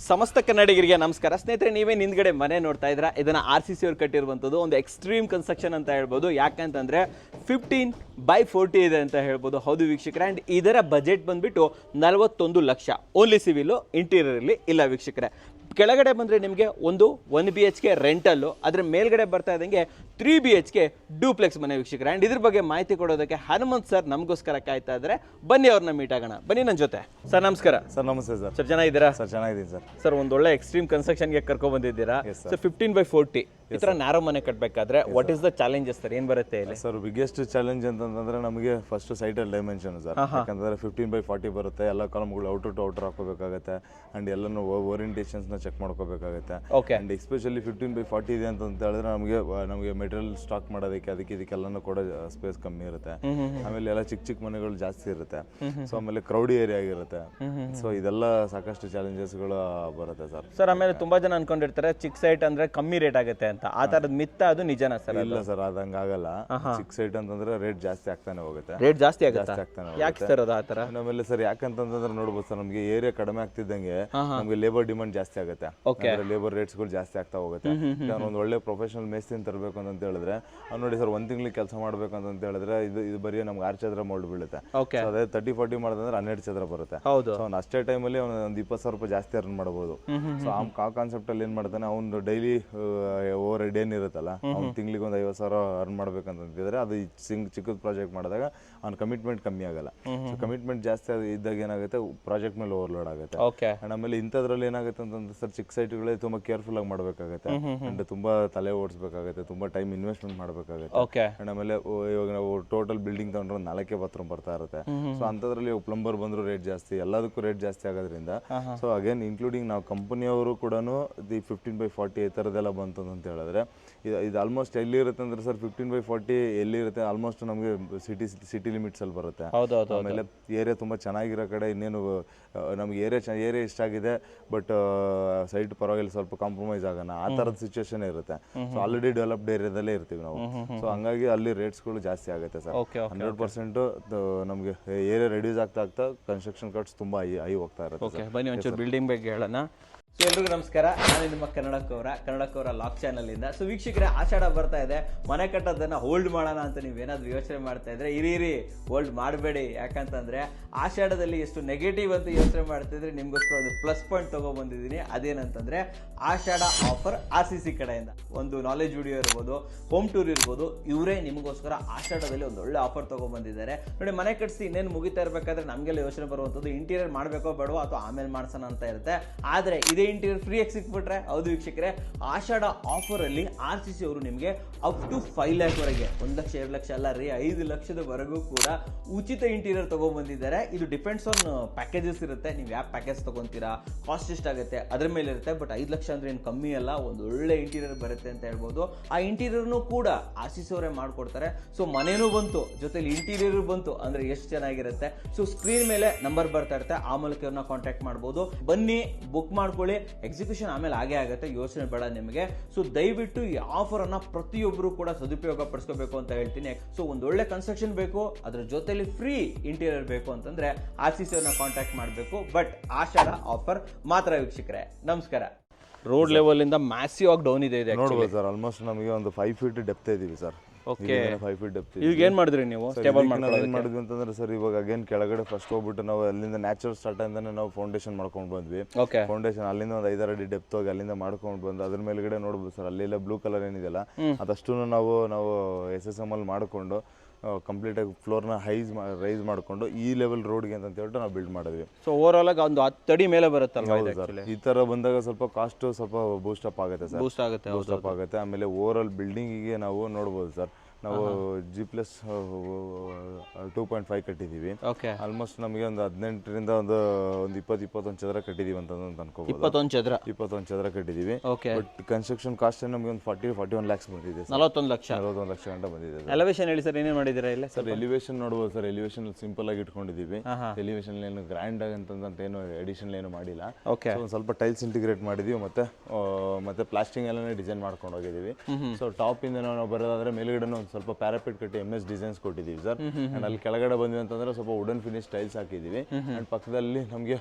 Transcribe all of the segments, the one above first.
ಸಮಸ್ತ ಕನ್ನಡಿಗರಿಗೆ ನಮಸ್ಕಾರ ಸ್ನೇಹಿತರೆ. ನೀವೇ ಹಿಂದ್ಗಡೆ ಮನೆ ನೋಡ್ತಾ ಇದ್ರ ಇದನ್ನ RCC ಅವರು ಕಟ್ಟಿರುವಂಥದ್ದು ಒಂದು ಎಕ್ಸ್ಟ್ರೀಮ್ ಕನ್ಸ್ಟ್ರಕ್ಷನ್ ಅಂತ ಹೇಳ್ಬೋದು. ಯಾಕಂತಂದ್ರೆ 15/40 ಇದೆ ಅಂತ ಹೇಳ್ಬೋದು. ಹೌದು ವೀಕ್ಷಕರೇ, ಆ್ಯಂಡ್ ಇದರ ಬಜೆಟ್ ಬಂದ್ಬಿಟ್ಟು 41 ಲಕ್ಷ. ಓನ್ಲಿ ಸಿವಿಲು, ಇಂಟೀರಿಯರ್ ಇಲ್ಲಿ ಇಲ್ಲ ವೀಕ್ಷಕರೇ. ಕೆಳಗಡೆ ಬಂದರೆ ನಿಮಗೆ ಒಂದು 1 BHK ರೆಂಟಲ್ಲು, ಅದರ ಮೇಲ್ಗಡೆ ಬರ್ತಾ ಇದ್ದಂಗೆ 3 BHK ಡೂಪ್ಲೆಕ್ಸ್ ಮನೆ ವೀಕ್ಷಕರೇ. ಆ್ಯಂಡ್ ಇದ್ರ ಬಗ್ಗೆ ಮಾಹಿತಿ ಕೊಡೋದಕ್ಕೆ ಹನುಮಂತ್ ಸರ್ ನಮಗೋಸ್ಕರ ಕಾಯ್ತಾ ಇದ್ದಾರೆ. ಬನ್ನಿ ಅವ್ರನ್ನ ಮೀಟ್ ಆಗೋಣ. ಬನ್ನಿ ನನ್ನ ಜೊತೆ. ಸರ್ ನಮಸ್ಕಾರ. ಸರ್ ನಮಸ್ತೆ ಸರ್. ಸರ್ ಚೆನ್ನಾಗಿದ್ದೀರಾ? ಸರ್ ಚೆನ್ನಾಗಿದ್ದೀನಿ ಸರ್. ಸರ್ ಒಂದು ಒಳ್ಳೆ ಎಕ್ಸ್ಟ್ರೀಮ್ ಕನ್ಸ್ಟ್ರಕ್ಷನ್ಗೆ ಕರ್ಕೊ ಬಂದಿದ್ದೀರಾ. ಸರ್ 15/40 ಈ ಥರ ನ್ಯಾರೋ ಮನೆ ಕಟ್ಟಬೇಕಾದ್ರೆ what is the challenges sir? ಏನು ಬರುತ್ತೆ ಇಲ್ಲಿ? ಸರ್ ಬಿಗ್ಗೆಸ್ಟ್ ಚಾಲೆಂಜ್ ಅಂತಂದ್ರೆ ನಮಗೆ ಫಸ್ಟ್ ಸೈಟಲ್ಲಿ ಡೈಮೆನ್ಷನ್ ಸರ್. ಯಾಕಂದ್ರೆ 15/40 ಬರುತ್ತೆ. ಎಲ್ಲ ಕಾಲಮ್ಗಳು ಔಟರ್ ಟು ಔಟರ್ ಹಾಕೋಬೇಕಾಗುತ್ತೆ ಅಂಡ್ ಎಲ್ಲನೂ ಓರಿಯಂಟೇಷನ್ಸ್ನ ಚೆಕ್ ಮಾಡ್ಕೋಬೇಕಾಗುತ್ತೆ. ಅಂಡ್ ಎಸ್ಪೆಷಲಿ 15/40 ಇದೆ ಅಂತ ಹೇಳಿದ್ರೆ ನಮಗೆ ಮೆಟೀರಿಯಲ್ ಸ್ಟಾಕ್ ಮಾಡೋದಕ್ಕೆ ಇದಕ್ಕೆಲ್ಲನೂ ಕೂಡ ಸ್ಪೇಸ್ ಕಮ್ಮಿ ಇರುತ್ತೆ. ಆಮೇಲೆ ಎಲ್ಲ ಚಿಕ್ಕ ಚಿಕ್ಕ ಮನೆಗಳು ಜಾಸ್ತಿ ಇರುತ್ತೆ. ಸೊ ಆಮೇಲೆ ಕ್ರೌಡಿ ಏರಿಯಾ ಆಗಿರುತ್ತೆ. ಸೊ ಇದೆಲ್ಲ ಸಾಕಷ್ಟು ಚಾಲೆಂಜಸ್ಗಳು ಬರುತ್ತೆ ಸರ್. ಸರ್ ಆಮೇಲೆ ತುಂಬಾ ಜನ ಅನ್ಕೊಂಡಿರ್ತಾರೆ ಚಿಕ್ಕ ಸೈಟ್ ಅಂದ್ರೆ ಕಮ್ಮಿ ರೇಟ್ ಆಗುತ್ತೆ ಅಂತ. ಆ ತರದ ಮಿತ್ತ ಅದು ನಿಜನಾ ಸರ್? ಇಲ್ಲ ಸರ್, ಅದು ಹಂಗಾಗಲ್ಲ. ಚಿಕ್ಕ ಸೈಟ್ ಅಂತಂದ್ರೆ ರೇಟ್ ಜಾಸ್ತಿ ಆಗ್ತಾನೆ ಹೋಗುತ್ತೆ. ರೇಟ್ ಜಾಸ್ತಿ ಆಗ್ತಾನೆ. ಯಾಕೆ ಸರ್ ಅದು ಆ ತರ? ಆಮೇಲೆ ಸರ್ ಯಾಕಂತಂದ್ರೆ ನೋಡ್ಬೋದು ಸರ್, ನಮಗೆ ಏರಿಯಾ ಕಡಿಮೆ ಆಗ್ತಿದ್ದಂಗೆ ನಮಗೆ ಲೇಬರ್ ಡಿಮಾಂಡ್ ಜಾಸ್ತಿ ಆಗುತ್ತೆ. ಲೇಬರ್ ರೇಟ್ಸ್ ಗಳು ಜಾಸ್ತಿ ಆಗ್ತಾ ಹೋಗುತ್ತೆ. ಒಂದು ಒಳ್ಳೆ ಪ್ರೊಫೆಷನಲ್ ಮೇಸ್ತ್ರಿ ತರಬೇಕು ಅಂತ ಹೇಳಿದ್ರೆ ನೋಡಿ ಸರ್, 1 ತಿಂಗಳಿಗೆ ಕೆಲಸ ಮಾಡ್ಬೇಕು ಅಂತ ಹೇಳಿದ್ರೆ ಇದು ಬರೀ ನಮ್ಗೆ 6 ಚದರ ಮೋಲ್ಡ್ ಬೀಳುತ್ತೆ. ಅದೇ 30-40 ಮಾಡೋದಂದ್ರೆ 12 ಚದರ ಬರುತ್ತೆ. ಅವ್ನು ಅಷ್ಟೇ ಟೈಮಲ್ಲಿ ಒಂದು 20,000 ರೂಪಾಯಿ ಜಾಸ್ತಿ ಅರ್ನ್ ಮಾಡಬಹುದು. ಸೊ ಆ ಕಾನ್ಸೆಪ್ಟ್ ಅಲ್ಲಿ ಏನ್ ಮಾಡ್ತಾನೆ, ಅವ್ನು ಡೈಲಿ ಓವರ್ ಹೆಡ್ ಏನಿರುತ್ತಲ್ಲ, ಅವ್ನು ತಿಂಗಳಿಗೆ ಒಂದು 50,000 ಅರ್ನ್ ಮಾಡ್ಬೇಕಂತಿದ್ರೆ ಅದು ಚಿಕ್ಕದ ಪ್ರಾಜೆಕ್ಟ್ ಮಾಡಿದಾಗ ಅವ್ನ ಕಮಿಟ್ಮೆಂಟ್ ಕಮ್ಮಿ ಆಗಲ್ಲ. ಸೊ ಕಮಿಟ್ಮೆಂಟ್ ಜಾಸ್ತಿ ಇದ್ದಾಗ ಏನಾಗುತ್ತೆ, ಪ್ರಾಜೆಕ್ಟ್ ಮೇಲೆ ಓವರ್ಲೋಡ್ ಆಗುತ್ತೆ. ಆಮೇಲೆ ಇಂಥದ್ರಲ್ಲಿ ಏನಾಗುತ್ತೆ ಅಂತಂದ್ರೆ ಸರ್, ಚಿಕ್ಕ ಸೈಟ್ಗಳೇ ತುಂಬಾ ಕೇರ್ಫುಲ್ ಆಗಿ ಮಾಡ್ಬೇಕಾಗುತ್ತೆ. ಅಂಡ್ ತುಂಬಾ ತಲೆ ಓಡಿಸ್ಬೇಕಾಗುತ್ತೆ, ತುಂಬಾ ಟೈಮ್ ಇನ್ವೆಸ್ಟ್ಮೆಂಟ್ ಮಾಡ್ಬೇಕಾಗುತ್ತೆ. ಅಂಡ್ ಆಮೇಲೆ ಇವಾಗ ನಾವು ಟೋಟಲ್ ಬಿಲ್ಡಿಂಗ್ ತಗೊಂಡ್ರೆ 4 ಬಾತ್ರೂಮ್ ಬರ್ತಾ ಇರುತ್ತೆ. ಸೊ ಅಂತದ್ರಲ್ಲಿ ಪ್ಲಂಬರ್ ಬಂದ್ರು ರೇಟ್ ಜಾಸ್ತಿ, ಎಲ್ಲದಕ್ಕೂ ರೇಟ್ ಜಾಸ್ತಿ ಆಗೋದ್ರಿಂದ ಸೊ ಅಗೇನ್ ಇನ್ಕ್ಲೂಡಿಂಗ್ ನಾವು ಕಂಪನಿಯವರು ಕೂಡ 15/40 ಈ ಥರದ್ದೆಲ್ಲ ಬಂತು ಅಂತ ಹೇಳಿದ್ರೆ ಇದು ಆಲ್ಮೋಸ್ಟ್ ಎಲ್ಲಿ ಇರುತ್ತೆ ಅಂದ್ರೆ ಸರ್, 15/40 ಎಲ್ಲಿ ಇರುತ್ತೆ ಆಲ್ಮೋಸ್ಟ್ ನಮಗೆ ಸಿಟಿ ಲಿಮಿಟ್ಸ್ ಅಲ್ಲಿ ಬರುತ್ತೆ. ಆಮೇಲೆ ಏರಿಯಾ ತುಂಬಾ ಚೆನ್ನಾಗಿರೋ ಕಡೆ ಇನ್ನೇನು ನಮ್ಗೆ ಏರಿಯಾ ಇಷ್ಟ ಆಗಿದೆ, ಬಟ್ ಸೈಟ್ ಪರವಾಗಿಲ್ಲ, ಸ್ವಲ್ಪ ಕಾಂಪ್ರಮೈಸ್ ಆಗೋಣ ಆ ಥರದ ಸಿಚುವೇಶನ್ ಇರುತ್ತೆ. ಸೊ ಆಲ್ರೆಡಿ ಡೆವಲಪ್ಡ್ ಏರಿಯಾದಲ್ಲೇ ಇರ್ತೀವಿ ನಾವು. ಸೊ ಹಂಗಾಗಿ ಅಲ್ಲಿ ರೇಟ್ಸ್ಗಳು ಜಾಸ್ತಿ ಆಗುತ್ತೆ ಸರ್. 100% ನಮಗೆ ಏರಿಯಾ ರೆಡ್ಯೂಸ್ ಆಗ್ತಾ ಕನ್ಸ್ಟ್ರಕ್ಷನ್ ಕಾಸ್ಟ್ ತುಂಬಾ ಹೈ ಹೋಗ್ತಾ ಇರುತ್ತೆ. ಬನ್ನಿ ಒಂಚೂರು ಬಿಲ್ಡಿಂಗ್ ಬಗ್ಗೆ ಹೇಳೋಣ. ಸೊ ಎಲ್ರಿಗೂ ನಮಸ್ಕಾರ, ನಾನು ನಿಮ್ಮ ಕನ್ನಡಕ್ಕವರ ಲಾಕ್ ಚಾನಲ್ ಇಂದ. ಸೊ ವೀಕ್ಷಕರೇ, ಆಷಾಢ ಬರ್ತಾ ಇದೆ. ಮನೆ ಕಟ್ಟೋದನ್ನ ಹೋಲ್ಡ್ ಮಾಡೋಣ ಅಂತ ನೀವೇನಾದ್ರೂ ಯೋಚನೆ ಮಾಡ್ತಾ ಇದ್ರೆ ಇರಿ ಹೋಲ್ಡ್ ಮಾಡಬೇಡಿ. ಯಾಕಂತಂದ್ರೆ ಆಷಾಢದಲ್ಲಿ ಎಷ್ಟು ನೆಗೆಟಿವ್ ಅಂತ ಯೋಚನೆ ಮಾಡ್ತಿದ್ರೆ ನಿಮ್ಗೋಸ್ಕರ ಒಂದು ಪ್ಲಸ್ ಪಾಯಿಂಟ್ ತಗೊಬಂದಿದ್ದೀನಿ. ಅದೇನಂತಂದ್ರೆ ಆಷಾಢ ಆಫರ್ RCC ಕಡೆಯಿಂದ ಒಂದು ನಾಲೆಜ್ ವಿಡಿಯೋ ಇರ್ಬೋದು, ಹೋಮ್ ಟೂರ್ ಇರ್ಬೋದು, ಇವರೇ ನಿಮಗೋಸ್ಕರ ಆಷಾಢದಲ್ಲಿ ಒಂದು ಒಳ್ಳೆ ಆಫರ್ ತಗೊಬಂದಿದ್ದಾರೆ. ನೋಡಿ, ಮನೆ ಕಟ್ಸಿ ಇನ್ನೇನು ಮುಗಿತಾ ಇರ್ಬೇಕಾದ್ರೆ ನಮಗೆಲ್ಲ ಯೋಚನೆ ಬರುವಂಥದ್ದು ಇಂಟೀರಿಯರ್ ಮಾಡಬೇಕೋ ಬೇಡವೋ ಅಥವಾ ಆಮೇಲೆ ಮಾಡ್ಸೋಣ ಅಂತ ಇರುತ್ತೆ. ಆದರೆ ಇದೇ ಇಂಟೀರಿಯರ್ ಫ್ರೀ ಆಗಿ ಸಿಕ್ಬಿಟ್ರೆ, ಹೌದು ವೀಕ್ಷಕರೇ, ಆಷಾಢ ಆಫರ್ ಅಲ್ಲಿ RCC ಅವರು ನಿಮಗೆ ಅಪ್ ಟು 5 lakh ವರೆಗೆ, 1 ಲಕ್ಷ 2 ಲಕ್ಷ ಅಲ್ಲ ರೀ, 5 ಲಕ್ಷದವರೆಗೂ ಕೂಡ ಉಚಿತ ಇಂಟೀರಿಯರ್ ತಗೊಂಡ್ಬಂದಿದ್ದಾರೆ. ಇದು ಡಿಪೆಂಡ್ಸ್ ಆನ್ ಪ್ಯಾಕೇಜಸ್ ಇರುತ್ತೆ. ನೀವು ಯಾವ ಪ್ಯಾಕೇಜ್ ತಗೊಂತೀರಾ, ಕಾಸ್ಟ್ ಎಷ್ಟಾಗುತ್ತೆ ಅದ್ರ ಮೇಲೆ ಇರುತ್ತೆ. ಬಟ್ 5 ಲಕ್ಷ ಅಂದ್ರೆ ಏನು ಕಮ್ಮಿ ಅಲ್ಲ, ಒಂದು ಒಳ್ಳೆ ಇಂಟೀರಿಯರ್ ಬರುತ್ತೆ ಅಂತ ಹೇಳ್ಬೋದು. ಆ ಇಂಟೀರಿಯರ್ನು ಕೂಡ RCC ಅವರೇ ಮಾಡ್ಕೊಡ್ತಾರೆ. ಸೊ ಮನೇನೂ ಬಂತು, ಜೊತೆಲಿ ಇಂಟೀರಿಯರ್ ಬಂತು ಅಂದ್ರೆ ಎಷ್ಟು ಚೆನ್ನಾಗಿರುತ್ತೆ. ಸೊ ಸ್ಕ್ರೀನ್ ಮೇಲೆ ನಂಬರ್ ಬರ್ತಾ ಇರುತ್ತೆ, ಆ ಮೂಲಕ ಇವ್ರನ್ನ ಕಾಂಟ್ಯಾಕ್ಟ್ ಮಾಡ್ಬೋದು. ಬನ್ನಿ, ಬುಕ್ ಮಾಡ್ಕೊಳ್ಳಿ. ಎಕ್ಸಿಕ್ಯೂಷನ್ ಆಮೇಲೆ ಆಗೇ ಆಗುತ್ತೆ, ಯೋಚನೆ ಬೇಡ ನಿಮಗೆ. ಸೊ ದಯವಿಟ್ಟು ಈ ಆಫರ್ ಅನ್ನ ಪ್ರತಿಯೊಬ್ಬರು ಕೂಡ ಸದುಪಯೋಗ ಪಡಿಸ್ಕೋಬೇಕು ಅಂತ ಹೇಳ್ತೀನಿ. ಸೊ ಒಂದು ಒಳ್ಳೆ ಕನ್ಸ್ಟ್ರಕ್ಷನ್ ಬೇಕು, ಅದ್ರ ಜೊತೆಲಿ ಫ್ರೀ ಇಂಟೀರಿಯರ್ ಬೇಕು ಅಂತಂದ್ರೆ RCC ಅವ್ರನ್ನ ಕಾಂಟ್ಯಾಕ್ಟ್ ಮಾಡಬೇಕು. ಬಟ್ ಆಷಾಢ ಆಫರ್ ಮಾತ್ರ ವೀಕ್ಷಕರೇ. ನಮಸ್ಕಾರ. ರೋಡ್ ಲೆವೆಲ್ ಇಂದ ಮ್ಯಾಸಿವ್ ಆಗಿ ಡೌನ್ ಇದೆ ನೋಡ್ಬೋದು ಸರ್. ಆಲ್ಮೋಸ್ಟ್ ನಮಗೆ ಒಂದು 5 feet ಡೆಪ್ತ್ ಇದೀವಿ ಸರ್. Okay, 5 feet depth. ಈಗ ಏನ್ ಮಾಡಿದ್ರಿ ನೀವು? ಸ್ಟೇಬಲ್ ಮಾಡಿದ್ವಿ ಅಂತಂದ್ರೆ ಸರ್, ಇವಾಗ ಅಗೇನ್ ಕೆಳಗಡೆ ಫಸ್ಟ್ ಹೋಗ್ಬಿಟ್ಟು ನಾವು ಅಲ್ಲಿಂದ ನ್ಯಾಚುರಲ್ ಸ್ಟಾರ್ಟ್ ಇಂದಾನೆ ನಾವು ಫೌಂಡೇಶನ್ ಮಾಡ್ಕೊಂಡು ಬಂದ್ವಿ. ಫೌಂಡೇಶನ್ ಅಲ್ಲಿಂದ ಒಂದು 5-6 ಅಡಿ ಡೆಪ್ತ್ ಹೋಗಿ ಅಲ್ಲಿಂದ ಮಾಡ್ಕೊಂಡು ಬಂದು ಅದ್ರ ಮೇಲ್ಗಡೆ ನೋಡ್ಬೋದು ಸರ್, ಅಲ್ಲೆಲ್ಲ ಬ್ಲೂ ಕಲರ್ ಏನಿದೆಯಲ್ಲ ಅದಷ್ಟು ನಾವು SSM ಅಲ್ಲಿ ಮಾಡಿಕೊಂಡು ಕಂಪ್ಲೀಟ್ ಆಗಿ ಫ್ಲೋರ್ನ ರೈಸ್ ಮಾಡಿಕೊಂಡು ಈ ಲೆವೆಲ್ ರೋಡ್ಗೆ ಅಂತ ಹೇಳ್ಬಿಟ್ಟು ನಾವು ಬಿಲ್ಡ್ ಮಾಡಿದ್ವಿ. ಸೊ ಓವರ್ ಆಲ್ ಆಗಿ ಒಂದು 10 ಅಡಿ ಮೇಲೆ ಬರುತ್ತಲ್ಲ ಈ ತರ ಬಂದಾಗ ಸ್ವಲ್ಪ ಕಾಸ್ಟ್ ಸ್ವಲ್ಪ ಬೂಸ್ಟ್ ಅಪ್ ಆಗುತ್ತೆ ಸರ್. ಬೂಸ್ಟ್ ಆಗುತ್ತೆ. ಆಮೇಲೆ ಓವರ್ ಆಲ್ ಬಿಲ್ಡಿಂಗಿಗೆ ನಾವು ನೋಡ್ಬೋದು ಸರ್, ನಾವು G+ 2.5 ಕಟ್ಟಿದೀವಿ. ಆಲ್ಮೋಸ್ಟ್ ನಮಗೆ ಒಂದು 18ರಿಂದ ಒಂದು 20-21 ಚದರ ಕಟ್ಟಿದೀವಿ ಅಂತ ಅನ್ಕೋಬಹುದು. 21 ಚದರ ಕಟ್ಟಿದೀವಿ. ಬಟ್ ಕನ್ಸ್ಟ್ರಕ್ಷನ್ ಕಾಸ್ಟ್ ನಮಗೆ ಒಂದು 40-41 lakhs ಬಂದಿದೆ. 41 ಲಕ್ಷ ಗಂಟೆ ಬಂದಿದೆ. ಎಲಿವೇಶನ್ ಹೇಳಿ ಸರ್, ಏನೇನು ಮಾಡಿದ್ದೀರಾ ಇಲ್ಲ ಸರ್? ಎಲಿವೇಶನ್ ನೋಡ್ಬೋದು ಸರ್, ಎಲಿವೇಶನ್ ಸಿಂಪಲ್ ಆಗಿ ಇಟ್ಕೊಂಡಿದೀವಿ. ಎಲಿವೇಶನ್ ಏನು ಗ್ರ್ಯಾಂಡ್ ಆಗಂತ ಏನು ಎಡಿಷನ್ ಏನು ಮಾಡಿಲ್ಲ. ಒಂದು ಸ್ವಲ್ಪ ಟೈಲ್ಸ್ ಇಂಟಿಗ್ರೇಟ್ ಮಾಡಿದೀವಿ, ಮತ್ತೆ ಪ್ಲಾಸ್ಟಿಂಗ್ ಎಲ್ಲ ಡಿಸೈನ್ ಮಾಡ್ಕೊಂಡು ಹೋಗಿದೀವಿ. ಸೊ ಟಾಪ್ ಇಂದ ನಾವು ಬರೋದಾದ್ರೆ ಮೇಲ್ಗಡೆ ಒಂದು ಸ್ವಲ್ಪ ಪ್ಯಾರಾಪಿಟ್ ಕಟ್ಟಿ MS ಡಿಸೈನ್ಸ್ ಕೊಟ್ಟಿದ್ದೀವಿ ಸರ್. ಅಂಡ್ ಅಲ್ಲಿ ಕೆಳಗಡೆ ಬಂದ್ವಿ ಅಂತಂದ್ರೆ ಸ್ವಲ್ಪ ವುಡನ್ ಫಿನಿಶ್ ಟೈಲ್ಸ್ ಹಾಕಿದ್ದೀವಿ. ಅಂಡ್ ಪಕ್ಕದಲ್ಲಿ ನಮಗೆ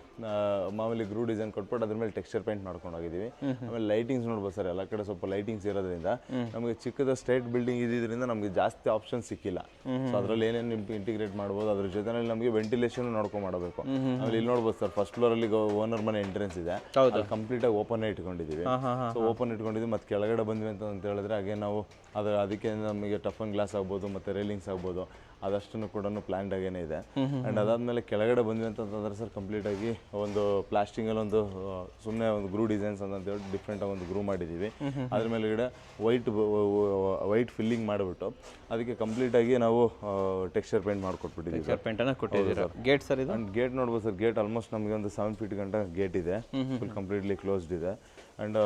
ಮಾಮೂಲಿ ಗ್ರೂ ಡಿಸೈನ್ ಕೊಟ್ಬಿಟ್ಟು ಅದ್ರ ಮೇಲೆ ಟೆಕ್ಸ್ಚರ್ ಪೇಂಟ್ ಮಾಡ್ಕೊಂಡು ಹೋಗಿದ್ದೀವಿ. ಆಮೇಲೆ ಲೈಟಿಂಗ್ಸ್ ನೋಡ್ಬೋದು ಸರ್, ಎಲ್ಲ ಕಡೆ ಸ್ವಲ್ಪ ಲೈಟಿಂಗ್ಸ್ ಇರೋದ್ರಿಂದ ನಮಗೆ ಚಿಕ್ಕದ ಸ್ಟ್ರೈಟ್ ಬಿಲ್ಡಿಂಗ್ ಇದ್ರಿಂದ ನಮಗೆ ಜಾಸ್ತಿ ಆಪ್ಷನ್ ಸಿಕ್ಕಿಲ್ಲ. ಸೊ ಅದ್ರಲ್ಲಿ ಏನೇನು ಇಂಟಿಗ್ರೇಟ್ ಮಾಡ್ಬೋದು, ಅದ್ರ ಜೊತೆನಲ್ಲಿ ನಮಗೆ ವೆಂಟಿಲೇಷನ್ ನೋಡ್ಕೊಂಡು ಮಾಡಬೇಕು. ಆಮೇಲೆ ಇಲ್ಲಿ ನೋಡ್ಬೋದು ಸರ್, ಫಸ್ಟ್ ಫ್ಲೋರ್ ಅಲ್ಲಿ ಓನರ್ ಮನೆ ಎಂಟ್ರೆನ್ಸ್ ಇದೆ, ಕಂಪ್ಲೀಟ್ ಆಗಿ ಓಪನ್ ಇಟ್ಕೊಂಡಿದ್ದೀವಿ. ಸೊ ಓಪನ್ ಇಟ್ಕೊಂಡಿದ್ದೀವಿ. ಮತ್ತೆ ಕೆಳಗಡೆ ಬಂದ್ವಿ ಅಂತ ಹೇಳಿದ್ರೆ ಹಾಗೆ ನಾವು ಅದಕ್ಕೆ ನಮಗೆ ಟಫ್ ಅಂಡ್ ಗ್ಲಾಸ್ ಆಗ್ಬೋದು ಮತ್ತೆ ರೈಲಿಂಗ್ಸ್ ಆಗ್ಬೋದು, ಅದಷ್ಟನ್ನು ಕೂಡ ಪ್ಲಾನ್ಡ್ ಆಗೇನೆ ಇದೆ. ಅಂಡ್ ಅದಾದ್ಮೇಲೆ ಕೆಳಗಡೆ ಬಂದ್ವಿ ಅಂತಂದ್ರೆ ಸರ್, ಕಂಪ್ಲೀಟ್ ಆಗಿ ಒಂದು ಪ್ಲಾಸ್ಟಿಂಗ್ ಅಲ್ಲಿ ಒಂದು ಸುಮ್ಮನೆ ಒಂದು ಗ್ರೂ ಡಿಸೈನ್ಸ್ ಅಂತ ಹೇಳಿ ಡಿಫ್ರೆಂಟ್ ಆಗಿ ಒಂದು ಗ್ರೂ ಮಾಡಿದ್ದೀವಿ. ಅದ್ರ ಮೇಲೆಗಡೆ ವೈಟ್ ಫಿಲ್ಲಿಂಗ್ ಮಾಡಿಬಿಟ್ಟು ಅದಕ್ಕೆ ಕಂಪ್ಲೀಟ್ ಆಗಿ ನಾವು ಟೆಕ್ಸ್ಚರ್ ಪೇಂಟ್ ಮಾಡ್ಕೊಟ್ಬಿಟ್ಟಿದ್ದೀವಿ. ಗೇಟ್ ಸರ್ ಇದು ಗೇಟ್ ನೋಡ್ಬೋದು ಸರ್, ಗೇಟ್ ಆಲ್ಮೋಸ್ಟ್ ನಮಗೆ ಒಂದು 7 ಫೀಟ್ ಗಂಟ ಗೇಟ್ ಇದೆ, ಫುಲ್ ಕಂಪ್ಲೀಟ್ಲಿ ಕ್ಲೋಸ್ಡ್ ಇದೆ. ಆ್ಯಂಡ್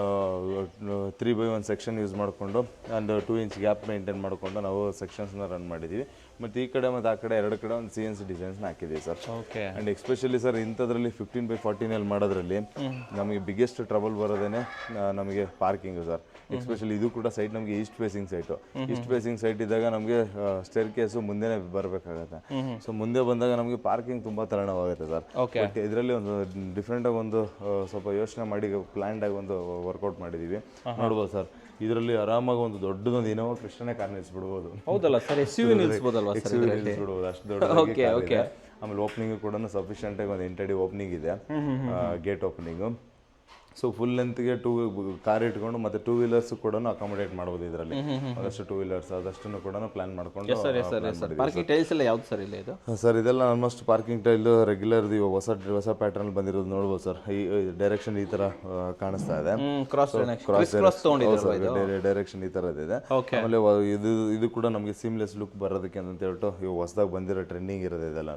3x1 ಸೆಕ್ಷನ್ ಯೂಸ್ ಮಾಡಿಕೊಂಡು ಒಂದು 2 ಇಂಚ್ ಗ್ಯಾಪ್ ಮೇಂಟೈನ್ ಮಾಡಿಕೊಂಡು ನಾವು ಸೆಕ್ಷನ್ಸ್ನ ರನ್ ಮಾಡಿದ್ದೀವಿ. ಮತ್ತು ಈ ಕಡೆ ಮತ್ತು ಆ ಕಡೆ 2 ಕಡೆ ಒಂದು CNC ಡಿಸೈನ್ಸ್ನ ಹಾಕಿದ್ದೀವಿ sir. Okay. And especially sir ಇಂಥದ್ರಲ್ಲಿ 15x14 ಮಾಡೋದ್ರಲ್ಲಿ ನಮಗೆ ಬಿಗ್ಗೆಸ್ಟ್ ಟ್ರಬಲ್ ಬರೋದೇ ನಮಗೆ ಪಾರ್ಕಿಂಗು ಸರ್. ಎಸ್ಪೆಷಲಿ ಇದು ಕೂಡ ಸೈಟ್ ನಮಗೆ East facing site. East facing site ಇದ್ದಾಗ ನಮಗೆ ಸ್ಟೇರ್ ಕೇಸು ಮುಂದೆನೇ ಬರಬೇಕಾಗತ್ತೆ. ಸೊ ಮುಂದೆ ಬಂದಾಗ ನಮಗೆ ಪಾರ್ಕಿಂಗ್ ತುಂಬ ತರಣವಾಗುತ್ತೆ ಸರ್. ಬಟ್ ಇದರಲ್ಲಿ ಒಂದು ಡಿಫ್ರೆಂಟಾಗಿ ಒಂದು ಸ್ವಲ್ಪ ಯೋಚನೆ ಮಾಡಿ ಪ್ಲ್ಯಾನ್ಡ್ ಆಗಿ ಒಂದು ವರ್ಕೌಟ್ ಮಾಡಿದ್ದೀವಿ. ನೋಡ್ಬೋದು ಸರ್, ಇದರಲ್ಲಿ ಆರಾಮಾಗಿ ಒಂದು ದೊಡ್ಡದೊಂದು ಇನೋವಾ ಕ್ರಿಸ್ಟನೇ ಕಾರ್ ನಿಲ್ಲಿಸ್ಬಿಡ್ಬೋದು. ಹೌದಲ್ಲ ಸರ್, SUV ನಿಲ್ಲಿಸ್ಬೋದಲ್ವಾ ಸರ್? ನಿಲ್ಲಿಸ್ಬಿಡ್ಬೋದು, ಅಷ್ಟು ದೊಡ್ಡ. ಆಮೇಲೆ ಓಪನಿಂಗ್ ಕೂಡ ಸಫಿಷಿಯೆಂಟ್ ಆಗಿ ಒಂದು ಎಂಟಡಿ ಓಪನಿಂಗ್ ಇದೆ, ಗೇಟ್ ಓಪನಿಂಗು. ಸೊ ಫುಲ್ ಲೆಂತ್ಗೆ ಕಾರ್ ಇಟ್ಕೊಂಡು ಮತ್ತೆ 2 ವೀಲರ್ಸ್ ಕೂಡ ಅಕಾಮಡೇಟ್ ಮಾಡ್ಬೋದು ಇದರಲ್ಲಿ. ಅದಷ್ಟು 2 ವೀಲರ್ಸ್ ಅದಷ್ಟನ್ನು ಕೂಡ ಪ್ಲಾನ್ ಮಾಡ್ಕೊಂಡು. ಪಾರ್ಕಿಂಗ್ ಟೈಲ್ಸ್ ಎಲ್ಲ ಯಾವ್ದು ಸರ್ ಇಲ್ಲಿ? ಇದು ಸರ್ ಇದೆಲ್ಲ ಆಲ್ಮೋಸ್ಟ್ ಪಾರ್ಕಿಂಗ್ ಟೈಲ್ ರೆಗ್ಯುಲರ್ ಹೊಸ ಪ್ಯಾಟರ್ನ್ ಬಂದಿರೋದು ನೋಡ್ಬೋದು ಸರ್. ಈ ಡೈರೆಕ್ಷನ್ ಈ ತರ ಕಾಣಿಸ್ತಾ ಇದೆ, ಡೈರೆಕ್ಷನ್ ಈ ತರ ಇದೆ. ಆಮೇಲೆ ಇದು ಕೂಡ ನಮಗೆ ಸೀಮ್ಲೆಸ್ ಲುಕ್ ಬರೋದಕ್ಕೆ ಅಂತ ಹೇಳ್ಬಿಟ್ಟು ಇವು ಹೊಸದಾಗಿ ಬಂದಿರೋ ಟ್ರೆಂಡಿಂಗ್ ಇರೋದು ಇದೆಲ್ಲ.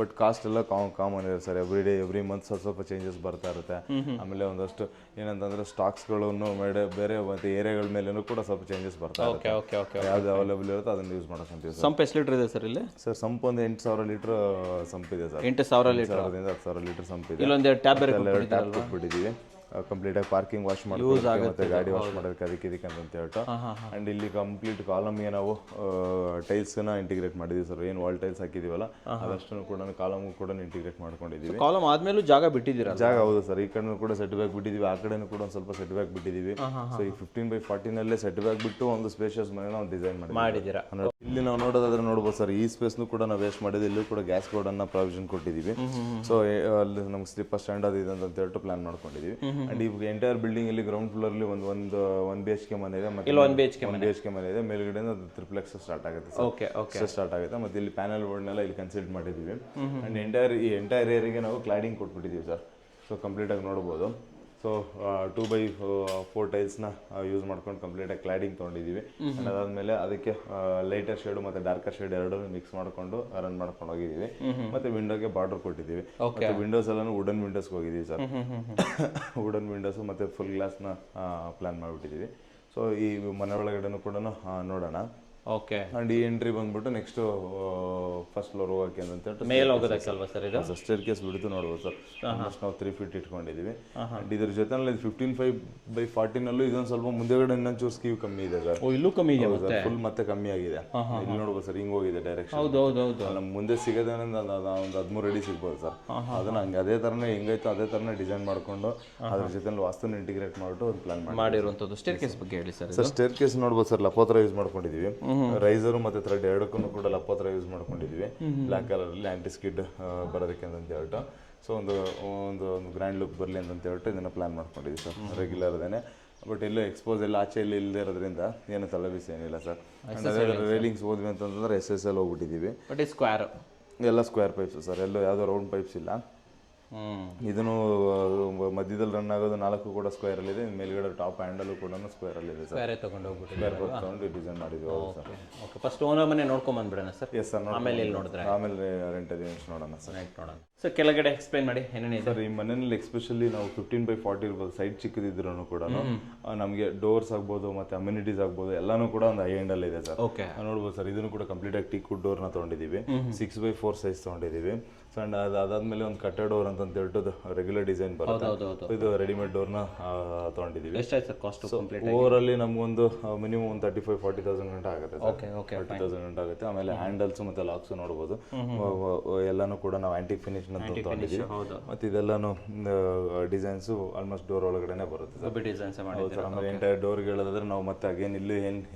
ಬಟ್ ಕಾಸ್ಟ್ ಎಲ್ಲ ಕಾಮನ್ ಇದೆ ಸರ್. ಎವ್ರಿ ಮಂತ್ ಸ್ವಲ್ಪ ಚೇಂಜಸ್ ಬರ್ತಾ ಇರುತ್ತೆ. ಆಮೇಲೆ ಒಂದಷ್ಟು ಏನಂತಂದ್ರೆ ಸ್ಟಾಕ್ಸ್ಗಳನ್ನು ಬೇರೆ ಮತ್ತೆ ಏರಿಯಾಗಳ ಮೇಲೂ ಕೂಡ ಸ್ವಲ್ಪ ಚೇಂಜಸ್ ಬರ್ತಾ ಇರುತ್ತೆ. ಯಾವ್ದು ಅವೈಲೇಬಲ್ ಇರುತ್ತೆ ಅದನ್ನ ಯೂಸ್ ಮಾಡೋಕ್ಕಂತೀವಿ ಸರ್. ಸಂಪ್ ಎಷ್ಟು ಲೀಟರ್ ಇದೆ ಸರ್ ಇಲ್ಲಿ? ಸರ್ ಸಂಪ್ ಒಂದು 8,000 ಲೀಟರ್ ಸಂಪ್ ಇದೆ ಸರ್. 8,000 ಲೀಟರ್ 10,000 ಲೀಟರ್ ಸಂಪ್ ಇದೆ. ಇಲ್ಲೊಂದು ಟ್ಯಾಬ್ ಕೊಟ್ಬಿಟ್ಟಿದ್ದೀವಿ. ಕಂಪ್ಲೀಟ್ ಆಗಿ ಪಾರ್ಕಿಂಗ್ ವಾಶ್ ಮಾಡೋದಕ್ಕೆ ಮತ್ತೆ ಗಾಡಿ ವಾಶ್ ಮಾಡೋದಕ್ಕೆ ಅದಕ್ಕೆ ಅಂತ ಹೇಳ್ಬಿಟ್ಟು. ಅಂಡ್ ಇಲ್ಲಿ ಕಂಪ್ಲೀಟ್ ಕಾಲಮ್ಗೆ ನಾವು ಟೈಲ್ಸ್ನ ಇಂಟಿಗ್ರೇಟ್ ಮಾಡಿದೀವಿ ಸರ್. ಏನು ವಾಲ್ ಟೈಲ್ಸ್ ಹಾಕಿದೀವಲ್ಲ ಅದಷ್ಟನ್ನು ಕೂಡ ಕಾಲಮ್ ಕೂಡ ಇಂಟಿಗ್ರೇಟ್ ಮಾಡ್ಕೊಂಡಿದ್ದೀವಿ. ಕಾಲಮ್ ಆದ್ಮೇಲೂ ಜಾಗ ಬಿಟ್ಟಿದ್ದೀರಾ? ಜಾಗ ಹೌದು ಸರ್. ಈ ಕಡೆ ಕೂಡ ಸೆಟ್ ಬ್ಯಾಕ್ ಬಿಟ್ಟಿದ್ದೀವಿ, ಆ ಕಡೆನೂ ಕೂಡ ಒಂದು ಸ್ವಲ್ಪ ಸೆಟ್ ಬ್ಯಾಕ್ ಬಿಟ್ಟಿದ್ದೀವಿ. ಸೊ ಈ 15x14 ಸೆಟ್ ಬ್ಯಾಕ್ ಬಿಟ್ಟು ಒಂದು ಸ್ಪೇಷಿಯಸ್ ಮನೆ ನಾವು ಡಿಸೈನ್ ಮಾಡಿದ್ದೀರಾ. ಇಲ್ಲಿ ನಾವು ನೋಡೋದಾದ್ರೆ ನೋಡ್ಬೋದು ಸರ್, ಈ ಸ್ಪೇಸ್ನು ಕೂಡ ನಾವು ವೇಸ್ಟ್ ಮಾಡಿದ್ವಿ. ಇಲ್ಲೂ ಕೂಡ ಗ್ಯಾಸ್ ಬೋರ್ಡನ್ನು ಪ್ರಾವಿಷನ್ ಕೊಟ್ಟಿದ್ದೀವಿ. ಸೊ ಅಲ್ಲಿ ನಮ್ಗೆ ಸ್ಲಿಪ್ಪರ್ ಸ್ಟ್ಯಾಂಡ್ ಅದು ಇದೆ ಅಂತ ಹೇಳ್ಬಿಟ್ಟು ಪ್ಲಾನ್ ಮಾಡ್ಕೊಂಡಿದ್ದೀವಿ. ಅಂಡ್ ಈ ಎಂಟೈರ್ ಬಿಲ್ಡಿಂಗ್ ಅಲ್ಲಿ ಗ್ರೌಂಡ್ ಫ್ಲೋರ್ ಅಲ್ಲಿ ಒಂದು 1 BHK ಮನೆ ಇದೆ, ಮತ್ತೆ 1 BHK ಮನೆ ಇದೆ. ಮೇಲ್ಗಡೆ ಟ್ರಿಪ್ಲೆಕ್ಸ್ ಸ್ಟಾರ್ಟ್ ಆಗುತ್ತೆ, ಸ್ಟಾರ್ಟ್ ಆಗುತ್ತೆ. ಮತ್ತೆ ಇಲ್ಲಿ ಪ್ಯಾನಲ್ ಬೋರ್ಡ್ನೆಲ್ಲ ಇಲ್ಲಿ ಕನ್ಸಿಡರ್ ಮಾಡಿದ್ದೀವಿ. ಅಂಡ್ ಎಂಟೈರ್ ಏರಿಯಾಗೆ ನಾವು ಕ್ಲಾಡಿಂಗ್ ಕೊಟ್ಬಿಟ್ಟಿದ್ದೀವಿ ಸರ್. ಸೊ ಕಂಪ್ಲೀಟ್ ಆಗಿ ನೋಡ್ಬೋದು. ಸೊ 2x4 ಟೈಲ್ಸ್ನ ಯೂಸ್ ಮಾಡ್ಕೊಂಡು ಕಂಪ್ಲೀಟಾಗಿ ಕ್ಲಾಡಿಂಗ್ ತೊಗೊಂಡಿದ್ದೀವಿ. ಆ್ಯಂಡ್ ಅದಾದಮೇಲೆ ಅದಕ್ಕೆ ಲೈಟರ್ ಶೇಡು ಮತ್ತು ಡಾರ್ಕರ್ ಶೇಡ್ ಎರಡನ್ನೂ ಮಿಕ್ಸ್ ಮಾಡಿಕೊಂಡು ರನ್ ಮಾಡ್ಕೊಂಡು ಹೋಗಿದ್ದೀವಿ. ಮತ್ತು ವಿಂಡೋಗೆ ಬಾರ್ಡರ್ ಕೊಟ್ಟಿದ್ದೀವಿ. ಮತ್ತು ವಿಂಡೋಸ್ ಎಲ್ಲನೂ ವುಡನ್ ವಿಂಡೋಸ್ಗೆ ಹೋಗಿದ್ದೀವಿ ಸರ್. ವುಡನ್ ವಿಂಡೋಸು ಮತ್ತು ಫುಲ್ ಗ್ಲಾಸ್ನ ಪ್ಲ್ಯಾನ್ ಮಾಡಿಬಿಟ್ಟಿದ್ದೀವಿ. ಸೊ ಈ ಮನೆ ಒಳಗಡೆನೂ ಕೂಡ ನೋಡೋಣ. ಓಕೆ. ಅಂಡ್ ಈ ಎಂಟ್ರಿ ಬಂದ್ಬಿಟ್ಟು ನೆಕ್ಸ್ಟ್ ಫಸ್ಟ್ ಫ್ಲೋರ್ ಹೋಗಕ್ಕೆ ಅಂತ ಹೇಳ್ಬಿಟ್ಟು ಮೇಲ್ ಹೋಗೋದಕ್ಕಲ್ವಾ ಸರ್ ಇದು? ಸ್ಟೇರ್ ಕೇಸ್ ಬಿಡ್ತು ನೋಡ್ಬೋದು ಸರ್. ಆಲ್ಮೋಸ್ಟ್ ನಾವು 3 ಫೀಟ್ ಇಟ್ಕೊಂಡಿದ್ದೀವಿ. ಅಂಡ್ ಇದ್ರ ಜೊತೆನಲ್ಲಿ 15x14 ಇದೊಂದು ಸ್ವಲ್ಪ ಮುಂದೆಗಡೆ ಇನ್ನೊಂಚೂರು ಸ್ಕೀವ್ ಕಮ್ಮಿ ಇದೆ ಸರ್. ಇಲ್ಲೂ ಕಮ್ಮಿ ಇದೆ, ಫುಲ್ ಮತ್ತೆ ಕಮ್ಮಿ ಆಗಿದೆ. ಇಲ್ಲಿ ನೋಡ್ಬೋದು ಸರ್, ಹಿಂಗ್ ಹೋಗಿದೆ ಡೈರೆಕ್ಷನ್. ಹೌದೌದು. ನಮ್ಮ ಮುಂದೆ ಸಿಗೋದೇ ಒಂದು 13 ಅಡಿ ಸಿಗ್ಬೋದು ಸರ್. ಅದನ್ನ ಹಂಗೆ ಅದೇ ತರನೇ ಹೆಂಗೈತೋ ಅದೇ ತರನೇ ಡಿಸೈನ್ ಮಾಡ್ಕೊಂಡು ಅದ್ರ ಜೊತೆ ವಾಸ್ತುನ ಇಂಟಿಗ್ರೇಟ್ ಮಾಡಿಬಿಟ್ಟು ಒಂದು ಪ್ಲಾನ್ ಮಾಡಿರುವಂಥದ್ದು. ಸ್ಟೇರ್ ಕೇಸ್ ಬಗ್ಗೆ ಹೇಳಿ ಸರ್. ಸರ್ ಸ್ಟೇರ್ ಕೇಸ್ ನೋಡ್ಬೋದು ಸರ್, ಲಪೋತ್ರ ಯೂಸ್ ಮಾಡ್ಕೊಂಡಿದ್ದೀವಿ. ರೈಸರು ಮತ್ತೆ ಥ್ರೆಡ್ ಎರಡಕ್ಕೂ ಕೂಡ ಲಪೋತ್ರ ಯೂಸ್ ಮಾಡ್ಕೊಂಡಿದ್ದೀವಿ. ಬ್ಲ್ಯಾಕ್ ಕಲರಲ್ಲಿ ಆಂಟಿ ಸ್ಕಿಡ್ ಬರೋದಕ್ಕೆ ಅಂತ ಹೇಳ್ಬಿಟ್ಟು. ಸೊ ಒಂದು ಗ್ರ್ಯಾಂಡ್ ಲುಕ್ ಬರಲಿ ಅಂತ ಹೇಳ್ಬಿಟ್ಟು ಇದನ್ನು ಪ್ಲಾನ್ ಮಾಡ್ಕೊಂಡಿದ್ದೀವಿ ಸರ್. ರೆಗ್ಯುಲರ್ದೇನೆ, ಬಟ್ ಎಲ್ಲೂ ಎಕ್ಸ್ಪೋಸ್ ಎಲ್ಲ ಆಚೆ ಇಲ್ಲಿ ಇಲ್ಲದೆ ಇರೋದ್ರಿಂದ ಏನು ತಲೆಬಿಸಿ ಏನಿಲ್ಲ ಸರ್. ಅದೇ ರೈಲಿಂಗ್ಸ್ ಹೋದ್ವಿ ಅಂತಂದ್ರೆ SSL ಹೋಗ್ಬಿಟ್ಟಿದ್ದೀವಿ. ಬಟ್ ಸ್ಕ್ವೇರ್ ಎಲ್ಲ ಸ್ಕ್ವೇರ್ ಪೈಪ್ಸ್ ಸರ್, ಎಲ್ಲೂ ಯಾವುದೋ ರೌಂಡ್ ಪೈಪ್ಸ್ ಇಲ್ಲ. ಇದನ್ನು ಮಧ್ಯದಲ್ಲಿ ರನ್ ಆಗೋದು 4 ಕೂಡ ಸ್ಕ್ವೇರ್ ಅಲ್ಲಿ ಇದೆ. ಮೇಲ್ಗಡೆ ಟಾಪ್ ಹ್ಯಾಂಡಲ್ ಕೂಡ ಸ್ಕ್ವೇರ್ ಅಲ್ಲಿ ಇದೆ ಸರ್. ಸ್ಕ್ವೇರ್ ತಗೊಂಡು ಡಿಸೈನ್ ಮಾಡಿದ್ವಿ. ಓಕೆ. ಫಸ್ಟ್ ಓನರ್ ಮನೆ ನೋಡ್ಕೊಂಡ್ ಬಂದ್ಬಿಡೋಣ ಸರ್. Yes sir. ಆಮೇಲೆ ಇಲ್ಲಿ ನೋಡಿದ್ರೆ ಆಮೇಲೆ ರೆಂಟಲ್ ಯೂನಿಟ್ಸ್ ನೋಡೋಣ ಸರ್. ನೋಡೋಣ ಸರ್. ಕೆಳಗಡೆ ಎಕ್ಸ್ಪ್ಲೈನ್ ಮಾಡಿ ಏನೇನಿದೆ ಸರ್. ಈ ಮನೆಯಲ್ಲಿ ಎಸ್ಪೆಷಲಿ ನಾವು 15x40 ಇರ್ಬೋದು, ಸೈಟ್ ಚಿಕ್ಕದಿದ್ರು ಕೂಡ ನಮಗೆ ಡೋರ್ಸ್ ಆಗ್ಬೋದು ಮತ್ತೆ ಅಮ್ಯುನಿಟೀಸ್ ಆಗ್ಬೋದು ಎಲ್ಲಾನು ಕೂಡ ಒಂದು ಹೈ ಎಂಡ್ ಅಲ್ಲಿ ಇದೆ ಸರ್. ಓಕೆ. ನೋಡ್ಬೋದು ಸರ್, ಇದನ್ನು ಕೂಡ ಕಂಪ್ಲೀಟ್ ಆಗಿ ಟೀಕ್ ವುಡ್ ಡೋರ್ನ ತೊಗೊಂಡಿದ್ದೀವಿ. 6x4 ಸೈಜ್ ತೊಗೊಂಡಿದ್ದೀವಿ. ಸೊ ಅಂಡ್ ಅದಾದ್ಮೇಲೆ ಒಂದು ಕಟ್ಟೆ ಡೋರ್ ಅಂತ ಅಂತ ಹೇಳ್ಬಿಟ್ಟು ರೆಗ್ಯುಲರ್ ಡಿಸೈನ್ ಬರುತ್ತೆ. ಇದು ರೆಡಿಮೇಡ್ ಡೋರ್ನ ತೊಗೊಂಡಿದ್ದೀವಿ. ಎಷ್ಟಾಯ್ತು ಸರ್ ಕಾಸ್ಟ್ ಕಂಪ್ಲೀಟ್? ಓವರಲ್ಲಿ ನಮಗೊಂದು ಮಿನಿಮಮ್ ಒಂದು 35-40,000 ಗಂಟೆ ಆಗುತ್ತೆ ಸರ್. 40,000 ಗಂಟೆ ಆಗುತ್ತೆ. ಆಮೇಲೆ ಹ್ಯಾಂಡಲ್ಸ್ ಮತ್ತೆ ಲಾಕ್ಸ್ ನೋಡ್ಬೋದು, ಎಲ್ಲಾನು ಕೂಡ ನಾವು ಆಂಟಿಕ್ ಫಿನಿಶ್ ಅಂತ ತೊಗೊಂಡಿದ್ದೀವಿ. ಮತ್ತೆ ಇದೆಲ್ಲಾನು ಡಿಸೈನ್ಸು ಆಲ್ಮೋಸ್ಟ್ ಡೋರ್ ಒಳಗಡೆನೆ ಬರುತ್ತೆ ಸರ್. ಆಮೇಲೆ ಎಂಟೈರ್ ಡೋರ್ಗೆ ಹೇಳೋದಾದ್ರೆ ನಾವು ಮತ್ತೆ ಅಗೇನ್ ಇಲ್ಲಿ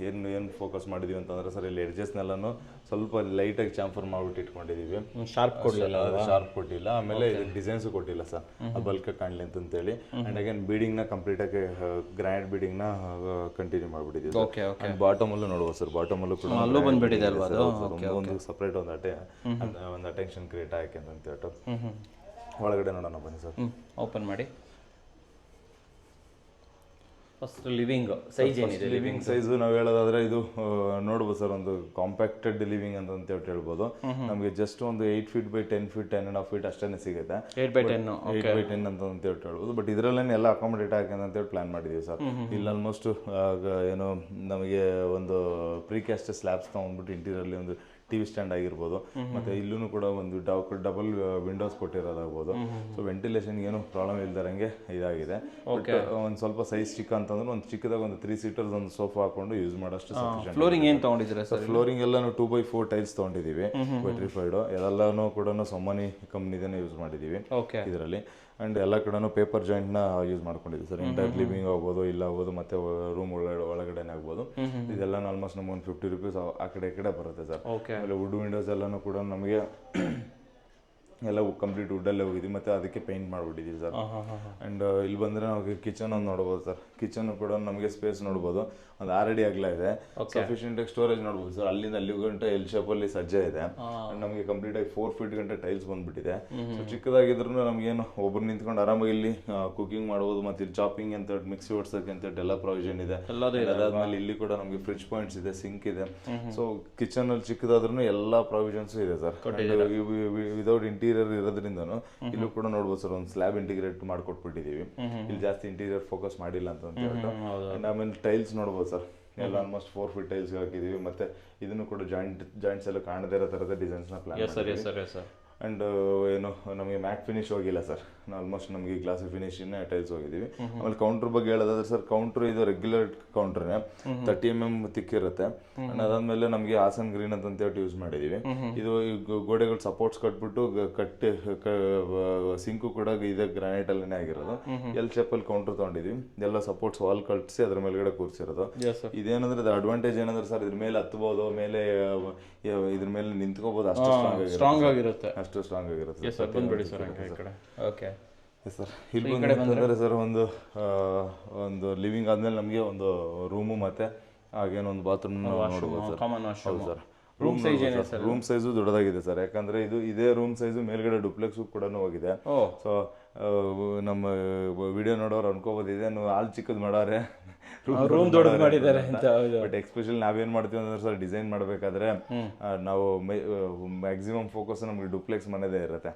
ಏನು ಫೋಕಸ್ ಮಾಡಿದೀವಿ ಅಂತಂದ್ರೆ ಸರ್, ಇಲ್ಲಿ ಎಡ್ಜಸ್ನೆಲ್ಲಾನು ಸ್ವಲ್ಪ ಲೈಟಾಗಿ ಚಾಂಫರ್ ಮಾಡ್ಬಿಟ್ಟು ಇಟ್ಕೊಂಡಿದ್ದೀವಿ. ಶಾರ್ಪ್ ಕೊಟ್ಟಿಲ್ಲ. ಆಮೇಲೆ ಡಿಸೈನ್ಸು ಕೊಟ್ಟಿಲ್ಲ ಸರ್, ಅದು ಬಲ್ಕ್ ಕಾಣಲಿ ಅಂತೇಳಿ. ಅಂಡ್ ಅಗೇನ್ ಬೀಡಿಂಗ್ನ ಕಂಪ್ಲೀಟಾಗಿ ಗ್ರ್ಯಾಂಡ್ ಬೀಡಿಂಗ್ನ ಕಂಟಿನ್ಯೂ ಮಾಡಿಬಿಟ್ಟಿದ್ದೀವಿ. ಬಾಟಮ್ ಅಲ್ಲೂ ನೋಡ್ಬೋದು ಸರ್, ಬಾಟಮ್ ಅಲ್ಲೂ ಕೂಡ ಒಂದು ಸಪ್ರೇಟ್ ಒಂದು ಅಟೆನ್ಷನ್ ಕ್ರಿಯೇಟ್ ಆಯ್ಕೆ ಅಂತ ಹೇಳ್ಬಿಟ್ಟು. ಒಳಗಡೆ ನೋಡೋಣ ಬನ್ನಿ ಸರ್, ಓಪನ್ ಮಾಡಿ. ಫಸ್ಟ್ ಲಿವಿಂಗ್ ಸೈಜ್ ಏನಿದೆ? ಲಿವಿಂಗ್ ಸೈಜ್ ನಾವು ಹೇಳೋದಾದ್ರೆ ಇದು ನೋಡ್ಬೋದು ಸರ್, ಒಂದು ಕಾಂಪ್ಯಾಕ್ಟೆಡ್ ಲಿವಿಂಗ್ ಅಂತ ಹೇಳ್ಬೋದು. ನಮಗೆ ಜಸ್ಟ್ ಒಂದು 8 feet by 10 feet 10.5 feet ಅಷ್ಟೇ ಸಿಗುತ್ತೆ. 8 by 10 ಅಂತ ಹೇಳ್ಬೋದು. ಬಟ್ ಇದರಲ್ಲೇನೆ ಎಲ್ಲ ಅಕಾಮಡೇಟ್ ಆಗಿ ಅಂತ ಹೇಳಿ ಪ್ಲಾನ್ ಮಾಡಿದೀವಿ ಸರ್. ಇಲ್ಲಿ ಆಲ್ಮೋಸ್ಟ್ ಏನು ನಮಗೆ ಒಂದು ಪ್ರೀಕ್ಯಾಸ್ಟ್ ಸ್ಲ್ಯಾಬ್ಸ್ ತಗೊಂಡ್ಬಿಟ್ಟು ಇಂಟೀರಿಯರ್ಲಿ ಒಂದು ಟಿವಿ ಸ್ಟ್ಯಾಂಡ್ ಆಗಿರ್ಬೋದು, ಮತ್ತೆ ಇಲ್ಲೂ ಕೂಡ ಒಂದು ಡಬಲ್ ವಿಂಡೋಸ್ ಕೊಟ್ಟಿರೋದಾಗ್ಬೋದು. ಸೊ ವೆಂಟಿಲೇಷನ್ ಏನು ಪ್ರಾಬ್ಲಮ್ ಇಲ್ದಾರಂಗೆ ಇದಾಗಿದೆ. ಒಂದು ಸ್ವಲ್ಪ ಸೈಜ್ ಚಿಕ್ಕ ಅಂತಂದ್ರೆ ಒಂದು ಚಿಕ್ಕದಾಗ ಒಂದು 3 seaters ಒಂದು ಸೋಫಾ ಹಾಕೊಂಡು ಯೂಸ್ ಮಾಡೋಷ್ಟು ಸಫಿಷಿಯಂಟ್. ಫ್ಲೋರಿಂಗ್ ಏನು ತಗೊಂಡಿದ್ದೀರಾ ಸರ್? ಫ್ಲೋರಿಂಗ್ ಎಲ್ಲಾನು 2x4 ಟೈಲ್ಸ್ ತಗೊಂಡಿದ್ದೀವಿ, ವೆಟ್ರಿಫೈಡ್. ಎಲ್ಲಾನು ಕೂಡ ಸೊಮ್ಮನಿ ಕಂಪ್ನಿದೇನೆ ಯೂಸ್ ಮಾಡಿದ್ದೀವಿ ಇದರಲ್ಲಿ. ಆ್ಯಂಡ್ ಎಲ್ಲ ಕಡೆನೂ ಪೇಪರ್ ಜಾಯಿಂಟ್ನ ಯೂಸ್ ಮಾಡ್ಕೊಂಡಿದ್ದೀವಿ ಸರ್. ಎಂಟೈರ್ ಲಿವಿಂಗ್ ಆಗ್ಬೋದು, ಇಲ್ಲ ಆಗ್ಬೋದು, ಮತ್ತೆ ರೂಮ್ ಒಳಗಡೆನೇ ಆಗ್ಬೋದು. ಇದೆಲ್ಲ ಆಲ್ಮೋಸ್ಟ್ ನಮ್ಗೆ ಒಂದು 50 rupees ಆ ಕಡೆ ಈ ಕಡೆ ಬರುತ್ತೆ ಸರ್. ಆಮೇಲೆ ವುಡ್ ವಿಂಡೋಸ್ ಎಲ್ಲನೂ ಕೂಡ ನಮಗೆ ಎಲ್ಲ ಕಂಪ್ಲೀಟ್ ವುಡ್ಡಲ್ಲೇ ಹೋಗಿದ್ವಿ, ಮತ್ತೆ ಅದಕ್ಕೆ ಪೇಂಟ್ ಮಾಡಿಬಿಟ್ಟಿದ್ದೀವಿ ಸರ್. ಆ್ಯಂಡ್ ಇಲ್ಲಿ ಬಂದರೆ ನಾವು ಕಿಚನ್ ಒಂದು ನೋಡ್ಬೋದು ಸರ್. ಕಿಚನ್ ಕೂಡ ನಮಗೆ ಸ್ಪೇಸ್ ನೋಡ್ಬೋದು, ಒಂದು 6 ಅಡಿ ಅಗಲ ಇದೆ. ಸಫಿಷಿಯಂಟ್ ಆಗಿ ಸ್ಟೋರೇಜ್ ನೋಡ್ಬೋದು ಸರ್. ಅಲ್ಲಿಂದ ಅಲ್ಲಿ ಗಂಟೆ ಎಲ್ ಶೇಪಲ್ಲಿ ಸಜ್ಜೆ ಇದೆ. ನಮಗೆ ಕಂಪ್ಲೀಟ್ ಆಗಿ 4 feet ಗಂಟೆ ಟೈಲ್ಸ್ ಬಂದ್ಬಿಟ್ಟಿದೆ. ಸೊ ಚಿಕ್ಕದಾಗಿದ್ರು ನಮಗೇನು ಒಬ್ರು ನಿಂತ್ಕೊಂಡು ಆರಾಮಾಗಿ ಇಲ್ಲಿ ಕುಕಿಂಗ್ ಮಾಡ್ಬೋದು, ಮತ್ತೆ ಇಲ್ಲಿ ಚಾಪಿಂಗ್ ಅಂತ ಮಿಕ್ಸಿ ಓಡಿಸೋಕೆ ಅಂತ ಎಲ್ಲ ಪ್ರಾವಿಷನ್ ಇದೆ. ಅದಾದ್ಮೇಲೆ ಇಲ್ಲಿ ಕೂಡ ನಮಗೆ ಫ್ರಿಡ್ಜ್ ಪಾಯಿಂಟ್ಸ್ ಇದೆ, ಸಿಂಕ್ ಇದೆ. ಸೊ ಕಿಚನ್ ಅಲ್ಲಿ ಚಿಕ್ಕದಾದ್ರೂ ಎಲ್ಲಾ ಪ್ರಾವಿಷನ್ಸ್ ಇದೆ ಸರ್. ವಿದೌಟ್ ಇಂಟೀರಿಯರ್ ಇರೋದ್ರಿಂದನು ಇಲ್ಲೂ ಕೂಡ ನೋಡ್ಬೋದು ಸರ್, ಒಂದು ಸ್ಲ್ಯಾಬ್ ಇಂಟಿಗ್ರೇಟ್ ಮಾಡ್ಕೊಟ್ಬಿಟ್ಟಿದೀವಿ. ಇಲ್ಲಿ ಜಾಸ್ತಿ ಇಂಟೀರಿಯರ್ ಫೋಕಸ್ ಮಾಡಿಲ್ಲ ಅಂತ ಹೇಳ್ಬಿಟ್ಟು. ಆಮೇಲೆ ಟೈಲ್ಸ್ ನೋಡ್ಬೋದು ಸರ್, ಎಲ್ಲ ಆಲ್ಮೋಸ್ಟ್ 4 feet ಟೈಲ್ಸ್ ಹಾಕಿದೀವಿ. ಮತ್ತೆ ಇದನ್ನು ಕೂಡ ಜಾಯಿಂಟ್ಸ್ ಎಲ್ಲ ಕಾಣದೇ ಇರೋ ತರದ ಡಿಸೈನ್ಸ್ ನ ಪ್ಲಾನ್ ಮಾಡಿದ್ದೀವಿ. ಅಂಡ್ ಏನು ನಮಗೆ ಮ್ಯಾಟ್ ಫಿನಿಶ್ ಹೋಗಿಲ್ಲ ಸರ್, ಆಲ್ಮೋಸ್ಟ್ ನಮಗೆ ಗ್ಲಾಸಿ ಫಿನಿಶ್ ಟೈಲ್ಸ್ ಹೋಗಿದ್ದೀವಿ. ಆಮೇಲೆ ಕೌಂಟರ್ ಬಗ್ಗೆ ಹೇಳೋದಾದ್ರೆ ಸರ್, ಕೌಂಟರ್ ಇದು ರೆಗ್ಯುಲರ್ ಕೌಂಟರ್ನೇ 30 mm ತಿಕ್ಕಿರುತ್ತೆ. ಅದಾದ್ಮೇಲೆ ನಮಗೆ ಹಾಸನ್ ಗ್ರೀನ್ ಅಂತ ಹೇಳಿ ಯೂಸ್ ಮಾಡಿದೀವಿ. ಇದು ಗೋಡೆಗಳು ಸಪೋರ್ಟ್ಸ್ ಕಟ್ಬಿಟ್ಟು ಸಿಂಕು ಕೂಡ ಇದೆ ಗ್ರಾನೈಟ್ ಅಲ್ಲೇ ಆಗಿರೋದು. ಎಲ್ ಶೇಪಲ್ಲಿ ಕೌಂಟರ್ ತಗೊಂಡಿದೀವಿ. ಎಲ್ಲ ಸಪೋರ್ಟ್ಸ್ ವಾಲ್ ಕಟ್ಸಿ ಅದ್ರ ಮೇಲ್ಗಡೆ ಕೂರಿಸಿರೋದು. ಇದೇನಂದ್ರೆ ಅಡ್ವಾಂಟೇಜ್ ಏನಂದ್ರೆ ಸರ್, ಇದ್ರ ಮೇಲೆ ಹತ್ಬೋದು, ಮೇಲೆ ಇದ್ರ ಮೇಲೆ ನಿಂತ್ಕೋಬಹುದು, ಅಷ್ಟು ಸ್ಟ್ರಾಂಗ್ ಆಗಿರುತ್ತೆ. ಸರ್ ಇಲ್ಲಿ ಬಂದ್ರೆ ಸರ್ ಒಂದು ಲಿವಿಂಗ್ ಆದ್ಮೇಲೆ ನಮಗೆ ಒಂದು ರೂಮು ಮತ್ತೆ ಹಾಗೇನೋ ಒಂದು ಬಾತ್ರೂಮ್ ನೋಡ್ಬೋದು ಸರ್. ರೂಮ್ ಸೈಜು ದೊಡ್ಡದಾಗಿದೆ ಸರ್, ಯಾಕಂದ್ರೆ ಇದೇ ರೂಮ್ ಸೈಜು ಮೇಲ್ಗಡೆ ಡುಪ್ಲೆಕ್ಸ್ ಕೂಡ ಹೋಗಿದೆ. ಸೊ ನಮ್ಮ ವಿಡಿಯೋ ನೋಡೋರು ಅನ್ಕೋಬಹುದು ಇದೇನು ಹಾಲ್ ಚಿಕ್ಕದ್ ಮಾಡೋರೆ, ರೂಮ್ ದೊಡ್ಡದು ಮಾಡಿದ್ದಾರೆ ಅಂತ. ಬಟ್ ಎಕ್ಸ್ಪೆಷಲಿ ನಾವೇನ್ ಮಾಡ್ತೀವಿ ಅಂದ್ರೆ ಸರ್, ಡಿಸೈನ್ ಮಾಡ್ಬೇಕಾದ್ರೆ ನಾವು ಮ್ಯಾಕ್ಸಿಮಮ್ ಫೋಕಸ್ ನಮ್ಗೆ ಡುಪ್ಲೆಕ್ಸ್ ಮನೆದೇ ಇರುತ್ತೆ.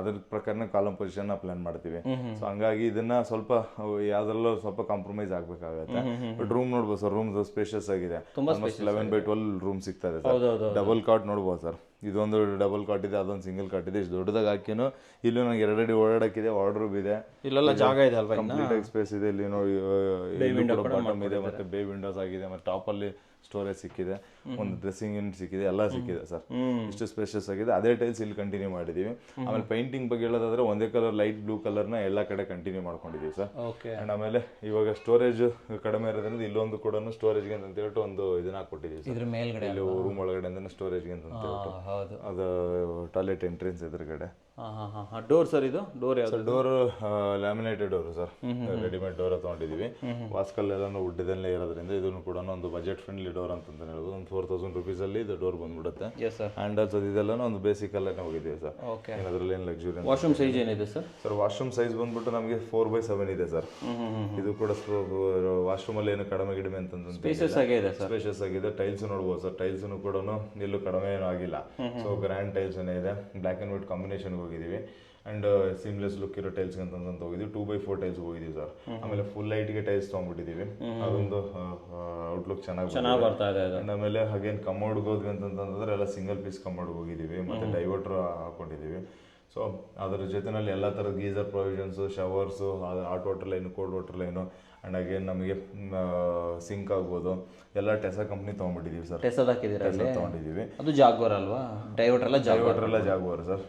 ಅದ್ರ ಪ್ರಕಾರ ಕಾಲಮ್ ಪೊಸಿಷನ್ ಪ್ಲಾನ್ ಮಾಡ್ತೀವಿ. ಸೊ ಹಂಗಾಗಿ ಇದನ್ನ ಸ್ವಲ್ಪ ಯಾವ್ದ್ರಲ್ಲೂ ಸ್ವಲ್ಪ ಕಾಂಪ್ರಮೈಸ್ ಆಗ್ಬೇಕಾಗತ್ತೆ. ಬಟ್ ರೂಮ್ ನೋಡ್ಬೋದು ಸರ್, ರೂಮ್ ಸ್ಪೇಷಿಯಸ್ ಆಗಿದೆ. 11 by 12 ರೂಮ್ ಸಿಗ್ತದೆ ಸರ್. ಡಬಲ್ ಕಾಟ್ ನೋಡ್ಬೋದು ಸರ್, ಇದೊಂದು ಡಬಲ್ ಕಾಟ್ ಇದೆ, ಅದೊಂದು ಸಿಂಗಲ್ ಕಾಟ್ ಇದೆ. ಇಷ್ಟು ದೊಡ್ಡದಾಗಿ ಹಾಕಿನು ಇಲ್ಲೂ ನಂಗೆ 2 ಅಡಿ ಓಡಾಡಕ್ಕಿದೆ, ವಾರ್ಡ್ರೋಬ್ ಇದೆ, ಇಲ್ಲೆಲ್ಲ ಜಾಗ ಇದೆ ಅಲ್ವಾ, ಕಂಪ್ಲೀಟ್ ಆಗಿ ಸ್ಪೇಸ್ ಇದೆ. ಇಲ್ಲಿ ನೋಡಿ ಬಾಟಮ್ ಇದೆ, ಮತ್ತೆ ಬೇ ವಿಂಡೋಸ್ ಆಗಿದೆ, ಮತ್ತೆ ಟಾಪ್ ಅಲ್ಲಿ ಸ್ಟೋರೇಜ್ ಸಿಕ್ಕಿದೆ, ಒಂದು ಡ್ರೆಸ್ಸಿಂಗ್ ಯೂನಿಟ್ ಸಿಕ್ಕಿದೆ, ಎಲ್ಲ ಸಿಕ್ಕಿದೆ ಸರ್. ಇಷ್ಟು ಸ್ಪೇಷಿಯಸ್ ಆಗಿದೆ. ಅದೇ ಟೈಲ್ಸ್ ಇಲ್ಲಿ ಕಂಟಿನ್ಯೂ ಮಾಡಿದೀವಿ. ಆಮೇಲೆ ಪೇಂಟಿಂಗ್ ಬಗ್ಗೆ ಹೇಳೋದಾದ್ರೆ ಒಂದೇ ಕಲರ್ ಲೈಟ್ ಬ್ಲೂ ಕಲರ್ನ ಎಲ್ಲ ಕಡೆ ಕಂಟಿನ್ಯೂ ಮಾಡ್ಕೊಂಡಿದೀವಿ ಸರ್. ಅಂಡ್ ಆಮೇಲೆ ಇವಾಗ ಸ್ಟೋರೇಜ್ ಕಡಿಮೆ ಇರೋದ್ರಿಂದ ಇಲ್ಲೊಂದು ಕೂಡ ಸ್ಟೋರೇಜ್ಗೆ ಅಂತ ಹೇಳ್ಬಿಟ್ಟು ಒಂದು ಇದನ್ನ ಹಾಕೊಟ್ಟಿದೀವಿ ಸರ್. ಇಲ್ಲಿ ರೂಮ್ ಒಳಗಡೆ ಸ್ಟೋರೇಜ್ಗೆ ಅಂತ ಹೇಳ್ಬಿಟ್ಟು ಅದು ಟಾಯ್ಲೆಟ್ ಎಂಟ್ರೆನ್ಸ್ ಎದುರುಗಡೆ. ಡೋರ್ ಸರ್, ಇದು door door laminated door sir, readymade door ತಗೊಂಡಿದೀವಿ. ವಾಸ್ಕಲ್ ಎಲ್ಲ ವುಡ್ಡಲ್ಲೇ ಇರೋದ್ರಿಂದ ಇದನ್ನು ಕೂಡ ಒಂದು ಬಜೆಟ್ ಫ್ರೆಂಡ್ಲಿ ಡೋರ್ ಅಂತ ಹೇಳ್ಬೋದು. ಒಂದು 4,000 rupees ಅಲ್ಲಿ ಇದು ಡೋರ್ ಬಂದ್ಬಿಡುತ್ತೆ. ಹ್ಯಾಂಡಲ್ಸ್ ಇದೆಲ್ಲ ಒಂದು ಬೇಸಿಕ್ ಅಲ್ಲೇ ಹೋಗಿದ್ದೀವಿ ಸರ್, ಅದರಲ್ಲಿ ಏನು ಲಕ್ಸುರಿ. ವಾಶ್ರೂಮ್ ಸೈಜ್ ಏನಿದೆ ಸರ್? ಸರ್ ವಾಶ್ರೂಮ್ ಸೈಜ್ ಬಂದ್ಬಿಟ್ಟು ನಮಗೆ 4 by 7 ಇದೆ ಸರ್. ಇದು ಕೂಡ ವಾಶ್ರೂಮ್ ಅಲ್ಲಿ ಏನು ಕಡಿಮೆ ಅಂತಂದ್ರೆ ಸ್ಪೇಷಿಯಸ್ ಆಗಿದೆ. ಟೈಲ್ಸ್ ನೋಡ್ಬೋದು ಸರ್, ಟೈಲ್ಸ್ ಕೂಡ ಎಲ್ಲೂ ಕಡಿಮೆ ಏನೂ ಆಗಿಲ್ಲ. ಸೊ ಗ್ರ್ಯಾಂಡ್ ಟೈಲ್ಸ್ ಏನೇ ಇದೆ, ಬ್ಲಾಕ್ ಅಂಡ್ ವೈಟ್ ಕಾಂಬಿನೇಷನ್ ಹೋಗಿದ್ದೀವಿ. ಅಂಡ್ ಸೀಮ್ಲೆಸ್ ಲುಕ್ ಇರೋ ಟೈಲ್ಸ್ ಅಂತ ಹೋಗಿದ್ವಿ. 2 by 4 ಟೈಲ್ಸ್ ಹೋಗಿದ್ದೀವಿ ಸರ್. ಆಮೇಲೆ ಫುಲ್ ಲೈಟ್ಗೆ ಟೈಲ್ಸ್ ತಗೊಂಡ್ಬಿಟ್ಟಿದೀವಿ, ಅದೊಂದು ಔಟ್ಲುಕ್ ಚೆನ್ನಾಗಿ ಬರ್ತಾ ಇದೆ. ಅಂಡ್ ಆಮೇಲೆ ಹಾಗೇನು ಕಮೋಡ್ಗೆ ಹೋದ್ವಿ ಅಂತಂದ್ರೆ ಎಲ್ಲ ಸಿಂಗಲ್ ಪೀಸ್ ಕಮೋಡ್ ಹೋಗಿದ್ದೀವಿ, ಮತ್ತೆ ಡೈವರ್ಟರ್ ಹಾಕೊಂಡಿದ್ದೀವಿ. ಸೊ ಅದರ ಜೊತೆನಲ್ಲಿ ಎಲ್ಲ ಥರದ geyser provisions, showers, hot water line, cold water line, and again ನಮಗೆ ಸಿಂಕ್ ಆಗ್ಬೋದು ಎಲ್ಲ ಟೆಸಾ ಕಂಪ್ನಿ ತೊಗೊಂಡ್ಬಿಟ್ಟಿದ್ದೀವಿ ಸರ್. ಟೆಸಾದ ಹಾಕಿದ್ದೀರಾ ಅಲ್ಲಿ? ತೊಗೊಂಡಿದ್ದೀವಿ. ಅದು ಜಾಗ್ವಾರ್ ಅಲ್ವಾ? ಡೈವರ್ಟರ್ ಎಲ್ಲ ಜಾಗ್ವಾರ್ ಸರ್.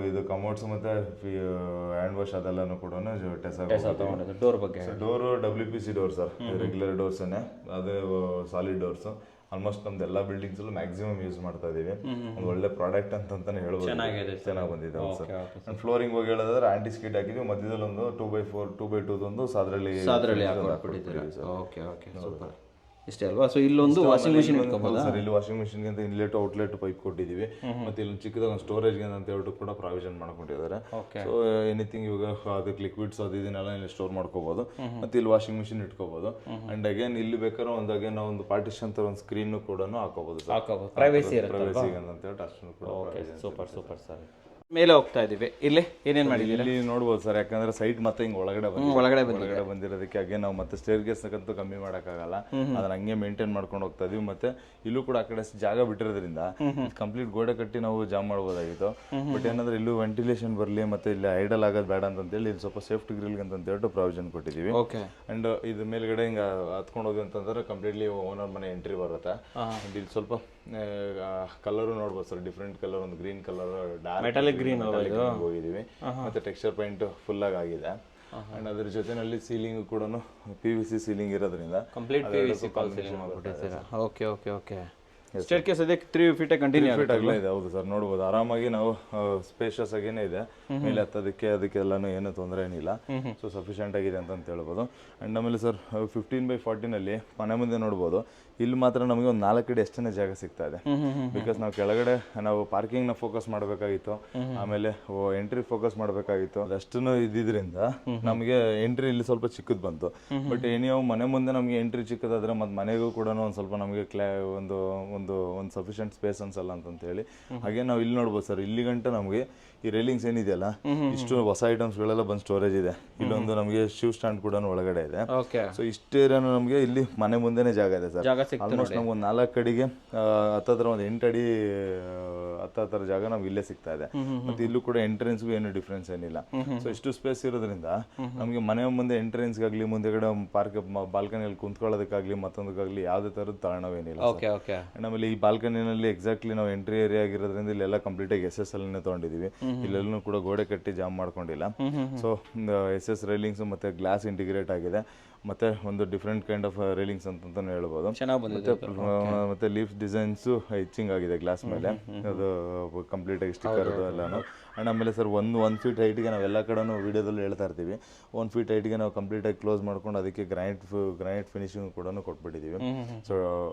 ಇದು ಕಮೋಡ್ಸ್ ಮತ್ತು ಹ್ಯಾಂಡ್ ವಾಶ್ ಅದೆಲ್ಲನೂ ಕೂಡ ಟೆಸಾ ತೊಗೊಂಡಿದ್ದು. ಡೋರ್ ಬಗ್ಗೆ? Door WPC door sir, regular ಡೋರ್ಸನ್ನೇ, ಅದು ಸಾಲಿಡ್ ಡೋರ್ಸು. ಆಲ್ಮೋಸ್ಟ್ ನಮ್ದು ಎಲ್ಲ ಬಿಲ್ಡಿಂಗ್ಸಲ್ಲೂ ಮ್ಯಾಕ್ಸಿಮಮ್ ಯೂಸ್ ಮಾಡ್ತಾ ಇದೀವಿ. ಒಂದು ಒಳ್ಳೆ ಪ್ರಾಡಕ್ಟ್ ಅಂತಾನೆ ಹೇಳ್ಬೋದು. ಚೆನ್ನಾಗಿ ಬಂದಿದೆ ಸರ್. ಫ್ಲೋರಿಂಗ್ ಹೋಗಿ ಹೇಳೋದಾದ್ರೆ ಆಂಟಿ ಸ್ಕಿಡ್ ಹಾಕಿದ್ವಿ, ಮಧ್ಯದಲ್ಲಿ ಒಂದು 2x4 2x2 ಒಂದು ಸಾದ್ರಳ್ಳಿ ಓಕೆ ಓಕೆ ಸೂಪರ್. ಇಷ್ಟೇ ಅಲ್ವಾ? ಸೊ ಇಲ್ಲೊಂದು ವಾಷಿಂಗ್ ಮಿಷಿನ್ ಇಟ್ಕೋಬೋದಾ ಸರ್? ಇಲ್ಲಿ ವಾಷಿಂಗ್ ಮಿಷಿನ್ಗೆ ಅಂತ ಇನ್ಲೆಟ್ ಔಟ್ಲೆಟ್ ಪೈಪ್ ಕೊಟ್ಟಿದ್ದೀವಿ. ಮತ್ತೆ ಇಲ್ಲಿ ಚಿಕ್ಕದಾಗ ಒಂದು ಸ್ಟೋರೇಜ್ಗೆ ಅಂತ ಹೇಳ್ಬಿಟ್ಟು ಕೂಡ ಪ್ರಾವಿಷನ್ ಮಾಡ್ಕೊಂಡಿದ್ದಾರೆ. ಸೊ ಎನಿಥಿಂಗ್ ಇವಾಗ ಅದಕ್ಕೆ ಲಿಕ್ವಿಡ್ಸ್ ಅದು ಇದನ್ನೆಲ್ಲ ಇಲ್ಲಿ ಸ್ಟೋರ್ ಮಾಡ್ಕೋಬಹುದು. ಮತ್ತೆ ಇಲ್ಲಿ ವಾಷಿಂಗ್ ಮಿಷಿನ್ ಇಟ್ಕೋಬಹುದು. ಅಂಡ್ ಅಗೇನ್ ಇಲ್ಲಿ ಬೇಕಾದ್ರೆ ಒಂದು ಪಾರ್ಟಿಷನ್ ತರ ಒಂದು ಸ್ಕ್ರೀನ್ ಕೂಡ ಹಾಕೋಬಹುದು ಸರ್. ಪ್ರೈವಸಿ ಅಂತ ಹೇಳ್ಬಿಟ್ಟು ಅಷ್ಟನ್ನು ಕೂಡ. Super super sir. ಮೇಲೆ ಹೋಗ್ತಾ ಇದೀವಿ. ಇಲ್ಲಿ ಏನೇನ್ ಮಾಡಿದ್ದೀವಿ ಇಲ್ಲಿ ನೋಡ್ಬೋದು ಸರ್, ಯಾಕಂದ್ರೆ ಸೈಟ್ ಮತ್ತೆ ಹಿಂಗ್ ಒಳಗಡೆ ಬಂದಿರೋದಕ್ಕೆ ಹಾಗೆ ನಾವು ಮತ್ತೆ ಸ್ಟೇರ್ ಕೇಸ್ ಅಂತೂ ಕಮ್ಮಿ ಮಾಡಕ್ಕಾಗಲ್ಲ, ಅದನ್ನ ಹಂಗೆ ಮೇಂಟೈನ್ ಮಾಡ್ಕೊಂಡು ಹೋಗ್ತಾ ಇದೀವಿ. ಮತ್ತೆ ಇಲ್ಲೂ ಕೂಡ ಆ ಕಡೆ ಜಾಗ ಬಿಟ್ಟಿರೋದ್ರಿಂದ ಕಂಪ್ಲೀಟ್ ಗೋಡೆ ಕಟ್ಟಿ ನಾವು ಜಾಮ್ ಮಾಡ್ಬೋದಾಗಿತ್ತು. ಬಟ್ ಏನಂದ್ರೆ ಇಲ್ಲೂ ವೆಂಟಿಲೇಷನ್ ಬರಲಿ ಮತ್ತೆ ಇಲ್ಲಿ ಐಡಲ್ ಆಗೋದು ಬೇಡ ಅಂತೇಳಿ ಇಲ್ಲಿ ಸ್ವಲ್ಪ ಸೇಫ್ಟಿ ಗ್ರಿಲ್ ಅಂತ ಹೇಳ್ಬಿಟ್ಟು ಪ್ರಾವಿಷನ್ ಕೊಟ್ಟಿದೀವಿ. ಅಂಡ್ ಇದು ಮೇಲ್ಗಡೆ ಹಿಂಗ ಹತ್ಕೊಂಡು ಹೋಗಿ ಅಂತಂದ್ರೆ ಕಂಪ್ಲೀಟ್ಲಿ ಓನರ್ ಮನೆ ಎಂಟ್ರಿ ಬರುತ್ತೆ. ಅಂಡ್ ಇಲ್ಲಿ ಸ್ವಲ್ಪ ಕಲರ್ ನೋಡ್ಬೋದು ಸರ್, ಡಿಫ್ರೆಂಟ್ ಕಲರ್, ಒಂದು ಗ್ರೀನ್ ಕಲರ್, ಡಾರ್ಕ್ ಗ್ರೀನ್ ಹೋಗಿದೀವಿ. ಮತ್ತೆ ಟೆಕ್ಸ್ಚರ್ ಪೇಂಟ್ ಫುಲ್ ಆಗಿದೆ. ಅಂಡ್ ಅದ್ರ ಜೊತೆನಲ್ಲಿ ಸೀಲಿಂಗ್ ಕೂಡ PVC ಸೀಲಿಂಗ್ ಇರೋದ್ರಿಂದ ಕಂಪ್ಲೀಟ್ PVC ಸೀಲಿಂಗ್ ಮಾಡ್ಬಿಟ್ಟಿದ್ದೀರಾ. Okay okay okay. Staircase ಅದಕ್ಕೆ 3 ಫೀಟ್ ಕಂಟಿನ್ಯೂ ಆಗಲೇ ಇದೆ. ಹೌದು ಸರ್, ನೋಡ್ಬೋದು ಆರಾಮಾಗಿ ನಾವು ಸ್ಪೇಷಿಯಸ್ ಆಗೇನೆ ಇದೆ. ಮೇಲೆ ಅದಕ್ಕೆಲ್ಲಾನು ಏನು ತೊಂದರೆ ಏನಿಲ್ಲ. ಸೊ ಸಫಿಷಿಯಂಟ್ ಆಗಿದೆ ಅಂತ ಹೇಳ್ಬೋದು. ಅಂಡ್ ಆಮೇಲೆ ಸರ್ 15x40 ಮನೆ ಮುಂದೆ ನೋಡ್ಬೋದು, ಇಲ್ಲಿ ಮಾತ್ರ ನಮಗೆ ಒಂದು 4 ಅಡಿ ಎಷ್ಟೇ ಜಾಗ ಸಿಗ್ತಾ ಇದೆ. ಬಿಕಾಸ್ ನಾವು ಕೆಳಗಡೆ ನಾವು ಪಾರ್ಕಿಂಗ್ ನ ಫೋಕಸ್ ಮಾಡಬೇಕಾಗಿತ್ತು, ಆಮೇಲೆ ಎಂಟ್ರಿ ಫೋಕಸ್ ಮಾಡಬೇಕಾಗಿತ್ತು. ಅದಷ್ಟನ್ನು ಇದ್ದಿದ್ರಿಂದ ನಮಗೆ ಎಂಟ್ರಿ ಇಲ್ಲಿ ಸ್ವಲ್ಪ ಚಿಕ್ಕದ್ ಬಂತು. ಬಟ್ ಏನಿಯೋ ಮನೆ ಮುಂದೆ ನಮಗೆ ಎಂಟ್ರಿ ಚಿಕ್ಕದಾದ್ರೆ ಮತ್ತೆ ಮನೆಗೂ ಕೂಡ ಒಂದು ಸ್ವಲ್ಪ ನಮಗೆ ಒಂದು ಒಂದು ಸಫಿಷಿಯಂಟ್ ಸ್ಪೇಸ್ ಅನ್ಸಲ್ಲ ಅಂತ ಹೇಳಿ ಹಾಗೆ ನಾವು ಇಲ್ಲಿ ನೋಡ್ಬೋದು ಸರ್. ಇಲ್ಲಿ ಗಂಟ ನಮಗೆ ಈ ರೈಲಿಂಗ್ಸ್ ಏನಿದೆಯಲ್ಲ, ಇಷ್ಟು ಹೊಸ ಐಟಮ್ಸ್ ಗಳೆಲ್ಲ ಬಂದು ಸ್ಟೋರೇಜ್ ಇದೆ. ಇಲ್ಲೊಂದು ನಮಗೆ ಶೂ ಸ್ಟ್ಯಾಂಡ್ ಕೂಡ ಒಳಗಡೆ ಇದೆ. ಸೊ ಇಷ್ಟೇ ನಮಗೆ ಇಲ್ಲಿ ಮನೆ ಮುಂದೆನೆ ಜಾಗ ಇದೆ ಸರ್. ಆಲ್ಮೋಸ್ಟ್ ನಮ್ಗೆ ಒಂದು 4 ಅಡಿಗೆ ಹತ್ತತ್ರ ಒಂದು 8 ಅಡಿ ಹತ್ತತ್ರ ಜಾಗ ನಮ್ಗೆ ಇಲ್ಲೇ ಸಿಗ್ತಾ ಇದೆ. ಮತ್ತೆ ಇಲ್ಲೂ ಕೂಡ ಎಂಟ್ರೆನ್ಸ್ಗೂ ಏನು ಡಿಫ್ರೆನ್ಸ್ ಏನಿಲ್ಲ. ಸೊ ಇಷ್ಟು ಸ್ಪೇಸ್ ಇರೋದ್ರಿಂದ ನಮಗೆ ಮನೆ ಮುಂದೆ ಎಂಟ್ರೆನ್ಸ್ಗಾಗ್ಲಿ, ಮುಂದೆಗಡೆ ಪಾರ್ಕ್ ಬಾಲ್ಕನಿಯಲ್ಲಿ ಕುಂತ್ಕೊಳ್ಳೋದಕ್ಕಾಗ್ಲಿ ಮತ್ತೊಂದಕ್ಕಾಗ್ಲಿ ಯಾವುದೇ ತರದ ತಳನವೇನಿಲ್ಲ. ಆಮೇಲೆ ಈ ಬಾಲ್ಕನಿನಲ್ಲಿ ಎಕ್ಸಾಕ್ಟ್ಲಿ ನಾವು ಎಂಟ್ರಿ ಏರಿಯಾ ಆಗಿರೋದ್ರಿಂದ ಇಲ್ಲೆಲ್ಲ ಕಂಪ್ಲೀಟ್ ಆಗಿ SSL ತಗೊಂಡಿದೀವಿ. ಇಲ್ಲೆಲ್ಲೂ ಕೂಡ ಗೋಡೆ ಕಟ್ಟಿ ಜಾಮ್ ಮಾಡ್ಕೊಂಡಿಲ್ಲ. ಸೊ SS ರೈಲಿಂಗ್ಸ್ ಮತ್ತೆ ಗ್ಲಾಸ್ ಇಂಟಿಗ್ರೇಟ್ ಆಗಿದೆ. ಮತ್ತೆ ಒಂದು ಡಿಫ್ರೆಂಟ್ ಕೈಂಡ್ ಆಫ್ ರೈಲಿಂಗ್ಸ್ ಅಂತಾನೆ ಹೇಳ್ಬೋದು. ಮತ್ತೆ ಲೀಫ್ ಡಿಸೈನ್ಸ್ ಹೆಚ್ಚಿಂಗ್ ಆಗಿದೆ ಗ್ಲಾಸ್ ಮೇಲೆ, ಅದು ಕಂಪ್ಲೀಟ್ ಆಗಿ ಸ್ಟಿಕ್ಕರ್ ಎಲ್ಲಾನು. ಅಂಡ್ ಆಮೇಲೆ ಸರ್ ಒಂದು ಫೀಟ್ ಹೈಟ್ಗೆ ನಾವು ಎಲ್ಲ ಕಡೆನೂ ವಿಡಿಯೋದಲ್ಲಿ ಹೇಳ್ತಾ ಇರ್ತೀವಿ, 1 ಫೀಟ್ ಹೈಟ್ಗೆ ನಾವು ಕಂಪ್ಲೀಟ್ ಆಗಿ ಕ್ಲೋಸ್ ಮಾಡ್ಕೊಂಡು ಅದಕ್ಕೆ ಗ್ರಾನೈಟ್ ಫಿನಿಶಿಂಗ್ ಕೂಡ ಕೊಟ್ಬಿಟ್ಟಿದ್ದೀವಿ. So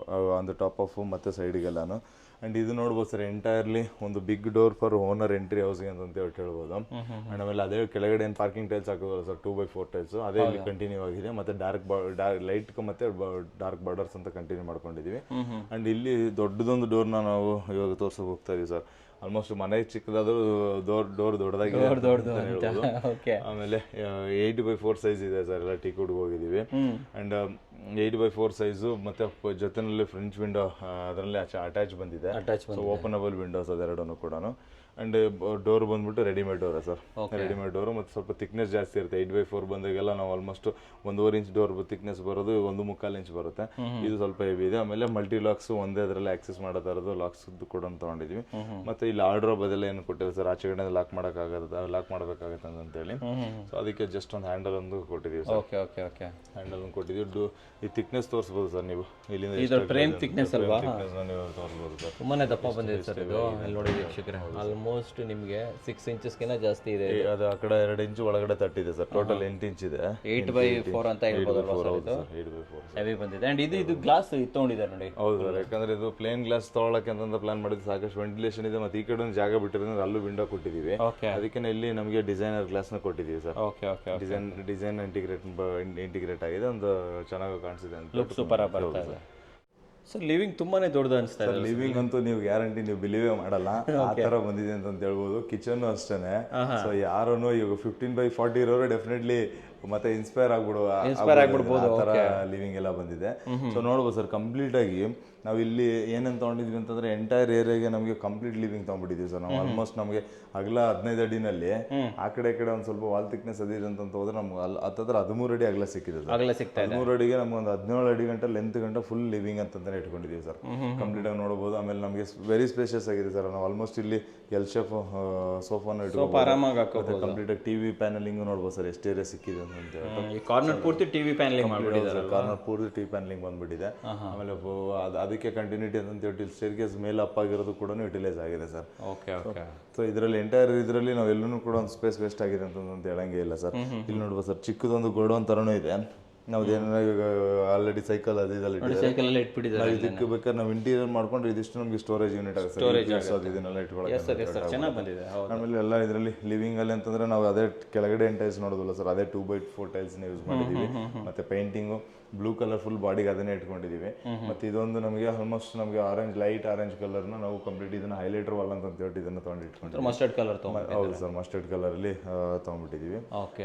on the top of ಮತ್ತೆ ಸೈಡ್ಗೆಲ್ಲಾನು. ಅಂಡ್ ಇದು ನೋಡ್ಬೋದು ಸರ್, ಎಂಟೈರ್ಲಿ ಒಂದು big door for owner entry ಹೌಸ್ಗೆ ಅಂತ ಹೇಳ್ಬೋದು. ಅಂಡ್ ಆಮೇಲೆ ಅದೇ ಕೆಳಗಡೆ ಏನು ಪಾರ್ಕಿಂಗ್ ಟೈಲ್ಸ್ ಹಾಕೋದಲ್ಲ ಸರ್, 2x4 ಟೈಲ್ಸ್, ಅದೇ ಇಲ್ಲಿ ಕಂಟಿನ್ಯೂ ಆಗಿದೆ. ಮತ್ತೆ ಲೈಟ್ ಮತ್ತೆ ಡಾರ್ಕ್ ಬಾರ್ಡರ್ಸ್ ಅಂತ ಕಂಟಿನ್ಯೂ ಮಾಡ್ಕೊಂಡಿದೀವಿ. ಅಂಡ್ ಇಲ್ಲಿ ದೊಡ್ಡದೊಂದು ಡೋರ್ನ ನಾವು ಇವಾಗ ತೋರ್ಸಕ್ ಹೋಗ್ತಾ ಇದೀವಿ ಸರ್. ಆಲ್ಮೋಸ್ಟ್ ಮನೆ ಚಿಕ್ಕದಾದ್ರೂ ಡೋರ್ ದೊಡ್ಡದಾಗಿದೆ. ಆಮೇಲೆ 8x4 ಸೈಜ್ ಇದೆ ಸರ್, ಎಲ್ಲ ಟೀಕುಡ್ಗೆ ಹೋಗಿದೀವಿ. ಅಂಡ್ 8x4 ಸೈಜು ಮತ್ತೆ ಜೊತೆನಲ್ಲಿ ಫ್ರೆಂಚ್ ವಿಂಡೋ ಅದರಲ್ಲಿ ಅಟ್ಯಾಚ್ ಬಂದಿದೆ. ಓಪನಬಲ್ ವಿಂಡೋಸ್ ಅದೆರಡನ್ನು ಕೂಡ. ಅಂಡ್ ಡೋರ್ ಬಂದ್ಬಿಟ್ಟು readymade door sir, readymade door. ಮತ್ತೆ ಸ್ವಲ್ಪ ಥಿಕ್ನೆಸ್ ಜಾಸ್ತಿ ಇರುತ್ತೆ. 8x4 ಬಂದಾಗೆಲ್ಲ ನಾವು ಆಲ್ಮೋಸ್ಟ್ 1.5 ಇಂಚ್ ಡೋರ್ ಥಿಕ್ನೆಸ್ ಬರೋದು 1.25 ಇಂಚ್ ಬರುತ್ತೆ. ಇದು ಸ್ವಲ್ಪ ಹೆವಿ ಇದೆ. ಆಮೇಲೆ ಮಲ್ಟಿ ಲಾಕ್ಸ್ ಒಂದೇ ಅದರಲ್ಲಿ ಆಕ್ಸೆಸ್ ಮಾಡೋ ಥರದ್ದು ಲಾಕ್ಸ್ ಕೂಡ ತಗೊಂಡಿದ್ವಿ. ಮತ್ತೆ ಇಲ್ಲಿ ಆರ್ಡರ್ ಬದೆಲ್ಲ ಏನು ಕೊಟ್ಟಿದೆ ಸರ್, ಆಚೆ ಕಡೆ ಲಾಕ್ ಮಾಡಬೇಕಾಗತ್ತೆ ಅಂತೇಳಿ. ಸೊ ಅದಕ್ಕೆ ಜಸ್ಟ್ ಒಂದು ಹ್ಯಾಂಡಲ್ ಒಂದು ಕೊಟ್ಟಿದ್ದೀವಿ ಸರ್. ಹ್ಯಾಂಡಲ್ ಒಂದು ಕೊಟ್ಟಿದ್ದೀವಿ. ಈ ಥಿಕ್ನೆಸ್ ತೋರಿಸಬಹುದು ಸರ್ ನೀವು, ಇಲ್ಲಿಂದ ಫ್ರೇಮ್ ಥಿಕ್ನೆಸ್ ಅಲ್ವಾ, ನೀವು ತೋರಿಸಬಹುದು ಸರ್. ತುಂಬಾನೇ ದಪ್ಪ ಬಂದಿದೆ ಸರ್ ಇದು. ಇಲ್ಲಿ ನೋಡಿ ವೀಕ್ಷಕರೇ, ಆಲ್ಮೋಸ್ಟ್ ನಿಮಗೆ 6 ಇಂಚಸ್ಗಿಂತ ಜಾಸ್ತಿ ಇದೆ. ಅದು ಆ ಕಡೆ 2 ಇಂಚ್ ಒಳಗಡೆ ತಟ್ಟಿದೆ ಸರ್. ಟೋಟಲ್ 8 ಇಂಚ್ ಇದೆ. 8x4 ಅಂತ ಹೇಳ್ಬೋದಲ್ವಾ ಸರ್ ಇದು? 8x4 ಹೆವಿ ಬಂದಿದೆ. ಅಂಡ್ ಇದು ಗ್ಲಾಸ್ ತಗೊಂಡಿದ್ದಾರೆ ನೋಡಿ. ಹೌದು ಸರ್, ಯಾಕಂದ್ರೆ ಇದು ಪ್ಲೇನ್ ಗ್ಲಾಸ್ ತಗೊಳಕ್ಕೆ ಅಂತ ಪ್ಲಾನ್ ಮಾಡಿದ್ದು. ಸಾಕಷ್ಟು ವೆಂಟಿಲೇಷನ್ ಇದೆ, ಮತ್ತೆ ಈ ಕಡೆ ಜಾಗ ಬಿಟ್ಟಿರೋದ್ರಿಂದ ಅಲ್ಲೂ ವಿಂಡೋ ಕೊಟ್ಟಿದ್ದೀವಿ. ಅದಕ್ಕೆ ಇಲ್ಲಿ ನಮಗೆ ಡಿಸೈನರ್ ಗ್ಲಾಸ್ ನ ಕೊಟ್ಟಿದ್ದೀವಿ ಸರ್. ಡಿಸೈನ್ ಇಂಟಿಗ್ರೇಟ್ ಆಗಿದೆ, ಒಂದು ಚೆನ್ನಾಗಿ ಕಾಣಿಸಿದೆ ಅಂತ. ಲುಕ್ ಸೂಪರ್ ಆಗಿ ಬರ್ತಾ ಇದೆ ಸರ್. ಲಿವಿಂಗ್ ತುಂಬಾನೇ ದೊಡ್ಡದು ಅನಿಸ್ತಾ ಇದೆ. ಲಿವಿಂಗ್ ಅಂತೂ ನೀವು ಗ್ಯಾರಂಟಿ ನೀವು ಬಿಲೀವೇ ಮಾಡಲ್ಲ, ಆ ತರ ಬಂದಿದೆ ಅಂತ ಹೇಳ್ಬೋದು. ಕಿಚನ್ ಅಷ್ಟೇನೆ. ಸೊ ಯಾರು ಇವಾಗ 15x40 ಇರೋರು ಡೆಫಿನೆಟ್ಲಿ ಮತ್ತೆ ಇನ್ಸ್ಪೈರ್ ಆಗ್ಬಿಡ್ಬೋದು ಆ ಥರ ಲಿವಿಂಗ್ ಎಲ್ಲ ಬಂದಿದೆ. ಸೊ ನೋಡ್ಬೋದು ಸರ್, ಕಂಪ್ಲೀಟ್ ಆಗಿ ನಾವು ಇಲ್ಲಿ ಏನೇನು ತೊಗೊಂಡಿದ್ವಿ ಅಂತಂದ್ರೆ ಎಂಟೈರ್ ಏರಿಯಾಗೆ ನಮಗೆ ಕಂಪ್ಲೀಟ್ ಲಿವಿಂಗ್ ತೊಗೊಂಡ್ಬಿಟ್ಟಿದ್ವಿ ಸರ್ ನಾವು. ಆಲ್ಮೋಸ್ಟ್ ನಮಗೆ ಅಗಲ 15 ಅಡಿನಲ್ಲಿ ಆ ಕಡೆ ಒಂದು ಸ್ವಲ್ಪ ವಾಲ್ ಥಿಕ್ನೆಸ್ ಅದಿದೆ ಅಂತ ಹೋದ್ರೆ ನಮ್ಗೆ ಹತ್ತತ್ರ 13 ಅಡಿ ಅಗಲ ಸಿಕ್ಕಿದೆ ಸರ್. 13 ಅಡಿಗೆ ನಮ್ಗೆ ಒಂದು 17 ಅಡಿ ಗಂಟೆ ಲೆಂತ್ ಗಂಟೆ ಫುಲ್ ಲಿವಿಂಗ್ ಅಂತಂತಾನೆ ಇಟ್ಕೊಂಡಿದ್ದೀವಿ ಸರ್. ಕಂಪ್ಲೀಟ್ ಆಗಿ ನೋಡ್ಬೋದು. ಆಮೇಲೆ ನಮಗೆ ವೆರಿ ಸ್ಪೇಷಿಯಸ್ ಆಗಿದೆ ಸರ್. ನಾವು ಆಲ್ಮೋಸ್ಟ್ ಇಲ್ಲಿ ಎಲ್ ಶೇಪ್ ಸೋಫಾನ ಇಟ್ಕೊಂಡು ಕಂಪ್ಲೀಟ್ ಆಗಿ ಟಿವಿ ಪ್ಯಾನಲಿಂಗ್ ನೋಡ್ಬೋದು ಸರ್, ಎಷ್ಟು ಏರಿಯಾ ಸಿಕ್ಕಿದೆ ಅಂತ ಹೇಳಿ. ಕಾರ್ನರ್ ಪೂರ್ತಿ ಟಿವಿ ಪ್ಯಾನಲಿಂಗ್ ಮಾಡ್ಬಿಟ್ಟಿದ್ದಾರೆ. ಕಾರ್ನರ್ ಪೂರ್ತಿ ಟಿವಿ ಪ್ಯಾನಲಿಂಗ್ ಬಂದ್ಬಿಟ್ಟಿದೆ. ಆಮೇಲೆ ಅದಕ್ಕೆ ಕಂಟಿನ್ಯೂಟಿ ಅಂತ ಹೇಳಿ ಸ್ಟೇರ್ಕೇಸ್ ಮೇಲೆ ಅಪ್ ಆಗಿರೋದು ಕೂಡ ಯುಟಿಲೈಸ್ ಆಗಿದೆ ಸರ್. ಸೊ ಇದರಲ್ಲಿ ಎಂಟೈರ್ ಇದರಲ್ಲಿ ನಾವು ಎಲ್ಲೂ ಕೂಡ ಒಂದು ಸ್ಪೇಸ್ ವೇಸ್ಟ್ ಆಗಿದೆ ಅಂತ ಹೇಳಂಗೆ ಇಲ್ಲ ಸರ್. ಇಲ್ಲಿ ನೋಡ್ಬೋದು ಸರ್, ಚಿಕ್ಕದೊಂದು ಗೋಡೌನ್ ತರನೂ ಇದೆ. ನಾವು ಈಗ ಆಲ್ರೆಡಿ ಸೈಕಲ್ ಅದು ಇಟ್ಬಿಟ್ಟಿದ್ದಾರೆ. ಇದಕ್ಕೆ ಬೇಕಾದ್ರೆ ನಾವು ಇಂಟೀರಿಯರ್ ಮಾಡ್ಕೊಂಡು ಇದಿಷ್ಟು ನಮಗೆ ಸ್ಟೋರೇಜ್ ಯೂನಿಟ್ ಆಗುತ್ತೆ, ಇದನ್ನೆಲ್ಲ ಇಟ್ಕೊಳ್ಳೋಕೆ. ಆಮೇಲೆ ಎಲ್ಲ ಇದರಲ್ಲಿ ಲಿವಿಂಗ್ ಅಲ್ಲಿ ಅಂತಂದ್ರೆ ನಾವು ಅದೇ ಕೆಳಗಡೆ ಟೈಲ್ಸ್ ನೋಡೋದಿಲ್ಲ ಸರ್, ಅದೇ 2x4 ಟೈಲ್ಸ್ ಯೂಸ್ ಮಾಡಿದೀವಿ. ಮತ್ತೆ ಪೇಂಟಿಂಗು ಬ್ಲೂ ಕಲರ್ ಫುಲ್ ಬಾಡಿಗೆ ಅದನ್ನೇ ಇಟ್ಕೊಂಡಿದೀವಿ. ಮತ್ತೆ ಇದೊಂದು ನಮಗೆ ಆಲ್ಮೋಸ್ಟ್ ನಮಗೆ ಲೈಟ್ ಆರೆಂಜ್ ಕಲರ್ನ ನಾವು ಕಂಪ್ಲೀಟ್ ಇದನ್ನ ಹೈಲೈಟರ್ ವಾಲ್ ಅಂತ ಹೇಳಿ ಇದನ್ನ ತಗೊಂಡಿಟ್ಕೊಂಡಿದ್ದೀವಿ. ಮಸ್ಟರ್ಡ್ ಕಲರ್ ಹೌದು ಸರ್, ಮಸ್ಟರ್ಡ್ ಕಲರ್ ಅಲ್ಲಿ ತಗೊಂಡ್ಬಿಟ್ಟಿದೀವಿ.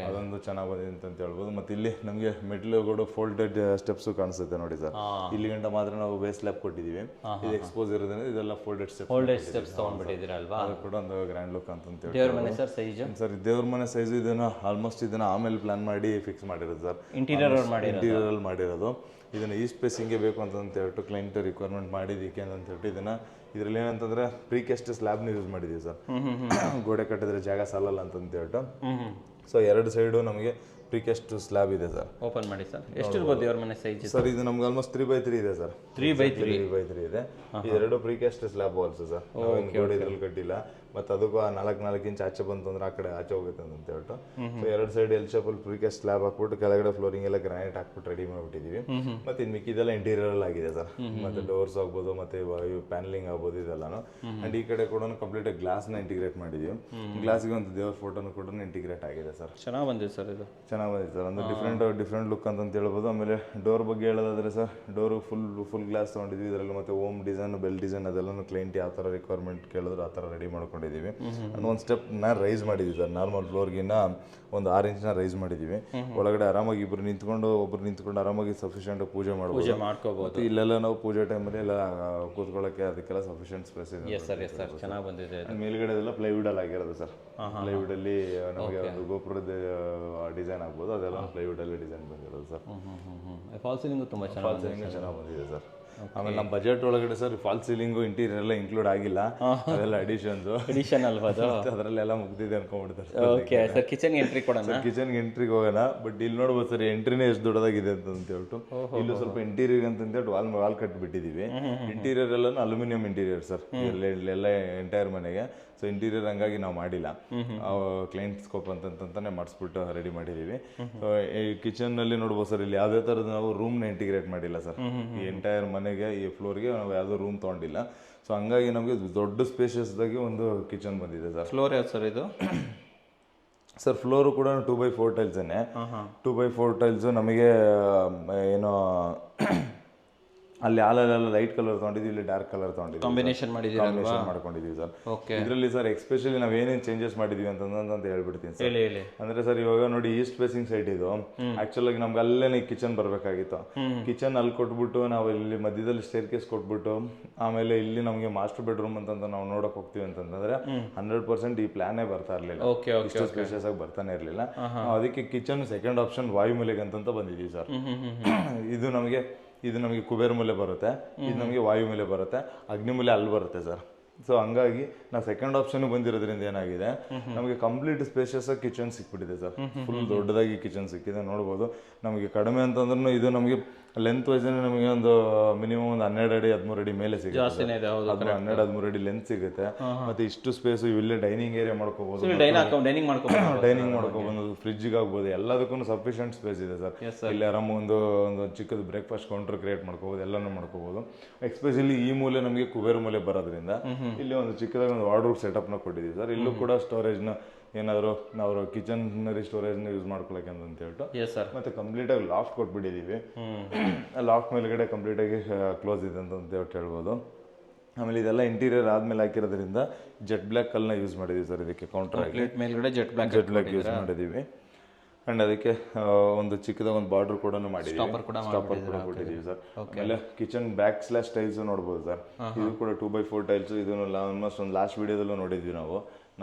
ಅದೊಂದು ಚೆನ್ನಾಗಿ ಬಂದಿದೆ ಅಂತ ಹೇಳ್ಬೋದು. ಮತ್ತೆ ಇಲ್ಲಿ ನಮಗೆ ಮೆಟ್ಲುಗಳು ಫೋಲ್ಡೆಡ್ ಸ್ಟೆಪ್ಸ್ ಕಾಣಿಸುತ್ತೆ ನೋಡಿ ಸರ್. ಇಲ್ಲಿ ಗಂಟ ಮಾತ್ರ ನಾವು ಬೇಸ್ ಸ್ಲ್ಯಾಬ್ ಕೊಟ್ಟಿದೀವಿ. ಇದು ಎಕ್ಸ್ಪೋಸ್ ಇರೋದ್ರಿಂದ ಇದೆಲ್ಲ ಫೋಲ್ಡೆಡ್ ಸ್ಟೆಪ್ಸ್ ತಗೊಂಡ್ಬಿಟ್ಟಿದ್ದೀರಾ ಅಲ್ವಾ? ಅದು ಕೂಡ ಒಂದು ಗ್ರ್ಯಾಂಡ್ ಲುಕ್ ಅಂತ ಹೇಳಿ. ದೇವ್ರ ಮನೆ ಸರ್ ಸೈಜ್ ಸರ್, ದೇವ್ರ ಮನೆ ಸೈಜ್ ಇದನ್ನ ಆಲ್ಮೋಸ್ಟ್ ಇದನ್ನ ಆಮೇಲೆ ಪ್ಲಾನ್ ಮಾಡಿ ಫಿಕ್ಸ್ ಮಾಡಿರೋದು ಸರ್. ಇಂಟೀರಿಯರ್ ಅಲ್ಲಿ ಮಾಡಿರೋದು. ಇದನ್ನ ಈ ಸ್ಪೇಸ್ ಹಿಂಗೆ ಬೇಕು ಅಂತ ಹೇಳ್ಬಿಟ್ಟು ಕ್ಲೈಂಟ್ ರಿಕ್ವೈರ್ಮೆಂಟ್ ಮಾಡಿದ್ದಕ್ಕೆ ಅಂತ ಹೇಳ್ಬಿಟ್ಟು ಇದನ್ನ ಇದರಲ್ಲಿ ಏನಂತಂದ್ರೆ ಪ್ರೀಕಾಸ್ಟ್ ಸ್ಲ್ಯಾಬ್ನ ಯೂಸ್ ಮಾಡಿದೀವಿ ಸರ್. ಗೋಡೆ ಕಟ್ಟಿದ್ರೆ ಜಾಗ ಸಾಲಲ್ಲ ಅಂತ ಹೇಳ್ಬಿಟ್ಟು. ಸೊ 2 ಸೈಡು ನಮಗೆ ಪ್ರೀಕಾಸ್ಟ್ ಸ್ಲ್ಯಾಬ್ ಇದೆ ಸರ್. ಓಪನ್ ಮಾಡಿ ಸರ್. ಎಷ್ಟು ಇರ್ಬೋದು ದೇವ್ರ ಮನೆ ಸೈಜ್ ಸರ್? ಇದು ನಮ್ಗೆ ಆಲ್ಮೋಸ್ಟ್ 3x3 ಇದೆ ಸರ್. 3x3 ಇದೆ. ಇದೆರಡು ಪ್ರೀಕಾಸ್ಟ್ ಸ್ಲ್ಯಾಬ್ ವಾಲ್ಸ್ ಸರ್. ಗೋಡೆ ಇದ್ರಲ್ಲಿ ಕಟ್ಟಿಲ್ಲ. ಮತ್ತೆ ಅದಕ್ಕೂ 4 ಇಂಚ್ ಆಚೆ ಬಂತು ಅಂದ್ರೆ ಆ ಕಡೆ ಆಚೆ ಹೋಗುತ್ತೆ ಅಂತ ಹೇಳ್ಬಿಟ್ಟು. ಸೊ 2 ಸೈಡ್ ಎಲ್ ಶೇಪ್ ಅಲ್ಲಿ ಪ್ರೀಕಾಸ್ಟ್ ಸ್ಲ್ಯಾಬ್ ಹಾಕ್ಬಿಟ್ಟು ಕೆಳಗಡೆ ಫ್ಲೋರಿಂಗ್ ಎಲ್ಲ ಗ್ರಾನೈಟ್ ಹಾಕ್ಬಿಟ್ಟು ರೆಡಿ ಮಾಡ್ಬಿಟ್ಟಿದೀವಿ. ಮತ್ತೆ ಇನ್ ಮಿಕ್ಕಿದೆಲ್ಲ ಇಂಟೀರಿಯರ್ ಅಲ್ಲಿ ಆಗಿದೆ ಸರ್. ಮತ್ತೆ ಡೋರ್ಸ್ ಆಗ್ಬೋದು, ಮತ್ತೆ ಪ್ಯಾನಲಿಂಗ್ ಆಗ್ಬೋದು ಇದೆಲ್ಲಾನು. ಅಂಡ್ ಈ ಕಡೆ ಕೂಡ ಕಂಪ್ಲೀಟ್ ಗ್ಲಾಸ್ ನ ಇಂಟಿಗ್ರೇಟ್ ಮಾಡಿದೀವಿ. ಗ್ಲಾಸ್ಗೆ ಒಂದು ದೇವ್ರ ಫೋಟೋನು ಕೂಡ ಇಂಟಿಗ್ರೇಟ್ ಆಗಿದೆ ಸರ್. ಚೆನ್ನಾಗಿ ಬಂದಿದೆ ಸರ್. ಇದು ಚೆನ್ನಾಗಿ ಬಂದಿದೆ ಸರ್. ಒಂದು ಡಿಫ್ರೆಂಟ್ ಲುಕ್ ಅಂತ ಹೇಳ್ಬೋದು. ಆಮೇಲೆ ಡೋರ್ ಬಗ್ಗೆ ಹೇಳೋದಾದ್ರೆ ಸರ್, ಡೋರ್ ಫುಲ್ ಗ್ಲಾಸ್ ತಗೊಂಡಿದ್ವಿ ಇದರಲ್ಲಿ. ಮತ್ತೆ ಓಮ್ ಡಿಸೈನ್, ಬೆಲ್ ಡಿಸೈನ್ ಅದೆಲ್ಲ ಕ್ಲೈಂಟ್ ಯಾವ ತರ ರಿಕ್ವೈರ್ಮೆಂಟ್ ಕೇಳಿದ್ರು ಆ ತರ ರೆಡಿ ಮಾಡ್ಕೊಂಡಿದೀವಿ. ಒಂದು ಸ್ಟೆಪ್ ರೈಸ್ ಮಾಡಿದೀವಿ ಸರ್. ನಾರ್ಮಲ್ ಫ್ಲೋರ್ಗಿನ್ನ ಒಂದು 6 ಇಂಚ್ನ ರೈಸ್ ಮಾಡಿದೀವಿ. ಒಳಗಡೆ ಆರಾಮಾಗಿ ಒಬ್ರು ನಿಂತ್ಕೊಂಡು ಆರಾಮಾಗಿ ಸಫಿಷಿಯಂಟ್ ಪೂಜೆ ಮಾಡ್ಕೋಬಹುದು. ಇಲ್ಲೆಲ್ಲ ನಾವು ಪೂಜೆ ಟೈಮಲ್ಲಿ ಎಲ್ಲ ಕೂತ್ಕೊಳ್ಳೋಕೆ ಅದಕ್ಕೆಲ್ಲ ಸಫಿಷಿಯಂಟ್ ಸ್ಪೇಸ್ ಇದೆ. ಚೆನ್ನಾಗಿ ಬಂದಿದೆ. ಮೇಲ್ಗಡೆ ಎಲ್ಲ ಪ್ಲೈವುಡ್ ಅಲ್ಲಿ ಆಗಿರೋದು ಸರ್. ಪ್ಲೈವುಡ್ ಅಲ್ಲಿ ನಮಗೆ ಒಂದು ಗೋಪುರದ ಡಿಸೈನ್ ಆಗ್ಬೋದು, ಅದೆಲ್ಲ ಪ್ಲೈವುಡ್ ಅಲ್ಲಿ ಡಿಸೈನ್ ಬಂದಿರೋದು ಸರ್. ಫಾಲ್ ಸೀಲಿಂಗ್ ತುಂಬಾ ಚೆನ್ನಾಗಿ ಬಂದಿದೆ ಸರ್. ಆಮೇಲೆ ನಮ್ಮ ಬಜೆಟ್ ಒಳಗಡೆ ಸರ್ ಫಾಲ್ ಸೀಲಿಂಗು ಇಂಟೀರಿಯರ್ ಎಲ್ಲ ಇನ್ಕ್ಲೂಡ್ ಆಗಿಲ್ಲ, ಅದೆಲ್ಲ ಅಡಿಷನ್ ಅಲ್ವಾ? ಅದರಲ್ಲೆಲ್ಲ ಮುಗ್ದಿದೆ ಅನ್ಕೊಂಡ್ಬಿಡ್ತಾರೆ. ಓಕೆ ಸರ್, ಕಿಚನ್ ಎಂಟ್ರಿ ಕೊಡೋಣ. ಕಿಚನ್ ಎಂಟ್ರಿಗೆ ಹೋಗೋಣ. ಬಟ್ ಇಲ್ಲಿ ನೋಡ್ಬೋದು ಸರ್, ಎಂಟ್ರಿನೇ ಎಷ್ಟು ದೊಡ್ಡದಾಗಿದೆ ಅಂತ ಹೇಳ್ಬಿಟ್ಟು. ಇಲ್ಲೂ ಸ್ವಲ್ಪ ಇಂಟೀರಿಯರ್ ಅಂತ ಹೇಳ್ಬಿಟ್ಟು ವಾಲ್ ಕಟ್ಬಿಟ್ಟಿದೀವಿ. ಇಂಟೀರಿಯರ್ ಎಲ್ಲ ಅಲ್ಯೂಮಿನಿಯಂ ಇಂಟೀರಿಯರ್ ಸರ್ ಎಲ್ಲ ಎಂಟೈರ್ ಮನೆಗೆ. ಸೊ ಇಂಟೀರಿಯರ್ ಹಂಗಾಗಿ ನಾವು ಮಾಡಿಲ್ಲ, ಕ್ಲೈಂಟ್ ಸ್ಕೋಪ್ ಅಂತಾನೆ ಮಾಡಿಸ್ಬಿಟ್ಟು ರೆಡಿ ಮಾಡಿದೀವಿ. ಈ ಕಿಚನ್ ನಲ್ಲಿ ನೋಡ್ಬೋದು ಸರ್, ಇಲ್ಲಿ ಯಾವುದೇ ತರದ ನಾವು ರೂಮ್ನ ಇಂಟಿಗ್ರೇಟ್ ಮಾಡಿಲ್ಲ ಸರ್. ಈ ಎಂಟೈರ್ ಮನೆಗೆ ಈ ಫ್ಲೋರ್ಗೆ ನಾವು ಯಾವುದೋ ರೂಮ್ ತೊಗೊಂಡಿಲ್ಲ. ಸೊ ಹಂಗಾಗಿ ನಮಗೆ ದೊಡ್ಡ ಸ್ಪೇಷಿಯಸ್ ಆಗಿ ಒಂದು ಕಿಚನ್ ಬಂದಿದೆ ಸರ್. ಫ್ಲೋರ್ ಯಾವ್ದು ಸರ್ ಇದು? ಸರ್ ಫ್ಲೋರು ಕೂಡ 2x4 ಟೈಲ್ಸೇನೆ. 2x4 ಟೈಲ್ಸ್ ನಮಗೆ ಏನೋ ಅಲ್ಲಿ ಹಾಲೆಲ್ಲ ಲೈಟ್ ಕಲರ್ ತಗೊಂಡಿದ್ವಿ, ಇಲ್ಲಿ ಡಾರ್ಕ್ ಕಲರ್ ತಗೊಂಡಿದ್ವಿ, ಕಾಂಬಿನೇಷನ್ ಮಾಡ್ಕೊಂಡಿದೀವಿ ಸರ್. ಇದರಲ್ಲಿ ಸರ್ ಎಕ್ಸ್ಪೆಷಲಿ ನಾವ್ ಏನೇನು ಚೇಂಜಸ್ ಮಾಡಿದೀವಿ ಅಂತ ಹೇಳ್ಬಿಡ್ತೀನಿ ಸರ್. ಅಂದ್ರೆ ಸರ್ ಇವಾಗ ನೋಡಿ, ಈಸ್ಟ್ ಫೇಸಿಂಗ್ ಸೈಡ್ ಇದು. ಆಕ್ಚುಲ್ ಆಗಿ ನಮ್ಗೆ ಅಲ್ಲೇನೆ ಕಿಚನ್ ಬರ್ಬೇಕಾಗಿತ್ತು. ಕಿಚನ್ ಅಲ್ಲಿ ಕೊಟ್ಬಿಟ್ಟು ನಾವು ಇಲ್ಲಿ ಮಧ್ಯದಲ್ಲಿ ಸ್ಟೇರ್ ಕೇಸ್ ಕೊಟ್ಬಿಟ್ಟು ಆಮೇಲೆ ಇಲ್ಲಿ ನಮಗೆ ಮಾಸ್ಟರ್ ಬೆಡ್ರೂಮ್ ಅಂತ ನಾವು ನೋಡಕ್ ಹೋಗ್ತೀವಿ ಅಂತಂದ್ರೆ 100% ಈ ಪ್ಲಾನೇ ಬರ್ತಾ ಇರ್ಲಿಲ್ಲ, ಇಷ್ಟು ಸ್ಪೇಷಿಯಸ್ ಆಗಿ ಬರ್ತಾನೆ ಇರ್ಲಿಲ್ಲ. ಅದಕ್ಕೆ ಕಿಚನ್ ಸೆಕೆಂಡ್ ಆಪ್ಷನ್ ವಾಯುಮೂಲೆಗೆ ಅಂತ ಬಂದಿದ್ದೀವಿ ಸರ್. ಇದು ನಮಗೆ ಕುಬೇರ ಮೂಲೆ ಬರುತ್ತೆ, ಇದು ನಮಗೆ ವಾಯುಮೂಲೆ ಬರುತ್ತೆ, ಅಗ್ನಿಮೂಲೆ ಅಲ್ಲಿ ಬರುತ್ತೆ ಸರ್. ಸೊ ಹಂಗಾಗಿ ನಾವು ಸೆಕೆಂಡ್ ಆಪ್ಷನ್ ಬಂದಿರೋದ್ರಿಂದ ಏನಾಗಿದೆ, ನಮಗೆ ಕಂಪ್ಲೀಟ್ ಸ್ಪೇಷಿಯಸ್ ಆಗಿ ಕಿಚನ್ ಸಿಕ್ಬಿಟ್ಟಿದೆ ಸರ್. ಫುಲ್ ದೊಡ್ಡದಾಗಿ ಕಿಚನ್ ಸಿಕ್ಕಿದೆ. ನೋಡ್ಬೋದು ನಮಗೆ ಕಡಿಮೆ ಅಂತಂದ್ರೂ ಇದು ನಮಗೆ ಲೆಂತ್ ವೈಸ್ ನಮಗೆ ಒಂದು ಮಿನಿಮಮ್ ಒಂದು 12 ಅಡಿ 13 ಅಡಿ ಮೇಲೆ ಸಿಗುತ್ತೆ. 12-13 ಅಡಿ ಲೆಂತ್ ಸಿಗುತ್ತೆ. ಮತ್ತೆ ಇಷ್ಟು ಸ್ಪೇಸ್ ಇಲ್ಲೇ ಡೈನಿಂಗ್ ಏರಿಯಾ ಮಾಡ್ಕೋಬಹುದು, ಡೈನಿಂಗ್ ಮಾಡ್ಕೋಬಹುದು, ಫ್ರಿಡ್ಜ್ ಆಗ್ಬೋದು, ಎಲ್ಲದಕ್ಕೂ ಸಫಿಷಿಯಂಟ್ ಸ್ಪೇಸ್ ಇದೆ ಸರ್. ಇಲ್ಲಿ ಆರಾಮ ಒಂದು ಚಿಕ್ಕದು ಬ್ರೇಕ್ಫಾಸ್ಟ್ ಕೌಂಟರ್ ಕ್ರಿಯೇಟ್ ಮಾಡ್ಕೋಬಹುದು, ಎಲ್ಲಾನು ಮಾಡ್ಕೋಬಹುದು. ಎಕ್ಸ್ಪೆಷಲಿ ಈ ಮೂಲೆ ನಮಗೆ ಕುಬೇರ ಮೂಲೆ ಬರೋದ್ರಿಂದ ಇಲ್ಲಿ ಒಂದು ಚಿಕ್ಕದಾಗಿ ಒಂದು ವಾರ್ಡ್ರೋಬ್ ಸೆಟಪ್ ನ ಕೊಟ್ಟಿದ್ದೀವಿ ಸರ್. ಇಲ್ಲೂ ಕೂಡ ಸ್ಟೋರೇಜ್ ನ ಏನಾದ್ರು ನಾವು ಕಿಚನ್ ಸ್ಟೋರೇಜ್ ನ ಯೂಸ್ ಮಾಡ್ಕೊಳಕ್ಕೆ ಅಂತ ಹೇಳ್ಬಿಟ್ಟು ಮತ್ತೆ ಕಂಪ್ಲೀಟ್ ಆಗಿ ಲಾಫ್ಟ್ ಕೊಟ್ಬಿಟ್ಟಿದೀವಿ. ಲಾಫ್ಟ್ ಮೇಲ್ಗಡೆ ಕಂಪ್ಲೀಟ್ ಆಗಿ ಕ್ಲೋಸ್ ಇದೆ ಅಂತ ಹೇಳ್ಬೋದು. ಆಮೇಲೆ ಇದೆಲ್ಲ ಇಂಟೀರಿಯರ್ ಆದ್ಮೇಲೆ ಹಾಕಿರೋದ್ರಿಂದ ಜೆಟ್ ಬ್ಲಾಕ್ ಕಲ್ನ ಯೂಸ್ ಮಾಡಿದೀವಿ ಸರ್. ಇದಕ್ಕೆ ಕೌಂಟರ್ ಆಗಿ ಮೇಲ್ಗಡೆ ಜೆಟ್ ಬ್ಲಾಕ್ ಯೂಸ್ ಮಾಡಿದೀವಿ. ಅಂಡ್ ಅದಕ್ಕೆ ಒಂದು ಚಿಕ್ಕದಾಗ ಒಂದು ಬಾರ್ಡರ್ ಕೂಡ ಮಾಡಿದ್ದೀವಿ, ಸ್ಟಾಪರ್ ಕೂಡ ಕೊಟ್ಟಿದ್ದೀವಿ ಸರ್. ಆಮೇಲೆ ಕಿಚನ್ ಬ್ಯಾಕ್ ಸ್ಲಾಶ್ ಟೈಲ್ಸ್ ನೋಡ್ಬೋದು ಸರ್. ಇದು ಕೂಡ 2x4 ಟೈಲ್ಸ್. ಇದನ್ನು ಆಲ್ಮೋಸ್ಟ್ ಒಂದು ಲಾಸ್ಟ್ ವಿಡಿಯೋದಲ್ಲೂ ನೋಡಿದ್ವಿ ನಾವು,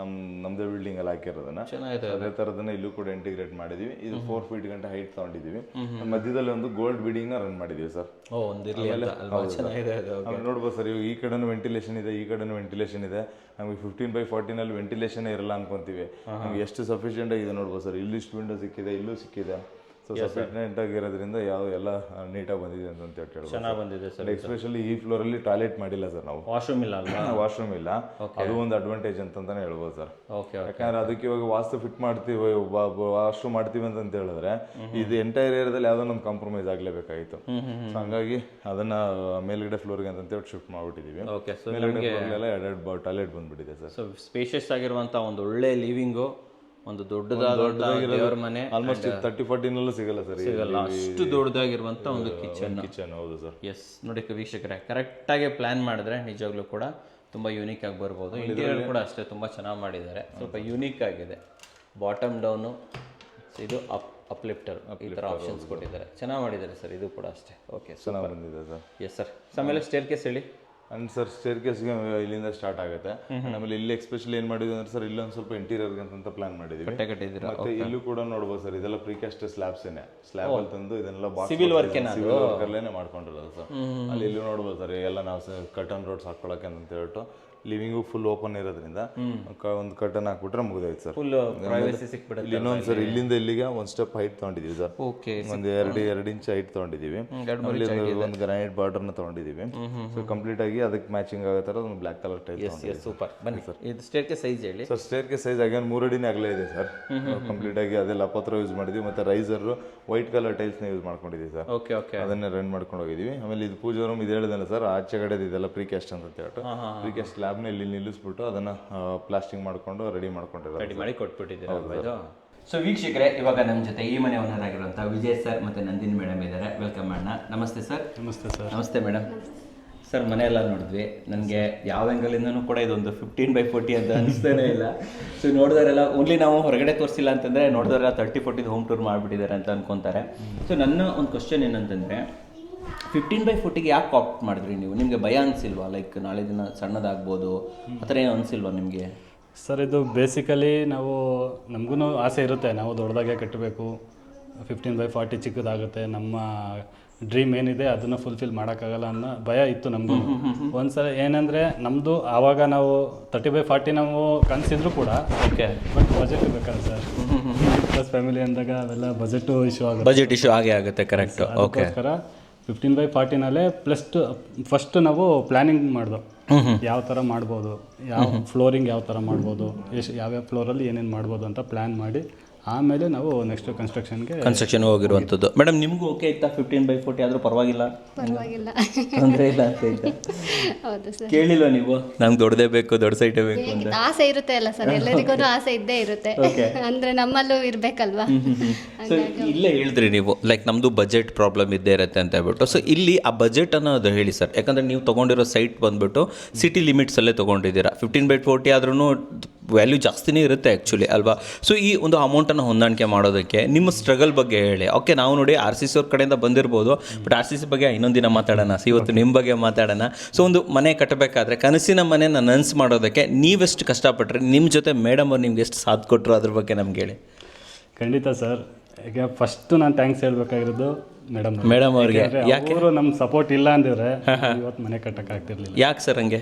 ನಮ್ದೇ ಬಿಲ್ಡಿಂಗ್ ಅಲ್ಲಿ ಹಾಕಿರೋದನ್ನ. ಅದೇ ತರದನ್ನ ಇಲ್ಲೂ ಕೂಡ ಇಂಟಿಗ್ರೇಟ್ ಮಾಡಿದೀವಿ. ಇದು 4 ಫೀಟ್ ಗಂಟ ಹೈಟ್ ತಗೊಂಡಿದೀವಿ. ಮಧ್ಯದಲ್ಲಿ ಒಂದು ಗೋಲ್ಡ್ ಬಿಲ್ಡಿಂಗ್ ನ ರನ್ ಮಾಡಿದೀವಿ ಸರ್. ನೋಡ್ಬೋದು ಸರ್, ಇವಾಗ ಈ ಕಡೆನೂ ವೆಂಟಿಲೇಷನ್ ಇದೆ, ಈ ಕಡೆನೂ ವೆಂಟಿಲೇಷನ್ ಇದೆ. ನಮಗೆ 15x40 ನಲ್ಲಿ ವೆಂಟಿಲೇಷನ್ ಇರಲ್ಲ ಅನ್ಕೊಂತೀವಿ. ನಮ್ಗೆ ಎಷ್ಟು ಸಫಿಷಿಯೆಂಟ್ ಆಗಿದೆ ನೋಡ್ಬೋದು ಸರ್. ಇಲ್ಲಿ ಇಷ್ಟು ವಿಂಡೋ ಸಿಕ್ಕಿದೆ, ಇಲ್ಲೂ ಸಿಕ್ಕಿದೆ. ಸೊ ಸಫಿಷಿಯೆಂಟ್ ಆಗಿರೋದ್ರಿಂದ ಎಲ್ಲ ನೀಟಾಗಿ ಬಂದಿದೆ ಅಂತ ಹೇಳ್ಬೋದು. ಚೆನ್ನಾಗಿ ಬಂದಿದೆ ಸರ್. ಎಸ್ಪೆಷಲಿ ಈ ಫ್ಲೋರ್ ಅಲ್ಲಿ ಟಾಯ್ಲೆಟ್ ಮಾಡಿಲ್ಲ ಸರ್ ನಾವು. ವಾಶ್ರೂಮ್ ಇಲ್ಲ ಅಲ್ವಾ? ವಾಶ್ರೂಮ್ ಇಲ್ಲ, ಅದು ಒಂದು ಅಡ್ವಾಂಟೇಜ್ ಅಂತಾನೆ ಹೇಳ್ಬೋದು ಸರ್. ಯಾಕಂದ್ರೆ ಅದಕ್ಕೆ ಇವಾಗ ವಾಸ್ತು ಫಿಟ್ ಮಾಡ್ತೀವಿ, ವಾಶ್ರೂಮ್ ಮಾಡ್ತೀವಿ ಅಂತ ಹೇಳಿದ್ರೆ ಇದು ಎಂಟೈರ್ ಏರಿಯಾದಲ್ಲಿ ಯಾವ್ದೋ ನಮ್ಗೆ ಕಾಂಪ್ರಮೈಸ್ ಆಗ್ಲೇಬೇಕಾಗಿತ್ತು. ಹಂಗಾಗಿ ಅದನ್ನ ಮೇಲ್ಗಡೆ ಫ್ಲೋರ್ಗೆ ಅಂತ ಹೇಳಿ ಶಿಫ್ಟ್ ಮಾಡ್ಬಿಟ್ಟಿದೀವಿ. ಮೇಲ್ಗಡೆ ಫ್ಲೋರ್ಲೆಲ್ಲ 2 ಟಾಯ್ಲೆಟ್ ಬಂದ್ಬಿಟ್ಟಿದೆ ಸರ್. ಸೊ ಸ್ಪೇಷಿಯಸ್ ಆಗಿರುವಂತ ಒಂದು ಒಳ್ಳೆ ಲಿವಿಂಗು, ಒಂದು ದೊಡ್ಡದಾದ ದೇವರ ಮನೆ. ಆಲ್ಮೋಸ್ಟ್ 30-40 ನಲ್ಲೂ ಸಿಗಲ್ಲ ಸರ್, ಸಿಗಲ್ಲ ಅಷ್ಟು ದೊಡ್ಡದಾಗಿರುವಂತ ಒಂದು ಕಿಚನ್. ಹೌದು ಸರ್. ಎಸ್ ನೋಡಿ ವೀಕ್ಷಕರೇ, ಕರೆಕ್ಟ್ ಆಗಿ ಪ್ಲಾನ್ ಮಾಡಿದ್ರೆ ನಿಜವಾಗ್ಲೂ ಕೂಡ ತುಂಬಾ ಯೂನಿಕ್ ಆಗಿ ಬರ್ಬೋದು. ಇಂಟೀರಿಯರ್ ಕೂಡ ಅಷ್ಟೇ ತುಂಬಾ ಚೆನ್ನಾಗಿ ಮಾಡಿದ್ದಾರೆ, ಸ್ವಲ್ಪ ಯೂನಿಕ್ ಆಗಿದೆ. ಬಾಟಮ್ ಡೌನು, ಇದು ಅಪ್ಲಿಫ್ಟರ್, ಈ ತರ ಆಪ್ಷನ್ಸ್ ಕೊಟ್ಟಿದ್ದಾರೆ, ಚೆನ್ನಾಗಿ ಮಾಡಿದ್ದಾರೆ ಸರ್. ಇದು ಕೂಡ ಅಷ್ಟೇ. ಓಕೆ, ಚೆನ್ನಾಗಿ ಬಂದಿದೆ ಸರ್. Yes sir. ಆಮೇಲೆ ಸ್ಟೇರ್ ಕೇಸ್ ಹೇಳಿ. ಅಂಡ್ ಸರ್ ಸ್ಟೇರ್ ಕೇಸ್ಗೆ ಇಲ್ಲಿಂದ ಸ್ಟಾರ್ಟ್ ಆಗುತ್ತೆ. ಆಮೇಲೆ ಇಲ್ಲಿ ಎಕ್ಸ್ಪೆಷಲಿ ಏನ್ ಮಾಡಿದ್ವಿ ಅಂದ್ರೆ ಸರ್, ಇಲ್ಲೊಂದು ಸ್ವಲ್ಪ ಇಂಟೀರಿಯರ್ ಅಂತ ಪ್ಲಾನ್ ಮಾಡಿದ್ವಿ. ಮತ್ತೆ ಇಲ್ಲೂ ಕೂಡ ನೋಡ್ಬೋದು ಸರ್, ಇದೆಲ್ಲ ಪ್ರೀಕಾಸ್ಟ್ ಸ್ಲಾಬ್ಸ್ ಏನೇ, ಸ್ಲಾಬ್ ಅಲ್ಲಿ ತಂದು ಇದನ್ನೆಲ್ಲ ಸಿವಿಲ್ ವರ್ಕ್ ಅಲ್ಲೇನೆ ಮಾಡ್ಕೊಂಡಿರೋದು ಸರ್. ಅಲ್ಲಿ ಇಲ್ಲೂ ನೋಡ್ಬೋದು ಸರ್, ಎಲ್ಲ ನಾವು ಕರ್ಟನ್ ರೋಡ್ಸ್ ಹಾಕೊಳಕ್ಕೆ ಅಂತ ಹೇಳ್ಬಿಟ್ಟು ಲಿವಿಂಗು ಫುಲ್ ಓಪನ್ ಇರೋದ್ರಿಂದ ಒಂದು ಕರ್ಟನ್ ಹಾಕ್ಬಿಟ್ರೆ ಮುಗಿದೈತೆ ಸರ್. ಇಲ್ಲಿ ಇನ್ನೊಂದು ಸರ್, ಇಲ್ಲಿಂದ ಇಲ್ಲಿಗೆ ಒಂದು ಸ್ಟೆಪ್ ಹೈಟ್ ತಗೊಂಡಿದೀವಿ ಸರ್. ಒಂದು 2 ಇಂಚ್ ಹೈಟ್ ತಗೊಂಡಿದೀವಿ. ಒಂದು ಗ್ರಾನೈಟ್ ಬಾರ್ಡರ್ ನ ತಗೊಂಡಿದೀವಿ. ಸೊ ಕಂಪ್ಲೀಟ್ ಆಗಿ ಅದಕ್ಕೆ ಮ್ಯಾಚಿಂಗ್ ಆಗೋ ತರ ಒಂದು ಬ್ಲಾಕ್ ಕಲರ್ ಟೈಲ್ಸ್. ಸೂಪರ್. ಬನ್ನಿ ಸರ್, ಇದು ಸ್ಟೇರ್ ಕೇಸ್ ಸೈಜ್ ಹೇಳಿ sir. Stair case size again 3 ಅಡಿನೇ ಆಗಲೇ ಇದೆ ಸರ್. ಕಂಪ್ಲೀಟ್ ಆಗಿ ಅದೆಲ್ಲ ಪತ್ರ ಯೂಸ್ ಮಾಡಿದ್ವಿ. ಮತ್ತೆ ರೈಸರ್ ವೈಟ್ ಕಲರ್ ಟೈಲ್ಸ್ ನ ಯೂಸ್ ಮಾಡ್ಕೊಂಡಿದ್ದೀವಿ ಸರ್. ಅದನ್ನೇ ರನ್ ಮಾಡ್ಕೊಂಡು ಹೋಗಿದೀವಿ. ಆಮೇಲೆ ಇದು ಪೂಜಾ ರೂಮ್ ಇದು ಹೇಳಿದಲ್ಲ ಸರ್, ಆಚೆ ಕಡೆ ಇದೆಲ್ಲ ಪ್ರೀಕಾಸ್ಟ್ ಅಂತ ಹೇಳ್ಬಿಟ್ಟು ಪ್ರೀಕಾಸ್ಟ್ ಸ್ಲಾಬ್ ನ ಇಲ್ಲಿ ನಿಲ್ಲಿಸ್ಬಿಟ್ಟು ಅದನ್ನ ಪ್ಲಾಸ್ಟಿಂಗ್ ಮಾಡ್ಕೊಂಡು ರೆಡಿ ಮಾಡಿ ಕೊಟ್ಬಿಟ್ಟಿದ್ದೀರಾ. ಸೊ ವೀಕ್ಷಕರೇ, ಇವಾಗ ನಮ್ಮ ಜೊತೆ ಈ ಮನೆ ಓನರ್ ಆಗಿರುವಂತಹ ವಿಜಯ್ ಸರ್ ಮತ್ತೆ ನಂದಿನಿ ಮೇಡಮ್ ಇದ್ದಾರೆ. ವೆಲ್ಕಮ್ ಮಾಡೋಣ. ನಮಸ್ತೆ ಸರ್. ನಮಸ್ತೆ ಸರ್. ನಮಸ್ತೆ ಮೇಡಮ್. ಸರ್ ಮನೆ ಎಲ್ಲ ನೋಡಿದ್ವಿ, ನನಗೆ ಯಾವ ಆ್ಯಂಗಲಿಂದನೂ ಕೂಡ ಇದೊಂದು 15x40 ಅಂತ ಅನಿಸ್ತಾನೆ ಇಲ್ಲ. ಸೊ ನೋಡಿದವರೆಲ್ಲ ಓನ್ಲಿ ನಾವು ಹೊರಗಡೆ ತೋರಿಸಿಲ್ಲ ಅಂತಂದರೆ ನೋಡಿದವರೆಲ್ಲ 30-40 ಹೋಮ್ ಟೂರ್ ಮಾಡಿಬಿಟ್ಟಿದ್ದಾರೆ ಅಂತ ಅನ್ಕೊತಾರೆ. ಸೊ ನನ್ನ ಒಂದು ಕ್ವಶನ್ ಏನಂತಂದರೆ, 15x40ಗೆ ಯಾಕೆ ಆಪ್ಟ್ ಮಾಡಿದ್ರಿ ನೀವು? ನಿಮಗೆ ಭಯ ಅನಿಸಿಲ್ವಾ? ಲೈಕ್ ನಾಳೆ ದಿನ ಸಣ್ಣದಾಗ್ಬೋದು ಆ ಥರ ಏನು ಅನಿಸಿಲ್ವಾ ನಿಮಗೆ? ಸರ್, ಇದು ಬೇಸಿಕಲಿ ನಮಗೂ ಆಸೆ ಇರುತ್ತೆ, ನಾವು ದೊಡ್ಡದಾಗೆ ಕಟ್ಟಬೇಕು, 15x40 ಚಿಕ್ಕದಾಗುತ್ತೆ, ನಮ್ಮ ಡ್ರೀಮ್ ಏನಿದೆ ಅದನ್ನು ಫುಲ್ಫಿಲ್ ಮಾಡೋಕ್ಕಾಗಲ್ಲ ಅನ್ನೋ ಭಯ ಇತ್ತು ನಮಗೂ. ಒಂದ್ಸಲ ಏನಂದರೆ ನಮ್ಮದು ಆವಾಗ ನಾವು 30x40 ನಾವು ಕನಸಿದ್ರು ಕೂಡ, ಬಟ್ ಬಜೆಟ್ ಬೇಕಲ್ಲ ಸರ್. ಪ್ಲಸ್ ಫ್ಯಾಮಿಲಿ ಅಂದಾಗ ಅವೆಲ್ಲ ಬಜೆಟ್ ಇಶ್ಯೂ ಆಗೇ ಆಗುತ್ತೆ. ಕರೆಕ್ಟ್. ಅದಕ್ಕೋಸ್ಕರ 15x40ನಲ್ಲೇ ಫಸ್ಟ್ ನಾವು ಪ್ಲ್ಯಾನಿಂಗ್ ಮಾಡಿದೋ, ಯಾವ ಥರ ಮಾಡ್ಬೋದು, ಯಾವ ಫ್ಲೋರಿಂಗ್ ಯಾವ ಥರ ಮಾಡ್ಬೋದು, ಯಾವ್ಯಾವ ಫ್ಲೋರಲ್ಲಿ ಏನೇನು ಮಾಡ್ಬೋದು ಅಂತ ಪ್ಲ್ಯಾನ್ ಮಾಡಿ ಆಮೇಲೆ ನಾವು ನೆಕ್ಸ್ಟ್ ಕನ್ಸ್ಟ್ರಕ್ಷನ್ ಹೋಗಿರುವಂಥದ್ದು. ಮೇಡಮ್ ನಿಮಗೂ ಓಕೆ ಇತ್ತಾ? 15x40 ಆದರೂ ಪರವಾಗಿಲ್ಲ ತೊಂದರೆ ಇಲ್ಲ ಅಂತ ಇದ್ದ? ಹೌದು ಸರ್. ಕೇಳಿಲ್ಲ ನೀವು ನಂಗೆ ದೊಡ್ಡದೇ ಬೇಕು, ದೊಡ್ಡ ಸೈಟೇ ಬೇಕು ಅಂತ? ಆಸೆ ಇರುತ್ತೆ ಅಲ್ಲ ಸರ್, ಎಲ್ಲರಿಗೂ ಆಸೆ ಇದ್ದೇ ಇರುತ್ತೆ. ಅಂದ್ರೆ ನಮ್ಮಲ್ಲೂ ಇರ್ಬೇಕಲ್ವಾ. ಸೊ ಇಲ್ಲೇ ಹೇಳಿದ್ರಿ ನೀವು, ಲೈಕ್ ನಮ್ಮದು ಬಜೆಟ್ ಪ್ರಾಬ್ಲಮ್ ಇದ್ದೇ ಇರುತ್ತೆ ಅಂತ ಹೇಳ್ಬಿಟ್ಟು. ಸೊ ಇಲ್ಲಿ ಆ ಬಜೆಟ್ ಅನ್ನೋದು ಹೇಳಿ ಸರ್. ಯಾಕಂದರೆ ನೀವು ತೊಗೊಂಡಿರೋ ಸೈಟ್ ಬಂದುಬಿಟ್ಟು ಸಿಟಿ ಲಿಮಿಟ್ಸಲ್ಲೇ ತೊಗೊಂಡಿದ್ದೀರಾ. 15x40 ಆದ್ರೂ ವ್ಯಾಲ್ಯೂ ಜಾಸ್ತಿನೇ ಇರುತ್ತೆ ಆ್ಯಕ್ಚುಲಿ ಅಲ್ವಾ? ಸೊ ಈ ಒಂದು ಅಮೌಂಟನ್ನು ಹೊಂದಾಣಿಕೆ ಮಾಡೋದಕ್ಕೆ ನಿಮ್ಮ ಸ್ಟ್ರಗಲ್ ಬಗ್ಗೆ ಹೇಳಿ. ಓಕೆ, ನಾವು ನೋಡಿ RCC ಅವ್ರ ಕಡೆಯಿಂದ ಬಂದಿರ್ಬೋದು, ಬಟ್ RCC ಬಗ್ಗೆ ಇನ್ನೊಂದಿನ ಮಾತಾಡೋಣ. ಇವತ್ತು ನಿಮ್ಮ ಬಗ್ಗೆ ಮಾತಾಡೋಣ. ಸೊ ಒಂದು ಮನೆ ಕಟ್ಟಬೇಕಾದ್ರೆ, ಕನಸಿನ ಮನೆನ ನನಸು ಮಾಡೋದಕ್ಕೆ ನೀವೆಷ್ಟು ಕಷ್ಟಪಟ್ಟರೆ, ನಿಮ್ಮ ಜೊತೆ ಮೇಡಮ್ ಅವ್ರು ನಿಮ್ಗೆ ಎಷ್ಟು ಸಾಥ್ ಕೊಟ್ಟರು, ಅದ್ರ ಬಗ್ಗೆ ನಮ್ಗೆ ಹೇಳಿ. ಖಂಡಿತ ಸರ್. ಈಗ ಫಸ್ಟ್ ನಾನು ಥ್ಯಾಂಕ್ಸ್ ಹೇಳ್ಬೇಕಾಗಿರೋದು ಮೇಡಮ್ ಅವ್ರಿಗೆ. ಯಾಕೆ ನಮ್ಮ ಸಪೋರ್ಟ್ ಇಲ್ಲ ಅಂದಿದ್ರೆ ಇವತ್ತು ಮನೆ ಕಟ್ಟಕ್ಕೆ ಆಗ್ತಿರ್ಲಿಲ್ಲ. ಯಾಕೆ ಸರ್ ಹಂಗೆ?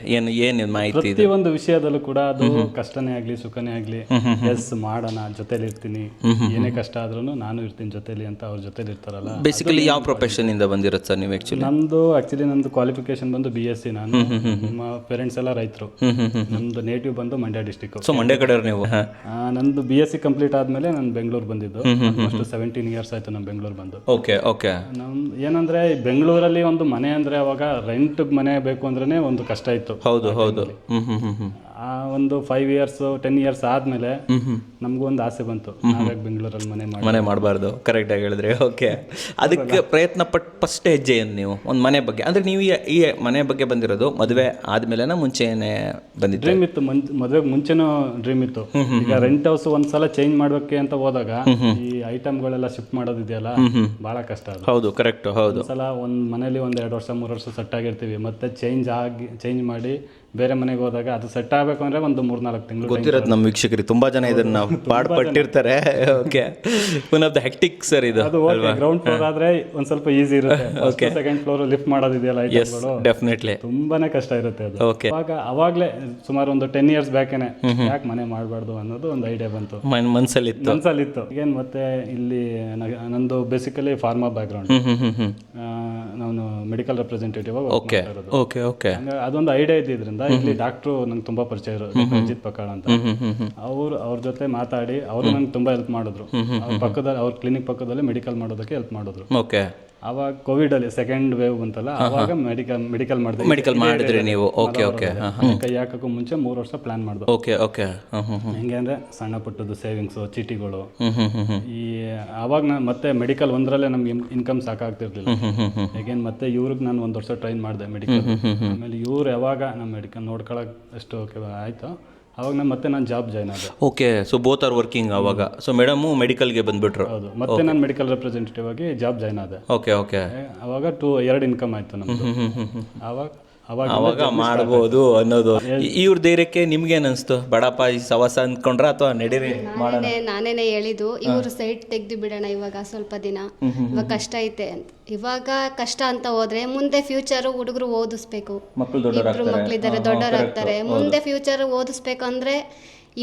ಏನು ಮಾಹಿತಿ? ಪ್ರತಿ ಒಂದು ವಿಷಯದಲ್ಲೂ ಕೂಡ ಅದು ಕಷ್ಟನೇ ಆಗ್ಲಿ ಸುಖನೇ ಆಗ್ಲಿ, ಎಸ್ ಮಾಡೋಣ, ಜೊತೆಲಿ ಇರ್ತೀನಿ, ಏನೇ ಕಷ್ಟ ಆದ್ರೂ ನಾನು ಇರ್ತೀನಿ ಜೊತೆಲಿ ಅಂತ ಅವ್ರ ಜೊತೆಲಿ ಇರ್ತಾರಲ್ಲ. ಬೇಸಿಕಲಿ ಯಾವ ಪ್ರೊಫೆಷನ್ ಇಂದ ಬಂದಿರೋದು ಸರ್ ನೀವು? ನಂದು ಕ್ವಾಲಿಫಿಕೇಶನ್ ಬಂದು BSc. ನಾನು ನಮ್ಮ ಪೇರೆಂಟ್ಸ್ ಎಲ್ಲ ರೈತರು. ನಮ್ದು ನೇಟಿವ್ ಬಂದು ಮಂಡ್ಯ ಡಿಸ್ಟಿಕ್. ಸೊ ಮಂಡ್ಯ ಕಡೆ ನೀವು? ನಂದು BSc ಕಂಪ್ಲೀಟ್ ಆದ್ಮೇಲೆ ನಾನು ಬೆಂಗಳೂರು ಬಂದಿದ್ದು. 17 ಇಯರ್ಸ್ ಆಯ್ತು ನಾನು ಬೆಂಗಳೂರು ಬಂದು. ಓಕೆ. ಏನಂದ್ರೆ ಬೆಂಗಳೂರಲ್ಲಿ ಒಂದು ಮನೆ ಅಂದ್ರೆ ಅವಾಗ ರೆಂಟ್ ಮನೆ ಬೇಕು ಅಂದ್ರೆ ಒಂದು ಕಷ್ಟ ಇತ್ತು. ಹೌದು. ಆ ಒಂದು 5 ಇಯರ್ಸ್ 10 ಇಯರ್ಸ್ ಆದಮೇಲೆ ನಮಗೂ ಒಂದು ಆಸೆ ಬಂತು, ನಾವ್ಯಾಕೆ ಬೆಂಗಳೂರಲ್ಲಿ ಮನೆ ಮಾಡಬಾರ್ದು. ಕರೆಕ್ಟಾಗಿ ಹೇಳಿದ್ರೆ. ಓಕೆ, ಅದಕ್ಕೆ ಪ್ರಯತ್ನ ಪಟ್ಟು ಫಸ್ಟ್ ಹೆಜ್ಜೆ ಏನು ನೀವು ಒಂದು ಮನೆ ಬಗ್ಗೆ, ಅಂದರೆ ನೀವು ಈ ಮನೆ ಬಗ್ಗೆ ಬಂದಿರೋದು ಮದುವೆ ಆದಮೇಲೆನ ಮುಂಚೆನೇ ಬಂದಿದ್ದು? ಡ್ರೀಮ್ ಇತ್ತು, ಮದುವೆಗೆ ಮುಂಚೆನೂ ಡ್ರೀಮ್ ಇತ್ತು. ಈಗ ರೆಂಟ್ ಹೌಸ್ ಒಂದ್ಸಲ ಚೇಂಜ್ ಮಾಡ್ಬೇಕೆ ಅಂತ ಹೋದಾಗ ಈ ಐಟಮ್ಗಳೆಲ್ಲ ಶಿಫ್ಟ್ ಮಾಡೋದಿದೆಯಲ್ಲ ಬಹಳ ಕಷ್ಟ ಅದು. ಹೌದು, ಕರೆಕ್ಟ್. ಹೌದು, ಒಂದ್ಸಲ ಒಂದು ಮನೇಲಿ 1-2 ವರ್ಷ 3 ವರ್ಷ ಸೆಟ್ ಆಗಿರ್ತೀವಿ, ಮತ್ತೆ ಚೇಂಜ್ ಮಾಡಿ ಬೇರೆ ಮನೆಗೆ ಹೋದಾಗ ಅದು ಸೆಟ್ ಆಗಬೇಕು ಅಂದ್ರೆ ಒಂದು 3-4 ತಿಂಗಳು ಗೊತ್ತಿರೋದು ನಮ್ಮ ವೀಕ್ಷಕರಿಗೆ ತುಂಬಾ ಜನ ಇದನ್ನ ಪಾಡ್ಪಟ್ಟಿರ್ತಾರೆ. Okay, one of the hectic sir ಇದು. ಅದು ಗ್ರೌಂಡ್ ಫ್ಲೋರ್ ಆದ್ರೆ ಒಂದ್ ಸ್ವಲ್ಪ ಈಸಿ ಇರುತ್ತೆ. ಓಕೆ, ಸೆಕೆಂಡ್ ಫ್ಲೋರ್ ಲಿಫ್ಟ್ ಮಾಡೋದಿದೆಯಲ್ಲ ಐಟಮ್ಗಳು, ಡೆಫಿನೆಟ್ಲಿ ತುಂಬಾನೇ ಕಷ್ಟ ಇರುತ್ತೆ ಅದು. ಓಕೆ, ಅವಾಗ್ಲೇ ಸುಮಾರು ಒಂದು 10 ಇಯರ್ಸ್ ಬ್ಯಾಕೇನೆ ಯಾಕೆ ಮನೆ ಮಾಡಬಾರ್ದು ಅನ್ನೋದು ಒಂದು ಐಡಿಯಾ ಬಂತು, ಮನ್ಸಲ್ಲಿತ್ತು. ಏನ್ ಮತ್ತೆ ಇಲ್ಲಿ ನಂದು ಬೇಸಿಕಲಿ ಫಾರ್ಮಾ ಬ್ಯಾಕ್ ಗ್ರೌಂಡ್, ನಾನು ಮೆಡಿಕಲ್ ರೆಪ್ರೆಸೆಂಟೇಟಿವ್ ಆಗಿ ಓಕೆ ಓಕೆ ಓಕೆ, ಅದೊಂದು ಐಡಿಯಾ ಇದ್ದಿದ್ರಿಂದ ಇಲ್ಲಿ ಡಾಕ್ಟ್ರು ನಂಗೆ ತುಂಬಾ ಪರಿಚಯ ಇರೋದು, ಅಜಿತ್ ಪಕಾಳ್ ಅಂತ. ಅವ್ರ ಜೊತೆ ಮಾತಾಡಿ ಅವರು ನಂಗೆ ತುಂಬಾ ಹೆಲ್ಪ್ ಮಾಡಿದ್ರು. ಅವ್ರ ಕ್ಲಿನಿಕ್ ಪಕ್ಕದಲ್ಲಿ ಮೆಡಿಕಲ್ ಮಾಡೋದಕ್ಕೆ ಹೆಲ್ಪ್ ಮಾಡಿದ್ರು. ಓಕೆ, ಅವಾಗ ಕೋವಿಡ್ ಅಲ್ಲಿ ಸೆಕೆಂಡ್ ವೇವ್ ಬಂತಲ್ಲ, ಅವಾಗ ಮೆಡಿಕಲ್ ಮಾಡಿದ್ರಿ ನೀವು? ಓಕೆ ಓಕೆ, ಕೈ ಹಾಕಕ್ಕೂ ಮುಂಚೆ 3 ವರ್ಷ ಪ್ಲಾನ್ ಮಾಡ್ದು. ಓಕೆ ಓಕೆ, ಹೆಂಗೆ ಅಂದ್ರೆ ಸಣ್ಣ ಪುಟ್ಟದ್ದು ಸೇವಿಂಗ್ಸ್, ಚೀಟಿಗಳು. ಈ ಅವಾಗ ಮತ್ತೆ ಮೆಡಿಕಲ್ ಒಂದರಲ್ಲೇ ನಮ್ಗೆ ಇನ್ಕಮ್ ಸಾಕಾಗ್ತಿರ್ಲಿಲ್ಲ. ಹೇಗೇನ್ ಮತ್ತೆ ಇವ್ರಿಗೆ ನಾನು 1 ವರ್ಷ ಟ್ರೈನ್ ಮಾಡಿದೆ ಮೆಡಿಕಲ್. ಆಮೇಲೆ ಇವ್ರು ಯಾವಾಗ ನಮ್ಮ ಮೆಡಿಕಲ್ ನೋಡ್ಕೊಳಕ್ ಎಷ್ಟು ಆಯ್ತು, ಅವಾಗ ನಾನು ಜಾಬ್ ಜಾಯ್ನ್ ಆದೆ. Okay, so both are working ಅವಾಗ. ಸೊ ಮೇಡಮು ಮೆಡಿಕಲ್ಗೆ ಬಂದ್ಬಿಟ್ರು? ಹೌದು, ಮತ್ತೆ ನಾನು ಮೆಡಿಕಲ್ ರೆಪ್ರೆಸೆಂಟೇಟಿವ್ ಆಗಿ ಜಾಬ್ ಜಾಯ್ನ್ ಆದೆ. ಓಕೆ ಓಕೆ, ಅವಾಗ 2 ಇನ್ಕಮ್ ಆಯ್ತು ನಮ್ದು. ಅವಾಗ ಮಾಡ್ಬೋದು ಅನ್ನೋದು. ಇವ್ರ ಧೈರ್ಯಕ್ಕೆ ನಿಮ್ಗೇನು ಅನಿಸ್ತು? ಬಡಪ್ಪ ಈ ಸವಾಸ ಅಂದ್ಕೊಂಡ್ರ ಅಥವಾ ನಡೀರಿ? ನಾನೇನೆ ಹೇಳಿದ್ದು, ಇವರು ಸೈಟ್ ತೆಗ್ದು ಬಿಡೋಣ ಇವಾಗ ಸ್ವಲ್ಪ ದಿನ, ಇವಾಗ ಕಷ್ಟ ಐತೆ ಅಂತ. ಇವಾಗ ಕಷ್ಟ ಅಂತ ಹೋದ್ರೆ ಮುಂದೆ ಫ್ಯೂಚರ್ ಹುಡುಗರು ಓದಿಸ್ಬೇಕು, ಇಬ್ರು ಮಕ್ಳಿದ್ದಾರೆ, ದೊಡ್ಡವರಾಗ್ತಾರೆ. ಮುಂದೆ ಫ್ಯೂಚರ್ ಓದಿಸ್ಬೇಕು ಅಂದ್ರೆ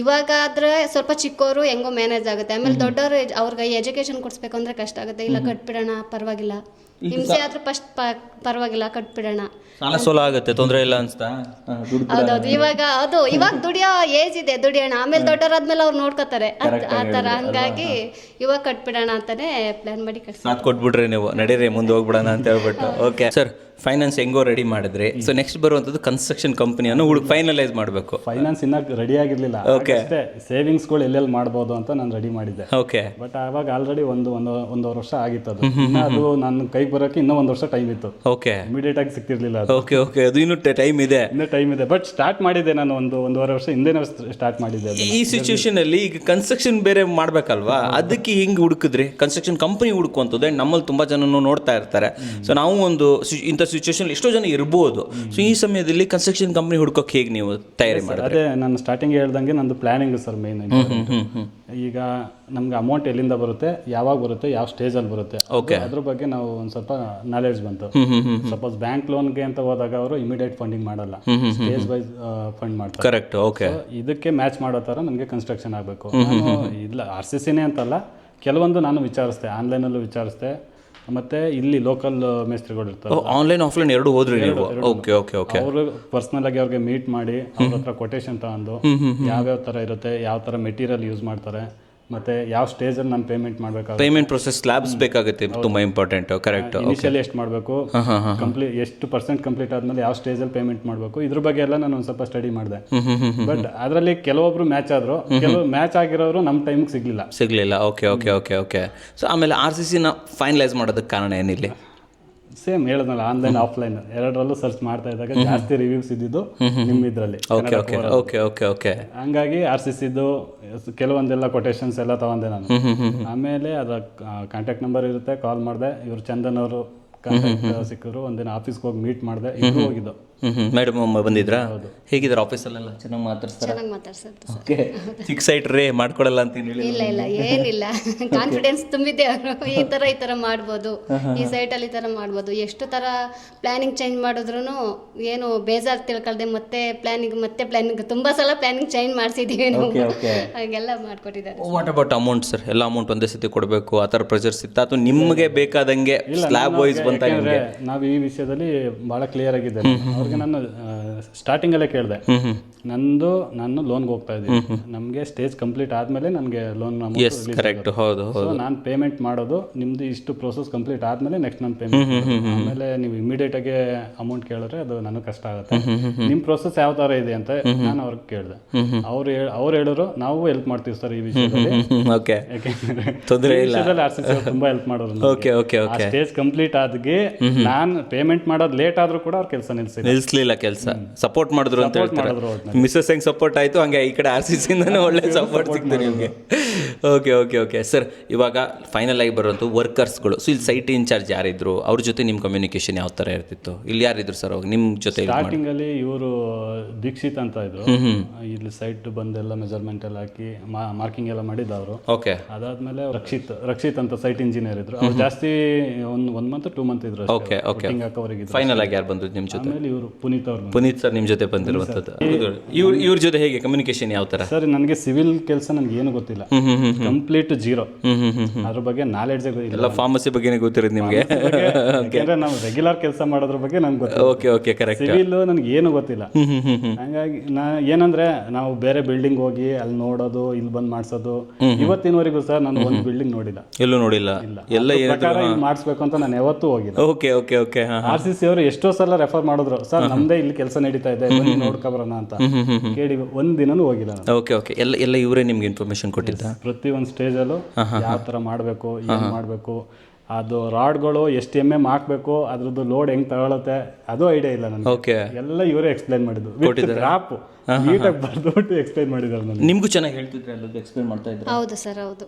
ಇವಾಗ ಆದ್ರೆ ಸ್ವಲ್ಪ ಚಿಕ್ಕವರು ಹೆಂಗೋ ಮ್ಯಾನೇಜ್ ಆಗುತ್ತೆ. ಆಮೇಲೆ ದೊಡ್ಡವರು ಅವ್ರಿಗೆ ಎಜುಕೇಶನ್ ಕೊಡಿಸ್ಬೇಕು ಅಂದ್ರೆ ಕಷ್ಟ ಆಗುತ್ತೆ. ಇಲ್ಲ ಕಟ್ಬಿಡೋಣ, ಪರವಾಗಿಲ್ಲ, ಹಿಂಸೆ ಆದ್ರೂ ಫಸ್ಟ್ ಪರವಾಗಿಲ್ಲ, ಕಟ್ಬಿಡೋಣ. ಸಾಲ ಆಗುತ್ತೆ, ತೊಂದರೆ ಇಲ್ಲ ಅನ್ಸ್ತಾ? ಹೌದೌದು, ಇವಾಗ ದುಡಿಯೋ ಏಜ್ ಇದೆ, ದುಡಿಯೋಣ. ಆಮೇಲೆ ದೊಡ್ಡವರಾದ್ಮೇಲೆ ಅವ್ರು ನೋಡ್ಕೋತಾರೆ ಆ ತರ. ಹಂಗಾಗಿ ಇವಾಗ ಕಟ್ಬಿಡೋಣ ಅಂತಾನೆ ಪ್ಲಾನ್ ಮಾಡಿ ಸಾಥ್ ಕೊಟ್ಬಿಟ್ರಿ ನೀವು, ನಡೀರಿ ಮುಂದೆ ಹೋಗ್ಬಿಡೋಣ ಅಂತ ಹೇಳ್ಬಿಟ್ಟು. ಓಕೆ ಸರ್, ಫೈನಾನ್ಸ್ ಹೆಂಗೋ ರೆಡಿ ಮಾಡಿದ್ರಿ. ಸೊ ನೆಕ್ಸ್ಟ್ ಬರುವಂಥದ್ದು ಕನ್ಸ್ಟ್ರಕ್ಷನ್ ಕಂಪನಿಯನ್ನು ಫೈನಲೈಸ್ ಮಾಡಬೇಕು. ಫೈನಾನ್ಸ್ ಇನ್ನ ರೆಡಿ ಆಗಿರ್ಲಿಲ್ಲ. ಓಕೆ, ಸೇವಿಂಗ್ಸ್ಗಳು ಎಲ್ಲೆಲ್ಲಿ ಮಾಡ್ಬೋದು ಅಂತ ನಾನು ರೆಡಿ ಮಾಡಿದ್ದೆ. ಓಕೆ, ಬಟ್ ಅವಾಗ ಆಲ್ರೆಡಿ ಒಂದೂವರೆ ವರ್ಷ ಆಗಿತ್ತು ಅದು. ಅದು ನನ್ನ ಕೈಗೆ ಬರೋಕೆ ಇನ್ನೂ 1 ವರ್ಷ ಟೈಮ್ ಇತ್ತು. ಓಕೆ, ಇಮಿಡಿಯೇಟ್ ಆಗಿ ಸಿಕ್ತಿರ್ಲಿಲ್ಲ. ಓಕೆ ಓಕೆ, ಅದು ಇನ್ನೂ ಟೈಮ್ ಇದೆ. ಬಟ್ ಸ್ಟಾರ್ಟ್ ಮಾಡಿದ್ದೆ ನಾನು ಒಂದೂವರೆ ವರ್ಷ ಹಿಂದೆ ಸ್ಟಾರ್ಟ್ ಮಾಡಿದ್ದೆ. ಈ ಸಿಚುವೇಶನ್ ಅಲ್ಲಿ ಈಗ ಕನ್ಸ್ಟ್ರಕ್ಷನ್ ಬೇರೆ ಮಾಡ್ಬೇಕಲ್ವಾ, ಅದಕ್ಕೆ ಹಿಂಗೆ ಹುಡುಕಿದ್ರಿ? ಕನ್ಸ್ಟ್ರಕ್ಷನ್ ಕಂಪನಿ ಹುಡುಕುವಂಥದ್ದು ನಮ್ಮಲ್ಲಿ ತುಂಬಾ ಜನ ನೋಡ್ತಾ ಇರ್ತಾರೆ. ಸೊ ನಾವು ಒಂದು ಇಂಥ ಸಿಚುವೇಶನ್ ಎಷ್ಟೋ ಜನ ಇರ್ಬೋದು. ಸೊ ಈ ಸಮಯದಲ್ಲಿ ಕನ್ಸ್ಟ್ರಕ್ಷನ್ ಕಂಪನಿ ಹುಡ್ಕೋಕೆ ಹೇಗೆ ನೀವು ತಯಾರಿ ಮಾಡಿದ್ರಿ? ಅದೇ ನಾನು ಸ್ಟಾರ್ಟಿಂಗ್ ಹೇಳ್ದಂಗೆ ನಂದು ಪ್ಲಾನಿಂಗ್ ಸರ್ ಮೇನ್. ಈಗ ನಮ್ಗೆ ಅಮೌಂಟ್ ಎಲ್ಲಿಂದ ಬರುತ್ತೆ, ಯಾವಾಗ ಬರುತ್ತೆ, ಯಾವ ಸ್ಟೇಜ್ ಅಲ್ಲಿ ಬರುತ್ತೆ, ಅದ್ರ ಬಗ್ಗೆ ನಾವು ಒಂದ್ ಸ್ವಲ್ಪ ನಾಲೆಡ್ಜ್ ಬಂತು. ಸಪೋಸ್ ಬ್ಯಾಂಕ್ ಲೋನ್ಗೆ ಅಂತ ಹೋದಾಗ ಅವರು ಇಮಿಡಿಯೇಟ್ ಫಂಡಿಂಗ್ ಮಾಡಲ್ಲ, ಸ್ಟೇಜ್ ವೈಸ್ ಫಂಡ್ ಮಾಡ್ತಾರೆ. ಕರೆಕ್ಟ್. ಓಕೆ, ಇದಕ್ಕೆ ಮ್ಯಾಚ್ ಮಾಡೋ ತರ ನಮಗೆ ಕನ್ಸ್ಟ್ರಕ್ಷನ್ ಆಗಬೇಕು. ಇಲ್ಲ RCCನೇ ಅಂತಲ್ಲ, ಕೆಲವೊಂದು ನಾನು ವಿಚಾರಿಸ್ದೆ, ಆನ್ಲೈನಲ್ಲೂ ವಿಚಾರಿಸ್ದೆ, ಮತ್ತೆ ಇಲ್ಲಿ ಲೋಕಲ್ ಮೇಸ್ತ್ರಿಗಳು ಇರ್ತಾರೆ. ಆನ್ಲೈನ್ ಆಫ್ಲೈನ್ ಎರಡು ಹೋದ್ರಿ ನೀವು? ಓಕೆ ಓಕೆ ಓಕೆ, ಅವರು ಪರ್ಸನಲ್ ಆಗಿ ಅವ್ರಿಗೆ ಮೀಟ್ ಮಾಡಿ ಅವ್ರ ಹತ್ರ ಕೊಟೇಶನ್ ತಗೊಂಡು ಯಾವ್ಯಾವ ತರ ಇರುತ್ತೆ, ಯಾವ ತರ ಮೆಟೀರಿಯಲ್ ಯೂಸ್ ಮಾಡ್ತಾರೆ, ಮತ್ತೆ ಯಾವ ಸ್ಟೇಜ್ ಅಲ್ಲಿ ನಾನು ಪೇಮೆಂಟ್ ಮಾಡಬೇಕಾಗುತ್ತೆ, ಪೇಮೆಂಟ್ ಪ್ರೊಸೆಸ್ ಸ್ಲ್ಯಾಬ್ಸ್ ಬೇಕಾಗುತ್ತೆ, ತುಂಬಾ ಇಂಪಾರ್ಟೆಂಟ್. ಕರೆಕ್ಟ್. ಇನಿಷಿಯಲಿ ಎಷ್ಟು ಮಾಡಬೇಕು, ಎಷ್ಟು ಪರ್ಸೆಂಟ್ ಕಂಪ್ಲೀಟ್ ಆದ್ಮೇಲೆ ಯಾವ ಸ್ಟೇಜ್ ಅಲ್ಲಿ ಪೇಮೆಂಟ್ ಮಾಡಬೇಕು, ಇದ್ರ ಬಗ್ಗೆ ಎಲ್ಲ ನಾನು ಒಂದು ಸ್ವಲ್ಪ ಸ್ಟಡಿ ಮಾಡಿದೆ. ಬಟ್ ಅದರಲ್ಲಿ ಕೆಲವೊಬ್ರು ಮ್ಯಾಚ್ ಆದ್ರು, ಕೆಲವು ಮ್ಯಾಚ್ ಆಗಿರೋರು ನಮ್ಮ ಟೈಮಿಗೆ ಸಿಗ್ಲಿಲ್ಲ. Okay okay okay okay. So ಆಮೇಲೆ RCCನ ಫೈನಲೈಸ್ ಮಾಡೋದಕ್ಕೆ ಕಾರಣ ಏನಿಲ್ಲ? ಸೇಮ್ ಹೇಳಿದ್ನಲ್ಲ, ಆನ್ಲೈನ್ ಆಫ್ಲೈನ್ ಎರಡರಲ್ಲೂ ಸರ್ಚ್ ಮಾಡ್ತಾ ಇದ್ದಾಗ ಜಾಸ್ತಿ ರಿವ್ಯೂಸ್ ಇದ್ದಿದ್ದು ನಿಮ್ಮ ಇದರಲ್ಲಿ. Okay okay okay okay okay, ಹಂಗಾಗಿ RCCದು ಕೆಲವೊಂದೆಲ್ಲ ಕೊಟೇಶನ್ಸ್ ಎಲ್ಲ ತಗೊಂಡೆ ನಾನು. ಆಮೇಲೆ ಅದರ ಕಾಂಟ್ಯಾಕ್ಟ್ ನಂಬರ್ ಇರುತ್ತೆ, ಕಾಲ್ ಮಾಡಿದೆ. ಇವ್ರು ಚಂದನ್ ಅವರು ಕಾಂಟ್ಯಾಕ್ಟ್ ಸಿಕ್ಕರು. ಒಂದಿನ ಆಫೀಸ್ಗೆ ಹೋಗಿ ಮೀಟ್ ಮಾಡಿದೆ, ಇಬ್ರು ಹೋಗಿದ್ದು. ಮೇಡಮ್ ಬಂದಿದ್ರಾ? ಹೇಗಿದ್ದಾರೆ ಆಫೀಸಲ್ಲೆಲ್ಲ? ಚೆನ್ನಾಗಿ ಮಾತಾಡ್ತಾರೆ? ಓಕೆ, ಫಿಕ್ಸ್ ಐಟ್ರಿ ಮಾಡ್ಕೊಡಲ್ಲ ಅಂತ ಹೇಳಿ? ಇಲ್ಲ ಏನಿಲ್ಲ, ಕಾನ್ಫಿಡೆನ್ಸ್ ತುಂಬಿದ್ದೆ ಅವರು. ಈ ತರ ಮಾಡ್ಬೋದು, ಈ ಸೈಟಲ್ಲಿ ಈ ತರ ಮಾಡ್ಬೋದು. ಎಷ್ಟು ತರ ಪ್ಲಾನಿಂಗ್ ಚೇಂಜ್ ಮಾಡಿದ್ರು ಏನು ಬೇಜಾರು ತಿಳ್ಕೊಳ್ದೆ ಮತ್ತೆ ಪ್ಲಾನಿಂಗ್ ತುಂಬಾ ಸಲ ಪ್ಲಾನಿಂಗ್ ಚೇಂಜ್ ಮಾಡಿಸಿದೀವಿ ನಾವು, ಹಾಗೆಲ್ಲ ಮಾಡ್ಕೊಟ್ಟಿದ್ದಾರೆ. What about amount sir? ಎಲ್ಲ ಅಮೌಂಟ್ ಒಂದೇ ಸತಿ ಕೊಡಬೇಕು ಆ ಥರ ಪ್ರೆಷರ್ಸ್ ಇತ್ತಾ, ಅಥವಾ ನಿಮಗೆ ಬೇಕಾದಂಗೆ ಸ್ಲ್ಯಾಬ್ ವೈಸ್ ಬಂತ? ನಾವು ಈ ವಿಷಯದಲ್ಲಿ ಬಹಳ ಕ್ಲಿಯರ್ ಆಗಿದ್ದೇನೆ. ಅವ್ರಿಗೆ ನಾನು ಸ್ಟಾರ್ಟಿಂಗಲ್ಲೇ ಕೇಳಿದೆ, ನಾನು ಲೋನ್ಗೆ ಹೋಗ್ತಾ ಇದ್ದೀನಿ, ನಮಗೆ ಸ್ಟೇಜ್ ಕಂಪ್ಲೀಟ್ ಆದಮೇಲೆ ನನಗೆ ಲೋನ್ ಕರೆಕ್ಟ್. ಹೌದು ಸೊ ನಾನು ಪೇಮೆಂಟ್ ಮಾಡೋದು ನಿಮ್ಮದು ಇಷ್ಟು ಪ್ರೋಸೆಸ್ ಕಂಪ್ಲೀಟ್ ಆದಮೇಲೆ ನೆಕ್ಸ್ಟ್ ನಾನು ಪೇಮೆಂಟ್ ಆಮೇಲೆ ನೀವು ಇಮಿಡಿಯೇಟಾಗಿ ಅಮೌಂಟ್ ಕೇಳಿದ್ರೆ ಅದು ನನಗೆ ಕಷ್ಟ ಆಗುತ್ತೆ. ನಿಮ್ಮ ಪ್ರೋಸೆಸ್ ಯಾವ ಥರ ಇದೆ ಅಂತ ನಾನು ಅವ್ರಿಗೆ ಕೇಳಿದೆ. ಅವ್ರು ಹೇಳಿದ್ರು ನಾವು ಹೆಲ್ಪ್ ಮಾಡ್ತೀವಿ ಸರ್ ಈ ವಿಷಯದಲ್ಲಿ. ಓಕೆ, ಯಾಕೆಂದರೆ ತೊಂದರೆ ಇಲ್ಲ, RCC ಅವ್ರು ತುಂಬ ಹೆಲ್ಪ್ ಮಾಡೋರು. Okay okay okay. Stage complete ಆದ್ಗೆ ನಾನು ಪೇಮೆಂಟ್ ಮಾಡೋದು ಲೇಟ್ ಆದ್ರೂ ಕೂಡ ಅವ್ರ ಕೆಲಸ ನಿಲ್ಲಿಸ್ಲಿಲ್ಲ, ಕೆಲಸ ಸಪೋರ್ಟ್ ಮಾಡಿದ್ರು ಅಂತ ಹೇಳ್ತಾರೆ. ಮಿಸ್ಸಸ್ ಹೆಂಗ್ ಸಪೋರ್ಟ್ ಆಯಿತು ಹಂಗೆ ಈ ಕಡೆ RCC ಇಂದನೂ ಒಳ್ಳೆ ಸಪೋರ್ಟ್ ಸಿಗ್ತು ನಿಮಗೆ. ಓಕೆ ಓಕೆ ಓಕೆ ಸರ್, ಇವಾಗ ಫೈನಲ್ ಆಗಿ ಬರುವಂಥ ವರ್ಕರ್ಸ್ಗಳು, ಸೊ ಇಲ್ಲಿ ಸೈಟ್ ಇನ್ಚಾರ್ಜ್ ಯಾರಿದ್ರು, ಅವ್ರ ಜೊತೆ ನಿಮ್ಮ ಕಮ್ಯುನಿಕೇಶನ್ ಯಾವ ಥರ ಇರ್ತಿತ್ತು? ಇಲ್ಲಿ ಯಾರಿದ್ರು ಸರ್ ಅವಾಗ ನಿಮ್ಮ ಜೊತೆ? ಸ್ಟಾರ್ಟಿಂಗಲ್ಲಿ ಇವರು ದೀಕ್ಷಿತ್ ಅಂತ ಇದ್ರು, ಇಲ್ಲಿ ಸೈಟ್ ಬಂದೆಲ್ಲ ಮೆಜರ್ಮೆಂಟ್ ಎಲ್ಲ ಹಾಕಿ ಮಾರ್ಕಿಂಗ್ ಎಲ್ಲ ಮಾಡಿದ್ದು ಅವರು. ಓಕೆ. ಅದಾದ್ಮೇಲೆ ರಕ್ಷಿತ್ ಅಂತ ಸೈಟ್ ಇಂಜಿನಿಯರ್ ಇದ್ರು, ಅವ್ರು ಜಾಸ್ತಿ ಒಂದು ಮಂತ್ 2 ಮಂತ್ ಇದ್ರು. Okay okay. ಫೈನಲ್ ಆಗಿ ಯಾರು ಬಂದ್ರು ನಿಮ್ಮ ಜೊತೆ? ಆಮೇಲೆ ಇವರು ಪುನೀತ್ ಸರ್ ನಿಮ್ಮ ಜೊತೆ ಬಂದಿರುವಂಥದ್ದು. ಇವ್ರ ಜೊತೆ ಹೇಗೆ ಕಮ್ಯುನಿಕೇಶನ್ ಯಾವ ಥರ? ಸರ್ ನನಗೆ ಸಿವಿಲ್ ಕೆಲಸ ನನಗೆ ಏನು ಗೊತ್ತಿಲ್ಲ, ಕಂಪ್ಲೀಟ್ ಜೀರೋ. ಅದ್ರ ಬಗ್ಗೆ ನಾಲೆಡ್ಜ್ ಎಲ್ಲ ಫಾರ್ಮಸಿ ಬಗ್ಗೆನೇ ಗೊತ್ತಿರೋದು ನಿಮಗೆ? ಯಾಕಂದ್ರೆ ನಾವು ರೆಗ್ಯುಲರ್ ಕೆಲಸ ಮಾಡೋದ್ರ ಬಗ್ಗೆ ನಮ್ಗೆ ಗೊತ್ತಿಲ್ಲ. Okay okay, correct. ಸಿವಿಲ್ ನನಗೆ ಏನು ಗೊತ್ತಿಲ್ಲ. ಹಂಗಾಗಿ ಏನಂದ್ರೆ ನಾವು ಬೇರೆ ಬಿಲ್ಡಿಂಗ್ ಹೋಗಿ ಅಲ್ಲಿ ನೋಡೋದು, ಇಲ್ಲಿ ಬಂದು ಮಾಡ್ಸೋದು. ಇವತ್ತಿನವರೆಗೂ ಸರ್ ನಾನು ಒಂದು ಬಿಲ್ಡಿಂಗ್ ನೋಡಿಲ್ಲ, ಎಲ್ಲೂ ನೋಡಿಲ್ಲ. ಎಲ್ಲ ಮಾಡಿಸ್ಬೇಕು ಅಂತ ನಾನು ಯಾವತ್ತೂ ಹೋಗಿಲ್ಲ. Okay okay okay. RCC ಅವರು ಎಷ್ಟೋ ಸಲ ರೆಫರ್ ಮಾಡಿದ್ರು, ಸರ್ ನಮ್ದೇ ಇಲ್ಲಿ ಕೆಲಸ ನಡೀತಾ ಇದೆ, ಬನ್ನಿ ನೋಡ್ಕೊಬರೋಣ ಅಂತ. ಕೇಳಿ ಒಂದ್ ದಿನನೂ ಹೋಗಿಲ್ಲ ನಾನು. Okay okay. ಎಲ್ಲ ಇವರೇ ನಿಮ್ಗೆ ಇನ್ಫಾರ್ಮೇಶನ್ ಕೊಟ್ಟಿದ್ದ? ಪ್ರತಿ ಒಂದು ಸ್ಟೇಜಲ್ಲೂ ಯಾವ ಥರ ಮಾಡಬೇಕು, ಏನು ಮಾಡಬೇಕು, ಅದು ರಾಡ್ಗಳು ಎಷ್ಟು MM ಹಾಕಬೇಕು, ಅದ್ರದ್ದು ಲೋಡ್ ಹೆಂಗೆ ತಗೊಳುತ್ತೆ, ಅದು ಐಡಿಯಾ ಇಲ್ಲ ನನಗೆ. ಓಕೆ. ಎಲ್ಲ ಇವರೇ ಎಕ್ಸ್ಪ್ಲೈನ್ ಮಾಡಿದ್ದು, ಗ್ರಾಫ್ ನೀಟಾಗಿ ಬರ್ದುಬಿಟ್ಟು ಎಕ್ಸ್ಪ್ಲೈನ್ ಮಾಡಿದ್ದಾರೆ ನನಗೆ. ನಿಮಗೂ ಚೆನ್ನಾಗಿ ಹೇಳ್ತಿದ್ರೆ ಎಲ್ಲದು ಎಕ್ಸ್ಪ್ಲೈನ್ ಮಾಡ್ತಾ ಇದ್ರು? ಹೌದು ಸರ್, ಹೌದು,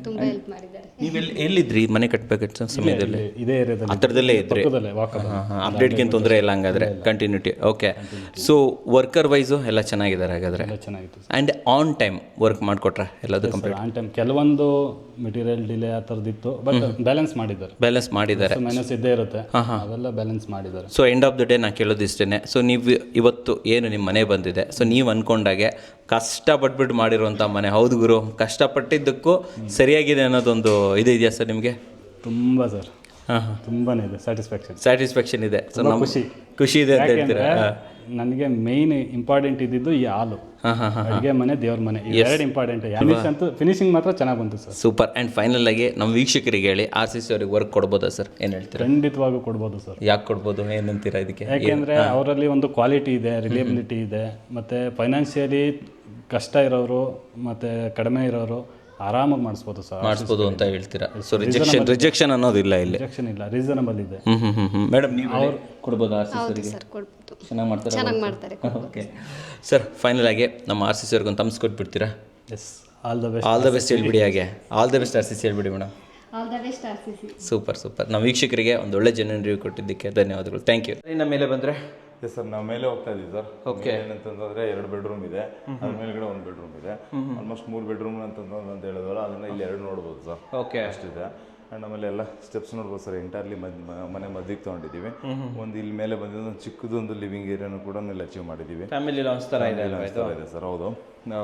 ತುಂಬಾ ಹೆಲ್ಪ್ ಮಾಡಿದ್ದಾರೆ. ನೀವು ಎಲ್ಲಿದ್ರಿ ಮನೆ ಕಟ್ಟಬೇಕಿದ್ದ ಸಮಯದಲ್ಲಿ? ಇದೇ ಏರಿಯಾದಲ್ಲಿ, ಹತ್ರದಲ್ಲೇ ಇದ್ರಿ? ಅಪ್ಡೇಟ್ಗೆ ತೊಂದರೆ ಇಲ್ಲ ಹಂಗಾದ್ರೆ, continuity. Okay. So worker wise ಎಲ್ಲ ಚೆನ್ನಾಗಿದ್ದಾರೆ ಹಾಗಾದ್ರೆ? ಚೆನ್ನಾಗಿತ್ತು. ಆ್ಯಂಡ್ ಆನ್ ಟೈಮ್ ವರ್ಕ್ ಮಾಡಿಕೊಟ್ರೆ ಎಲ್ಲದು ಕಂಪ್ಲೀಟ್? On time. ಕೆಲವೊಂದು ಮೆಟೀರಿಯಲ್ ಡಿಲೇ ಆ ಥರದಿತ್ತು, ಬಟ್ ಬ್ಯಾಲೆನ್ಸ್ ಮಾಡಿದ್ದಾರೆ. ಮೈನಸ್ ಇದ್ದೇ ಇರುತ್ತೆ, ಅವೆಲ್ಲ ಬ್ಯಾಲೆನ್ಸ್ ಮಾಡಿದ್ದಾರೆ. So end of the day ನಾನು ಕೇಳೋದು ಇಷ್ಟೇ. ಸೊ ನೀವು ಇವತ್ತು ಏನು ನಿಮ್ಮ ಮನೆ ಬಂದಿದೆ, ಸೊ ನೀವು ಅಂದ್ಕೊಂಡಾಗೆ ಕಷ್ಟಪಟ್ಬಿಟ್ಟು ಮಾಡಿರುವಂಥ ಮನೆ, ಹೌದು ಗುರು, ಕಷ್ಟಪಟ್ಟಿದ್ದಕ್ಕೂ ಸರಿಯಾಗಿದೆ ಅನ್ನೋದೊಂದು ಇದು ಇದೆಯಾ ಸರ್ ನಿಮಗೆ? ತುಂಬ ಸರ್, ತುಂಬಾ ಇದೆ. ಸ್ಯಾಟಿಸ್ಫ್ಯಾಕ್ಷನ್ ಇದೆ. ಸೊ ನಮ್ಮ ಖುಷಿ ಇದೆ ಅಂತ ಹೇಳ್ತೀರಾ? ನನಗೆ ಮೇಯ್ನ್ ಇಂಪಾರ್ಟೆಂಟ್ ಇದ್ದಿದ್ದು ಈ ಹಾಲು, ಅಡುಗೆ ಮನೆ, ದೇವ್ರ ಮನೆ, ಎರಡು ಇಂಪಾರ್ಟೆಂಟ್. ಫಿನಿಶಿಂಗ್ ಮಾತ್ರ ಚೆನ್ನಾಗಿ ಬಂತು ಸರ್. ಸೂಪರ್. ಆ್ಯಂಡ್ ಫೈನಲ್ ಆಗಿ ನಮ್ಮ ವೀಕ್ಷಕರಿಗೆ ಹೇಳಿ, RCC ಅವ್ರಿಗೆ ವರ್ಕ್ ಕೊಡ್ಬೋದಾ ಸರ್? ಏನು ಹೇಳ್ತೀರಾ? ಖಂಡಿತವಾಗೂ ಕೊಡ್ಬೋದು ಸರ್. ಯಾಕೆ ಕೊಡ್ಬೋದು, ಏನಂತೀರಾ ಇದಕ್ಕೆ? ಯಾಕೆಂದರೆ ಅವರಲ್ಲಿ ಒಂದು ಕ್ವಾಲಿಟಿ ಇದೆ, ರಿಲಿಯಬಿಲಿಟಿ ಇದೆ, ಮತ್ತು ಫೈನಾನ್ಷಿಯಲಿ ಕಷ್ಟ ಇರೋರು ಮತ್ತು ಕಡಿಮೆ ಇರೋರು ಆರಾಮಾಗಿ ಮಾಡಿಸ್ಬೋದು ಅಂತ ಹೇಳ್ತೀರಾ? ಸೊ ರಿಜೆಕ್ಷನ್ ಅನ್ನೋದಿಲ್ಲ ಇಲ್ಲಿ? ರಿಜೆಕ್ಷನ್ ಇಲ್ಲ, ರೀಸನಬಲ್ ಇದೆ. ಮೇಡಮ್ ನೀವು ಅವ್ರು ಕೊಡ್ಬೋದು RCC ಅವರಿಗೆ? ಚೆನ್ನಾಗಿ ಮಾಡ್ತಾರೆ. ಓಕೆ ಸರ್, ಫೈನಲ್ ಆಗಿ ನಮ್ಮ RCC ಅವ್ರಿಗೊಂದು ತಮ್ಸ್ ಕೊಟ್ಬಿಡ್ತೀರಾ? ಎಸ್, ಆಲ್ ದ ಬೆಸ್ಟ್ ಹೇಳ್ಬಿಡಿ. ಹಾಗೆ ಆಲ್ ದ ಬೆಸ್ಟ್ RCC ಹೇಳ್ಬಿಡಿ madam. All the best RCC. Super. ನಮ್ಮ ವೀಕ್ಷಕರಿಗೆ ಒಂದು ಒಳ್ಳೆ ಜೆನ್ಯೂನ್ ರಿವ್ಯೂ ಕೊಟ್ಟಿದ್ದಕ್ಕೆ ಧನ್ಯವಾದಗಳು. Thank you. ನಮ್ಮ ಮೇಲೆ ಬಂದರೆ ಎಸ್ ಸರ್, ನಾವು ಮೇಲೆ ಹೋಗ್ತಾ ಇದ್ದೀವಿ ಸರ್. ಓಕೆ. ಏನಂತಂದ್ರೆ 2 ಬೆಡ್ರೂಮ್ ಇದೆ, ಅದ್ರ ಮೇಲ್ಗಡೆ 1 ಬೆಡ್ರೂಮ್ ಇದೆ. ಆಲ್ಮೋಸ್ಟ್ 3 ಬೆಡ್ರೂಮ್ ಅಂತ ಹೇಳಿದ್ವಲ್ಲ, ಅದನ್ನ ಇಲ್ಲಿ 2 ನೋಡ್ಬೋದು ಸರ್. ಓಕೆ, ಅಷ್ಟಿದೆ. ಆ್ಯಂಡ್ ಆಮೇಲೆ ಎಲ್ಲ ಸ್ಟೆಪ್ಸ್ ನೋಡ್ಬೋದು ಸರ್. ಎಂಟೈರ್ಲಿ ಮನೆ ಮಧ್ಯಕ್ಕೆ ತೊಗೊಂಡಿದ್ದೀವಿ. ಒಂದು ಇಲ್ಲಿ ಮೇಲೆ ಬಂದಿದ್ದು ಒಂದು ಚಿಕ್ಕದೊಂದು ಲಿವಿಂಗ್ ಏರಿಯಾನು ಕೂಡ ಇಲ್ಲಿ ಅಚೀವ್ ಮಾಡಿದ್ದೀವಿ. ಫ್ಯಾಮಿಲಿ ಲಾಂಚ್ ಥರ ಇದೆ ಸರ್. ಹೌದು,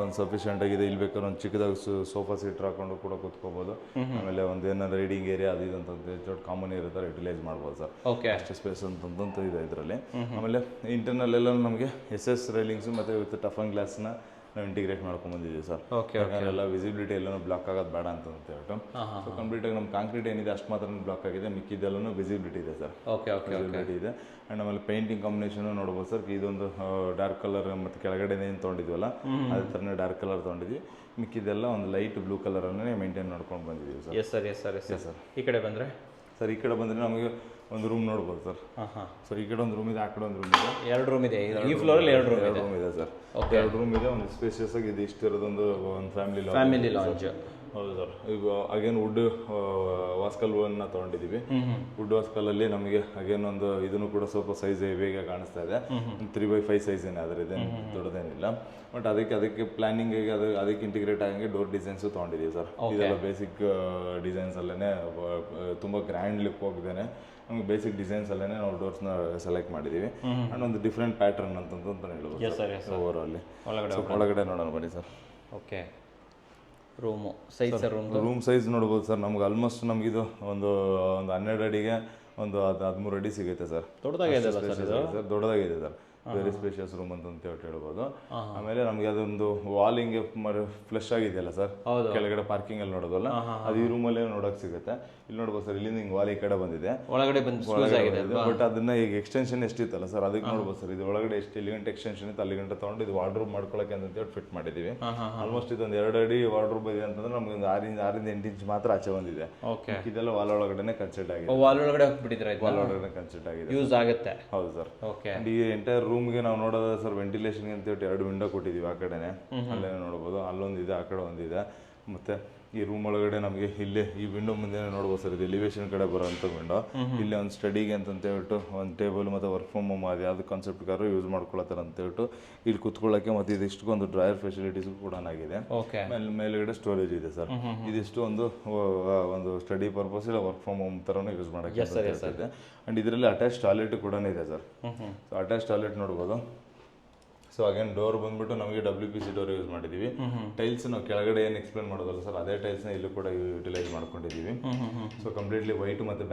ಒಂದು ಸಫಿಷಿಯೆಂಟ್ ಆಗಿದೆ. ಇಲ್ಲಿ ಬೇಕಾದ್ರೆ ಒಂದು ಚಿಕ್ಕದಾಗಿ ಸೋಫಾ ಸೀಟ್ ಹಾಕೊಂಡು ಕೂಡ ಕೂತ್ಕೋಬೋದು. ಆಮೇಲೆ ಒಂದು ಏನಾದ್ರು ರೈಡಿಂಗ್ ಏರಿಯಾ ಅದು ಇದು ಅಂತ ಕಾಮನ್ ಏರಿಯಾ ಥರ ಯುಟಿಲೈಸ್ ಮಾಡ್ಬೋದು ಸರ್. ಓಕೆ, ಅಷ್ಟು ಸ್ಪೇಸ್ ಅಂತಂತೂ ಇದೆ ಇದರಲ್ಲಿ. ಆಮೇಲೆ ಇಂಟರ್ನಲ್ ಎಲ್ಲ ನಮಗೆ SS ರೈಲಿಂಗ್ಸು ಮತ್ತು ವಿತ್ ಟಫ್ ಆ್ಯಂಡ್ ಗ್ಲಾಸ್ನ ನಾವು ಇಂಟಿಗ್ರೇಟ್ ಮಾಡ್ಕೊಂಡು ಬಂದಿದ್ದೀವಿ ಸರ್. ಓಕೆ, ಎಲ್ಲ ವಿಸಿಬಿಲಿಟಿ ಎಲ್ಲನೂ ಬ್ಲಾಕ್ ಆಗೋದು ಬೇಡ ಅಂತ ಹೇಳ್ಬಿಟ್ಟು. ಸೊ ಕಂಪ್ಲೀಟಾಗಿ ನಮ್ಮ ಕಾಂಕ್ರೀಟ್ ಏನಿದೆ ಅಷ್ಟು ಮಾತ್ರ ಬ್ಲಾಕ್ ಆಗಿದೆ, ಮಿಕ್ಕಿದ್ದೆಲ್ಲೂ ವಿಸಿಬಿಲಿಟಿ ಇದೆ ಸರ್. ಓಕೆ, ವಿಸಿಬಿಲಿಟಿ ಇದೆ. ಆ್ಯಂಡ್ ಆಮೇಲೆ ಪೇಂಟಿಂಗ್ ಕಾಂಬಿನೇಷನು ನೋಡ್ಬೋದು ಸರ್. ಇದೊಂದು ಡಾರ್ಕ್ ಕಲರ್ ಮತ್ತು ಕೆಳಗಡೆ ಏನು ತೊಗೊಂಡಿದ್ವಲ್ಲ ಅದೇ ಥರನೇ ಡಾರ್ಕ್ ಕಲರ್ ತೊಗೊಂಡಿದ್ವಿ. ಮಿಕ್ಕಿದೆಲ್ಲ ಒಂದು ಲೈಟ್ ಬ್ಲೂ ಕಲರನ್ನೇ ಮೇಂಟೈನ್ ಮಾಡ್ಕೊಂಡು ಬಂದಿದ್ದೀವಿ ಸರ್. Yes sir. ಈ ಕಡೆ ಬಂದರೆ ಸರ್, ಈ ಕಡೆ ಬಂದರೆ ನಮಗೆ ಒಂದು ರೂಮ್ ನೋಡ್ಬೋದು ಸರ್. ಸರ್, ಈ ಕಡೆ ಒಂದು ರೂಮ್ ಇದೆ, ಆ ಕಡೆ ಒಂದು ರೂಮ್ ಇದೆ. 2 ರೂಮ್ ಇದೆ ಈ ಫ್ಲೋರಲ್ಲಿ. 2 ರೂಮ್ ಇದೆ ಸರ್. ಓಕೆ, 2 ರೂಮ್ ಇದೆ. ಒಂದು ಸ್ಪೇಷಿಯಸ್ ಆಗಿ ಇದು ಇಷ್ಟಿರೋದೊಂದು ಒಂದು ಫ್ಯಾಮಿಲಿ ಲಾಂಜ್. ಹೌದು ಸರ್. ಈಗ ಅಗೇನ್ ವುಡ್ ವಾಸ್ಕಲ್ವನ್ನು ತೊಗೊಂಡಿದ್ದೀವಿ. ವುಡ್ ವಾಸ್ಕಲಲ್ಲಿ ನಮಗೆ ಅಗೇನ್ ಒಂದು ಇದನ್ನು ಕೂಡ ಸ್ವಲ್ಪ ಸೈಜ್ ಬೇಗ ಕಾಣಿಸ್ತಾ ಇದೆ. 3x5 ಸೈಜ್ ಏನೇ ಆದರೆ ಇದೆ, ದೊಡ್ಡದೇನಿಲ್ಲ. ಬಟ್ ಅದಕ್ಕೆ ಪ್ಲಾನಿಂಗ್ ಅದಕ್ಕೆ ಇಂಟಿಗ್ರೇಟ್ ಆಗಂಗೆ ಡೋರ್ ಡಿಸೈನ್ಸು ತೊಗೊಂಡಿದ್ದೀವಿ ಸರ್. ಇದೆಲ್ಲ ಬೇಸಿಕ್ ಡಿಸೈನ್ಸಲ್ಲೇ ತುಂಬ ಗ್ರ್ಯಾಂಡ್ ಲುಕ್ ಹೋಗಿದ್ದೇನೆ. ನಮಗೆ ಬೇಸಿಕ್ ಡಿಸೈನ್ಸಲ್ಲೇ ನಾವು ಡೋರ್ಸ್ನ ಸೆಲೆಕ್ಟ್ ಮಾಡಿದ್ದೀವಿ. ಆ್ಯಂಡ್ ಒಂದು ಡಿಫ್ರೆಂಟ್ ಪ್ಯಾಟರ್ನ್ ಅಂತ ಹೇಳ್ಬೋದು ಓವರ್ ಅಲ್ಲಿ. ಒಳಗಡೆ ನೋಡೋಣ ಬನ್ನಿ ಸರ್. ಓಕೆ, ರೂಮ್ ಸೈಜ್ ನೋಡ್ಬೋದು ಸರ್. ನಮ್ಗೆ ಆಲ್ಮೋಸ್ಟ್ ನಮಗಿದು ಒಂದು 12 ಅಡಿಗೆ ಒಂದು 13 ಅಡಿ ಸಿಗುತ್ತೆ ಸರ್. ದೊಡ್ಡದಾಗಿದೆ ಸರ್. ವೆರಿ ಸ್ಪೇಷಿಯಸ್ ರೂಮ್ ಅಂತ ಹೇಳ್ಬೋದು. ಆಮೇಲೆ ನಮಗೆ ಅದೊಂದು ವಾಲ್ ಹಿಂಗೆ ಫ್ಲಶ್ ಆಗಿದೆಯಲ್ಲ ಸರ್, ಕೆಳಗಡೆ ಪಾರ್ಕಿಂಗ್ ಅಲ್ಲಿ ನೋಡೋದಲ್ಲ, ಅದು ಈ ರೂಮಲ್ಲೇ ನೋಡಕ್ ಸಿಗುತ್ತೆ. ಇಲ್ಲಿ ನೋಡ್ಬೋದು ಸರ್, ಇಲ್ಲಿಂದ ಹಿಂಗೆ ವಾಲ್ ಈ ಕಡೆ ಬಂದಿದೆ, ಒಳಗಡೆ ಬಟ್ ಅದನ್ನ ಈಗ ಎಕ್ಸ್ಟೆನ್ಷನ್ ಎಷ್ಟಿತ್ತಲ್ಲ ಸರ್, ಅದಕ್ಕೆ ನೋಡ್ಬೋದು ಸರ್, ಇದು ಒಳಗಡೆ ಎಷ್ಟು ಇಲ್ಲಿ ಗಂಟೆ ಎಕ್ಸ್ಟೆನ್ಷನ್ ಇತ್ತು, ಅಲ್ಲಿ ಗಂಟೆ ತಗೊಂಡು ಇದು ವಾರ್ಡ್ರೂಮ್ ಮಾಡ್ಕೊಳಕ್ಕೆ ಅಂತ ಹೇಳಿ ಫಿಟ್ ಮಾಡಿದೀವಿ. ಆಲ್ಮೋಸ್ಟ್ ಇದೊಂದು 2 ಅಡಿ ವಾರ್ಡ್ರೂಮ್ ಇದೆ ಅಂತಂದ್ರೆ ನಮ್ಗೆ ಒಂದು 6 ಇಂದ 8 ಇಂಚ್ ಮಾತ್ರ ಆಚೆ ಬಂದಿದೆ. ಇದೆಲ್ಲ ವಾಲ್ ಒಳಗಡೆ ಕನ್ಸಲ್ಟ್ ಆಗಿದೆ, ವಾಲ್ ಒಳಗಡೆ ಹೋಗ್ಬಿಟ್ಟಿದ್ರೆ ವಾಲ್ ಒಳಗಡೆ ಕನ್ಸಲ್ಟ್ ಆಗಿದೆ, ಯೂಸ್ ಆಗುತ್ತೆ. ಹೌದು ಸರ್. ಓಕೆ. ಈ ಎಂಟೈರ್ ರೂಮ್ಗೆ ನಾವು ನೋಡೋದ ಸರ್, ವೆಂಟಿಲೇಷನ್ ಅಂತ ಹೇಳಿ 2 ವಿಂಡೋ ಕೊಟ್ಟಿದ್ದೀವಿ ಆ ಕಡೆನೆ, ಅಲ್ಲೇ ನೋಡ್ಬೋದು, ಅಲ್ಲೊಂದಿದೆ, ಆ ಕಡೆ ಒಂದಿದೆ. ಮತ್ತೆ ಈ ರೂಮ್ ಒಳಗಡೆ ನಮಗೆ ಇಲ್ಲೇ ಈ ವಿಂಡೋ ಮುಂದೆ ನೋಡ್ಬೋದು ಸರ್, ಇದು ಎಲಿವೇಶನ್ ಕಡೆ ಬರೋಂಥ ವಿಂಡೋ. ಇಲ್ಲಿ ಒಂದು ಸ್ಟಡಿಗೆ ಅಂತ ಹೇಳ್ಬಿಟ್ಟು ಒಂದು ಟೇಬಲ್ ಮತ್ತು ವರ್ಕ್ ಫ್ರಮ್ ಹೋಮ್ ಅದು ಯಾವ್ದು ಕಾನ್ಸೆಪ್ಟ್ಗಾರು ಯೂಸ್ ಮಾಡ್ಕೊಳತ್ತಾರ ಅಂತ ಹೇಳ್ಬಿಟ್ಟು ಇಲ್ಲಿ ಕುತ್ಕೊಳ್ಳೋಕ್ಕೆ, ಮತ್ತು ಇದಿಷ್ಟು ಒಂದು ಡ್ರಾಯರ್ ಫೆಸಿಲಿಟೀಸ್ ಕೂಡ ಆಗಿದೆ. ಮೇಲ್ಗಡೆ ಸ್ಟೋರೇಜ್ ಇದೆ ಸರ್. ಇದಿಷ್ಟು ಒಂದು ಸ್ಟಡಿ ಪರ್ಪಸ್ ಇಲ್ಲ ವರ್ಕ್ ಫ್ರಮ್ ಹೋಮ್ ಥರನೂ ಯೂಸ್ ಮಾಡೋಕ್ಕೆ ಇದೆ. ಆ್ಯಂಡ್ ಇದರಲ್ಲಿ ಅಟ್ಯಾಚ್ ಟಾಯ್ಲೆಟ್ ಕೂಡ ಇದೆ ಸರ್. ಸೊ ಅಟ್ಯಾಚ್ ಟಾಯ್ಲೆಟ್ ನೋಡ್ಬೋದು. ಸೊ ಅಗೇನ್ ಡೋರ್ ಬಂದ್ಬಿಟ್ಟು ನಮಗೆ WPC ಡೋರ್ ಯೂಸ್ ಮಾಡಿದ್ದೀವಿ. ಟೈಲ್ಸ್ ನಾವು ಕೆಳಗಡೆ ಏನು ಎಕ್ಸ್ಪ್ಲೇನ್ ಮಾಡೋದಲ್ಲ ಸರ್, ಅದೇ ಟೈಲ್ಸ್ನ ಇಲ್ಲೂ ಕೂಡ ಯುಟಿಲೈಸ್ ಮಾಡ್ಕೊಂಡಿದ್ದೀವಿ. ಸೊ ಕಂಪ್ಲೀಟ್ಲಿ ವೈಟ್ ಮತ್ತು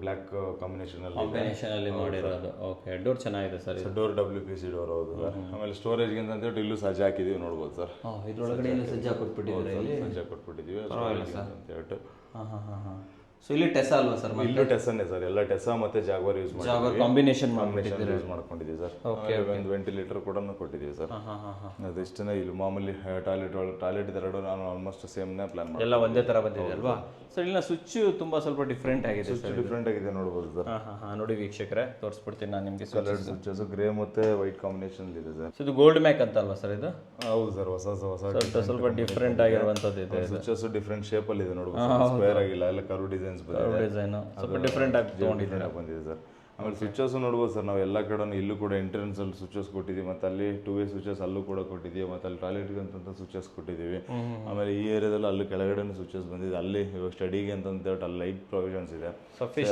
ಬ್ಲ್ಯಾಕ್ ಕಾಂಬಿನೇಷನ್ ಅಲ್ಲಿ ಮಾಡಿರೋದು. ಓಕೆ, ಡೋರ್ ಚೆನ್ನಾಗಿದೆ ಸರ್. ಡೋರ್ WPC ಡೋರ್, ಹೌದು ಸರ್. ಆಮೇಲೆ ಸ್ಟೋರೇಜ್ಗೆ ಅಂತ ಹೇಳ್ಬಿಟ್ಟು ಇಲ್ಲೂ ಸಜ್ಜೆ ಹಾಕಿದ್ದೀವಿ, ನೋಡ್ಬೋದು ಸರ್. ಇದ್ರೊಳಗಡೆ ಸಜ್ಜಾ ಕೊಟ್ಬಿಟ್ಟಿದ್ದೀವಿ ಅಂತ ಹೇಳ್ಬಿಟ್ಟು. ಸೊ ಇಲ್ಲಿ ಟೆಸಾ ಅಲ್ವಾ ಸರ್? ಇಲ್ಲೂ ಟೆಸ್ಸಾನೇ ಸರ್, ಎಲ್ಲ ಟೆಸ್ಸಾ ಮತ್ತೆ ಜಾಗ್ವಾರ್ ಯೂಸ್ ಮಾಡಿದ್ದೀವಿ, ಕಾಂಬಿನೇಷನ್ ಯೂಸ್ ಮಾಡ್ಕೊಂಡಿದ್ದೀವಿ ಸರ್. ಒಂದು ವೆಂಟಿಲೇಟರ್ ಕೂಡ ಕೊಟ್ಟಿದ್ದೀವಿ ಸರ್. ಅದಿಷ್ಟೇ. ಇಲ್ಲಿ ಮಾಮೂಲಿ ಟಾಯ್ಲೆಟ್ ಎರಡು ನಾನು ಆಲ್ಮೋಸ್ಟ್ ಸೇಮ್ನೇ ಪ್ಲಾನ್ ಮಾಡಿ, ಎಲ್ಲ ಒಂದೇ ತರ ಬಂದಿದೆ ಅಲ್ವಾ ಸರ್? ಇಲ್ಲಿನ ಸ್ವಿಚ್ ತುಂಬಾ ಸ್ವಲ್ಪ ಡಿಫ್ರೆಂಟ್ ಆಗಿದೆ, ಡಿಫ್ರೆಂಟ್ ಆಗಿದೆ, ನೋಡ್ಬೋದು ಸರ್. ನೋಡಿ ವೀಕ್ಷಕರೇ, ತೋರಿಸ್ಬಿಡ್ತೀನಿ ನಾನು ನಿಮಗೆ. ಕಲರ್ ಸ್ವಿಚಸ್ ಗ್ರೇ ಮತ್ತೆ ವೈಟ್ ಕಾಂಬಿನೇಷನ್ ಇದೆ ಸರ್. ಇದು ಗೋಲ್ಡ್ ಮ್ಯಾಕ್ ಅಂತ ಅಲ್ವಾ ಸರ್ ಇದು? ಹೌದು ಸರ್, ಹೊಸ ಸ್ವಲ್ಪ ಡಿಫ್ರೆಂಟ್ ಆಗಿರುವಂತದ್ದು ಇದೆ. ಸ್ವಿಚಸ್ ಡಿಫ್ರೆಂಟ್ ಶೇಪ್ ಅಲ್ಲಿ ಇದೆ, ನೋಡ್ಬೋದು. ಸ್ಕ್ವೇರ್ ಆಗಿಲ್ಲ, ಎಲ್ಲ ಕರ್ವ್ ಡಿಸೈನ್ಸ್ ಡಿಸೈನ್ ಸ್ವಲ್ಪ ಡಿಫ್ರೆಂಟ್ ಆಗಿ ಬಂದಿದೆ ಸರ್. ಆಮೇಲೆ ಸ್ವಿಚಸ್ ನೋಡ್ಬೋದು ಸರ್, ನಾವು ಎಲ್ಲ ಕಡೆ ಇಲ್ಲೂ ಕೂಡ ಎಂಟ್ರೆನ್ಸ್ ಅಲ್ಲಿ ಸ್ವಿಚಸ್ ಕೊಟ್ಟಿದ್ದೀವಿ, ಮತ್ತೆ ಅಲ್ಲಿ 2 ವೇ ಸ್ವಿಚಸ್ ಅಲ್ಲೂ ಕೂಡ ಕೊಟ್ಟಿದ್ದೀವಿ, ಮತ್ತೆ ಅಲ್ಲಿ ಟಾಯ್ಲೆಟ್ಗೆ ಅಂತ ಸ್ವಿಚಸ್ ಕೊಟ್ಟಿದ್ದೀವಿ. ಆಮೇಲೆ ಈ ಏರಿಯಾದಲ್ಲಿ ಅಲ್ಲಿ ಕೆಳಗಡೆ ಸ್ವಿಚಸ್ ಬಂದಿದೆ, ಅಲ್ಲಿ ಸ್ಟಡಿಗೆ ಅಂತ ಹೇಳ್ಬಿಟ್ಟು ಅಲ್ಲಿ ಲೈಟ್ ಪ್ರೊವಿಷನ್ಸ್ ಇದೆ,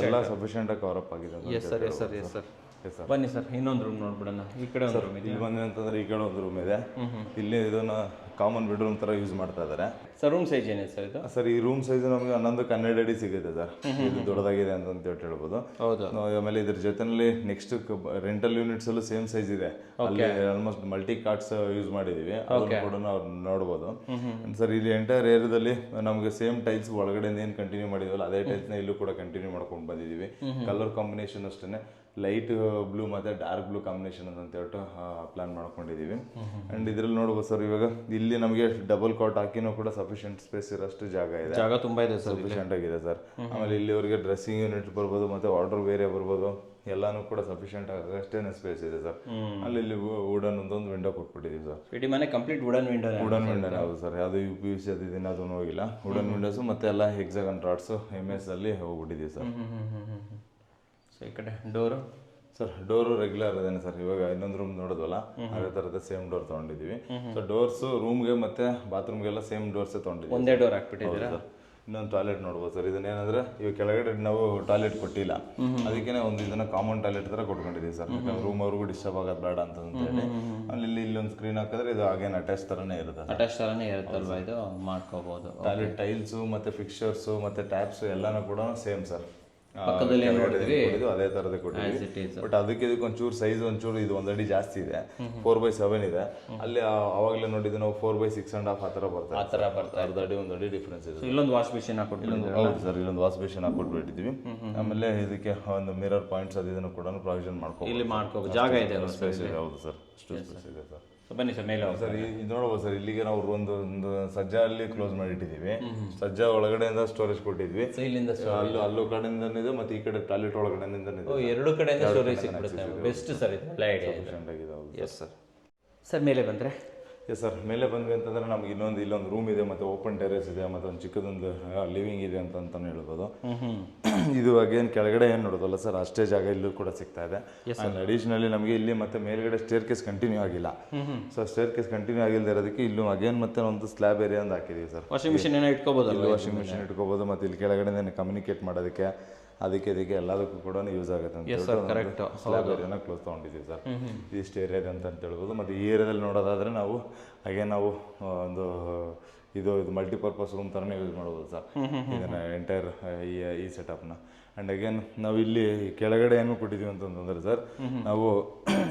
ಎಲ್ಲ ಸಫಿಷಿಯಂಟ್ ಆಗಿ ಕವರ್ ಅಪ್ ಆಗಿದೆ. ಬನ್ನಿ ಸರ್, ಇನ್ನೊಂದು ರೂಮ್ ನೋಡ್ಬಿಡೋಣ. ಈ ಕಡೆ ಒಂದು ರೂಮ್ ಇದೆ. ಇಲ್ಲಿ ಬಂದ್ರೆ ಅಂತಂದ್ರೆ ಈ ಕಡೆ ಒಂದು ರೂಮ್ ಇದೆ. ಇಲ್ಲಿ ಇದನ್ನ ಕಾಮನ್ ಬೆಡ್ರೂಮ್ ತರ ಯೂಸ್ ಮಾಡ್ತಾ ಇದ್ದಾರೆ ಸರ್. ರೂಮ್ ಸೈಜ್ ಏನಿದೆ ಸರ್ ಇದು? ಸರ್ ಈ ರೂಮ್ ಸೈಜ್ ನಮಗೆ 11 ಅಡಿ ಸಿಗುತ್ತೆ ಸರ್. ಇದು ದೊಡ್ಡದಾಗಿದೆ ಅಂತ ಹೇಳ್ಬೋದು. ಹೌದು. ಆಮೇಲೆ ಇದ್ರ ಜೊತೆನಲ್ಲಿ ನೆಕ್ಸ್ಟ್ ರೆಂಟಲ್ ಯೂನಿಟ್ಸ್ ಅಲ್ಲೂ ಸೇಮ್ ಸೈಜ್ ಇದೆ, ಅಲ್ಲಿ ಆಲ್ಮೋಸ್ಟ್ ಮಲ್ಟಿ ಕಾರ್ಟ್ಸ್ ಯೂಸ್ ಮಾಡಿದೀವಿ, ಅದನ್ನು ಕೂಡ ನಾವು ನೋಡ್ಬೋದು ಸರ್. ಇಲ್ಲಿ ಎಂಟೈರ್ ಏರಿಯಾದಲ್ಲಿ ನಮಗೆ ಸೇಮ್ ಟೈಲ್ಸ್ ಒಳಗಡೆ ಏನು ಕಂಟಿನ್ಯೂ ಮಾಡಿದ್ವಲ್ಲ ಅದೇ ಟೈಲ್ಸ್ ನ ಇಲ್ಲೂ ಕೂಡ ಕಂಟಿನ್ಯೂ ಮಾಡ್ಕೊಂಡು ಬಂದಿದ್ದೀವಿ. ಕಲರ್ ಕಾಂಬಿನೇಷನ್ ಅಷ್ಟೇ ಲೈಟ್ ಬ್ಲೂ ಮತ್ತೆ ಡಾರ್ಕ್ ಬ್ಲೂ ಕಾಂಬಿನೇಷನ್ ಅಂತ ಹೇಳ್ಬಿಟ್ಟು ಪ್ಲಾನ್ ಮಾಡ್ಕೊಂಡಿದೀವಿ. ಅಂಡ್ ಇದ್ರಲ್ಲಿ ನೋಡ್ಬೋದು ಸರ್, ಇವಾಗ ಇಲ್ಲಿ ನಮಗೆ ಡಬಲ್ ಕಾಟ್ ಹಾಕಿನೂ ಕೂಡ ಸಫಿಷಿಯಂಟ್ ಸ್ಪೇಸ್ ಇರೋಷ್ಟು ಜಾಗ ಇದೆ, ಜಾಗ ತುಂಬಾ ಇದೆ, ಸಫಿಷಿಯಂಟ್ ಆಗಿದೆ ಸರ್. ಆಮೇಲೆ ಇಲ್ಲಿವರೆಗೆ ಡ್ರೆಸ್ಸಿಂಗ್ ಯೂನಿಟ್ ಬರ್ಬೋದು, ಮತ್ತೆ ವಾರ್ಡ್ರೋಬ್ ಏರಿಯಾ ಬರ್ಬೋದು, ಎಲ್ಲಾನು ಕೂಡ ಸಫಿಷಿಯಂಟ್ ಆಗಷ್ಟೇನೆ ಸ್ಪೇಸ್ ಇದೆ ಸರ್. ಅಲ್ಲಿ ವುಡನ್ ಒಂದೊಂದು ವಿಂಡೋ ಕೊಟ್ಬಿಟ್ಟಿದ್ದೀವಿ ಸರ್. ಇಡೀ ಮನೆ ಕಂಪ್ಲೀಟ್ ವುಡನ್ ವಿಂಡೋನೇ ಹೌದು ಸರ್. ಯಾವುದು UPVC ಅದಿನ ಅದನ್ನು ಹೋಗಿಲ್ಲ, ವುಡನ್ ವಿಂಡೋಸ್ ಮತ್ತೆ ಎಲ್ಲ ಹೆಕ್ಸಾಗನ್ ರಾಡ್ಸ್ MS ಅಲ್ಲಿ ಹೋಗ್ಬಿಟ್ಟಿದ್ದೀವಿ ಸರ್. ಸೊ ಈ ಕಡೆ ಡೋರು ಸರ್, ಡೋರು ರೆಗ್ಯುಲರ್ ಅದೇನೆ ಸರ್. ಇವಾಗ ಇನ್ನೊಂದು ರೂಮ್ ನೋಡೋದಲ್ಲ, ಅದೇ ಥರದ ಸೇಮ್ ಡೋರ್ ತೊಗೊಂಡಿದ್ದೀವಿ. ಸೊ ಡೋರ್ಸ್ ರೂಮ್ಗೆ ಮತ್ತೆ ಬಾತ್ರೂಮ್ಗೆಲ್ಲ ಸೇಮ್ ಡೋರ್ಸೇ ತೊಗೊಂಡಿದ್ದೀವಿ. ಒಂದೇ ಡೋರ್ ಹಾಕ್ಬಿಟ್ಟಿದ್ದೀರಾ ಸರ್. ಇನ್ನೊಂದು ಟಾಯ್ಲೆಟ್ ನೋಡ್ಬೋದು ಸರ್. ಇದನ್ನೇನಂದ್ರೆ ಇವಾಗ ಕೆಳಗಡೆ ನಾವು ಟಾಯ್ಲೆಟ್ ಕೊಟ್ಟಿಲ್ಲ, ಅದಕ್ಕೆ ಒಂದು ಇದನ್ನ ಕಾಮನ್ ಟಾಯ್ಲೆಟ್ ತರ ಕೊಟ್ಕೊಂಡಿದ್ದೀವಿ ಸರ್. ರೂಮ್ ಅವ್ರಿಗೂ ಡಿಸ್ಟರ್ಬ್ ಆಗೋದು ಬೇಡ ಅಂತ ಹೇಳಿ ಅಲ್ಲಿ ಇಲ್ಲೊಂದು ಸ್ಕ್ರೀನ್ ಹಾಕಿದ್ರೆ ಇದು ಆಗೇನು ಅಟ್ಯಾಚ್ ತರನೇ ಇರುತ್ತೆ. ಅಟ್ಯಾಚ್ ತರನೇ ಇರುತ್ತಲ್ವಾ, ಇದು ಮಾಡ್ಕೋಬಹುದು. ಟಾಯ್ಲೆಟ್ ಟೈಲ್ಸ್ ಮತ್ತೆ ಫಿಕ್ಚರ್ಸ್ ಮತ್ತೆ ಟ್ಯಾಪ್ಸ್ ಎಲ್ಲಾನು ಕೂಡ ಸೇಮ್ ಸರ್. ಪಕ್ಕದಲ್ಲಿ ಅದೇ ತರದೇ ಕೊಟ್ಟಿದ್ದೀವಿ. ಬಟ್ ಅದಕ್ಕೆ ಇದಕ್ಕೆ ಒಂಚೂರು ಸೈಜ್ ಒಂಚೂರು ಇದು 1 ಅಡಿ ಜಾಸ್ತಿ ಇದೆ, 4x7 ಇದೆ. ಅಲ್ಲಿ ಅವಾಗಲೇ ನೋಡಿದ್ದು ನಾವು 4x6.5 ಆ ಥರ ಬರ್ತಾರೆ. ಅರ್ಧ ಅಡಿ 1 ಅಡಿ ಡಿಫ್ರೆನ್ಸ್ ಇದೆ. ಇಲ್ಲೊಂದು ವಾಶ್ ಬೇಸಿನ್ ಹಾಕೊಟ್ಟಿದ್ದೀವಿ. ಹೌದು ಸರ್, ಇಲ್ಲೊಂದು ವಾಶ್ ಬೇಸಿನ್ ಹಾಕೊಟ್ಬಿಟ್ಟಿದ್ದೀವಿ. ಆಮೇಲೆ ಇದಕ್ಕೆ ಒಂದು ಮಿರರ್ ಪಾಯಿಂಟ್ಸ್ ಅದನ್ನು ಕೂಡ ಪ್ರಾವಿಷನ್ ಮಾಡ್ಕೋಬಹುದು, ಜಾಗ ಇದೆ, ಸ್ಪೇಸ್ ಇದೆ. ಹೌದು ಸರ್, ಅಷ್ಟು ಸ್ಪೇಸ್ ಇದೆ ಸರ್. ಬನ್ನಿ ಸರ್ ಮೇಲೆ ಸರ್. ಇದು ನೋಡ್ಬೋದು ಸರ್, ಇಲ್ಲಿಗೆ ನಾವು ಒಂದು ಸಜ್ಜಾ ಅಲ್ಲಿ ಕ್ಲೋಸ್ ಮಾಡಿಟ್ಟಿದ್ದೀವಿ. ಸಜ್ಜಾ ಒಳಗಡೆಯಿಂದ ಸ್ಟೋರೇಜ್ ಕೊಟ್ಟಿದ್ವಿ, ಅಲ್ಲೂ ಕಡೆಯಿಂದ ಇದೆ ಮತ್ತೆ ಈ ಕಡೆ ಟಾಯ್ಲೆಟ್ ಒಳಗಡೆಯಿಂದ ಎರಡು ಕಡೆಯಿಂದ ಸ್ಟೋರೇಜ್ ಸಿಕ್ಬಿಡುತ್ತೆ. ಬೆಸ್ಟ್ ಸರ್, ಇದು ಒಳ್ಳೆ ಐಡಿಯಾ ಇದೆ. Yes sir. ಸರ್ ಮೇಲೆ ಬಂದರೆ ಎಸ್ ಸರ್, ಮೇಲೆ ಬಂದ್ವಿ ಅಂತಂದ್ರೆ ನಮ್ಗೆ ಇಲ್ಲೊಂದು ರೂಮ್ ಇದೆ, ಮತ್ತೆ ಓಪನ್ ಟೆರೇಸ್ ಇದೆ, ಮತ್ತೆ ಒಂದು ಚಿಕ್ಕದೊಂದು ಲಿವಿಂಗ್ ಇದೆ ಅಂತಾನೆ ಹೇಳ್ಬೋದು. ಇದು ಅಗೇನ್ ಕೆಳಗಡೆ ಏನು ನೋಡೋದಲ್ಲ ಸರ್, ಅಷ್ಟೇ ಜಾಗ ಇಲ್ಲೂ ಕೂಡ ಸಿಗ್ತಾ ಇದೆ. ಅಡಿಷನಲಿ ನಮಗೆ ಇಲ್ಲಿ ಮತ್ತೆ ಮೇಲ್ಗಡೆ ಸ್ಟೇರ್ ಕೇಸ್ ಕಂಟಿನ್ಯೂ ಆಗಿಲ್ಲ. ಸೊ ಸ್ಟೇರ್ ಕೇಸ್ ಕಂಟಿನ್ಯೂ ಆಗಿಲ್ಲದೆ ಇರೋದಕ್ಕೆ ಇಲ್ಲೂ ಅಗೇನ್ ಮತ್ತೆ ಒಂದು ಸ್ಲ್ಯಾಬ್ ಏರಿಯಾ ಅಂತ ಹಾಕಿದೀವಿ ಸರ್. ವಾಷಿಂಗ್ ಮಿಷಿನ್ ಏನೋ ಇಟ್ಕೋಬಹುದು, ವಾಷಿಂಗ್ ಮಿಷಿನ್ ಇಟ್ಕೋಬಹುದು, ಮತ್ತೆ ಇಲ್ಲಿ ಕೆಳಗಡೆ ಕಮ್ಯುನಿಕೇಟ್ ಮಾಡೋದಕ್ಕೆ ಅದಕ್ಕೆ ಎಲ್ಲದಕ್ಕೂ ಕೂಡ ಯೂಸ್ ಆಗುತ್ತೆ ಅಂತ ಸ್ಲ್ಯಾಬ್ ಏರಿಯಾನ ಕ್ಲೋಸ್ ತೊಗೊಂಡಿದ್ದೀವಿ ಸರ್. ಇದಿಷ್ಟು ಏರಿಯಾ ಅಂತ ಹೇಳ್ಬೋದು. ಮತ್ತು ಈ ಏರಿಯಾದಲ್ಲಿ ನೋಡೋದಾದರೆ ನಾವು ಒಂದು ಇದು ಮಲ್ಟಿಪರ್ಪಸ್ ರೂಮ್ ಥರನೇ ಯೂಸ್ ಮಾಡ್ಬೋದು ಸರ್ ಇದನ್ನು ಎಂಟೈರ್ ಈ ಸೆಟಪ್ನ. ಆ್ಯಂಡ್ ಅಗೇನ್ ನಾವು ಇಲ್ಲಿ ಕೆಳಗಡೆ ಏನು ಕೊಟ್ಟಿದ್ದೀವಿ ಅಂತಂದ್ರೆ ಸರ್, ನಾವು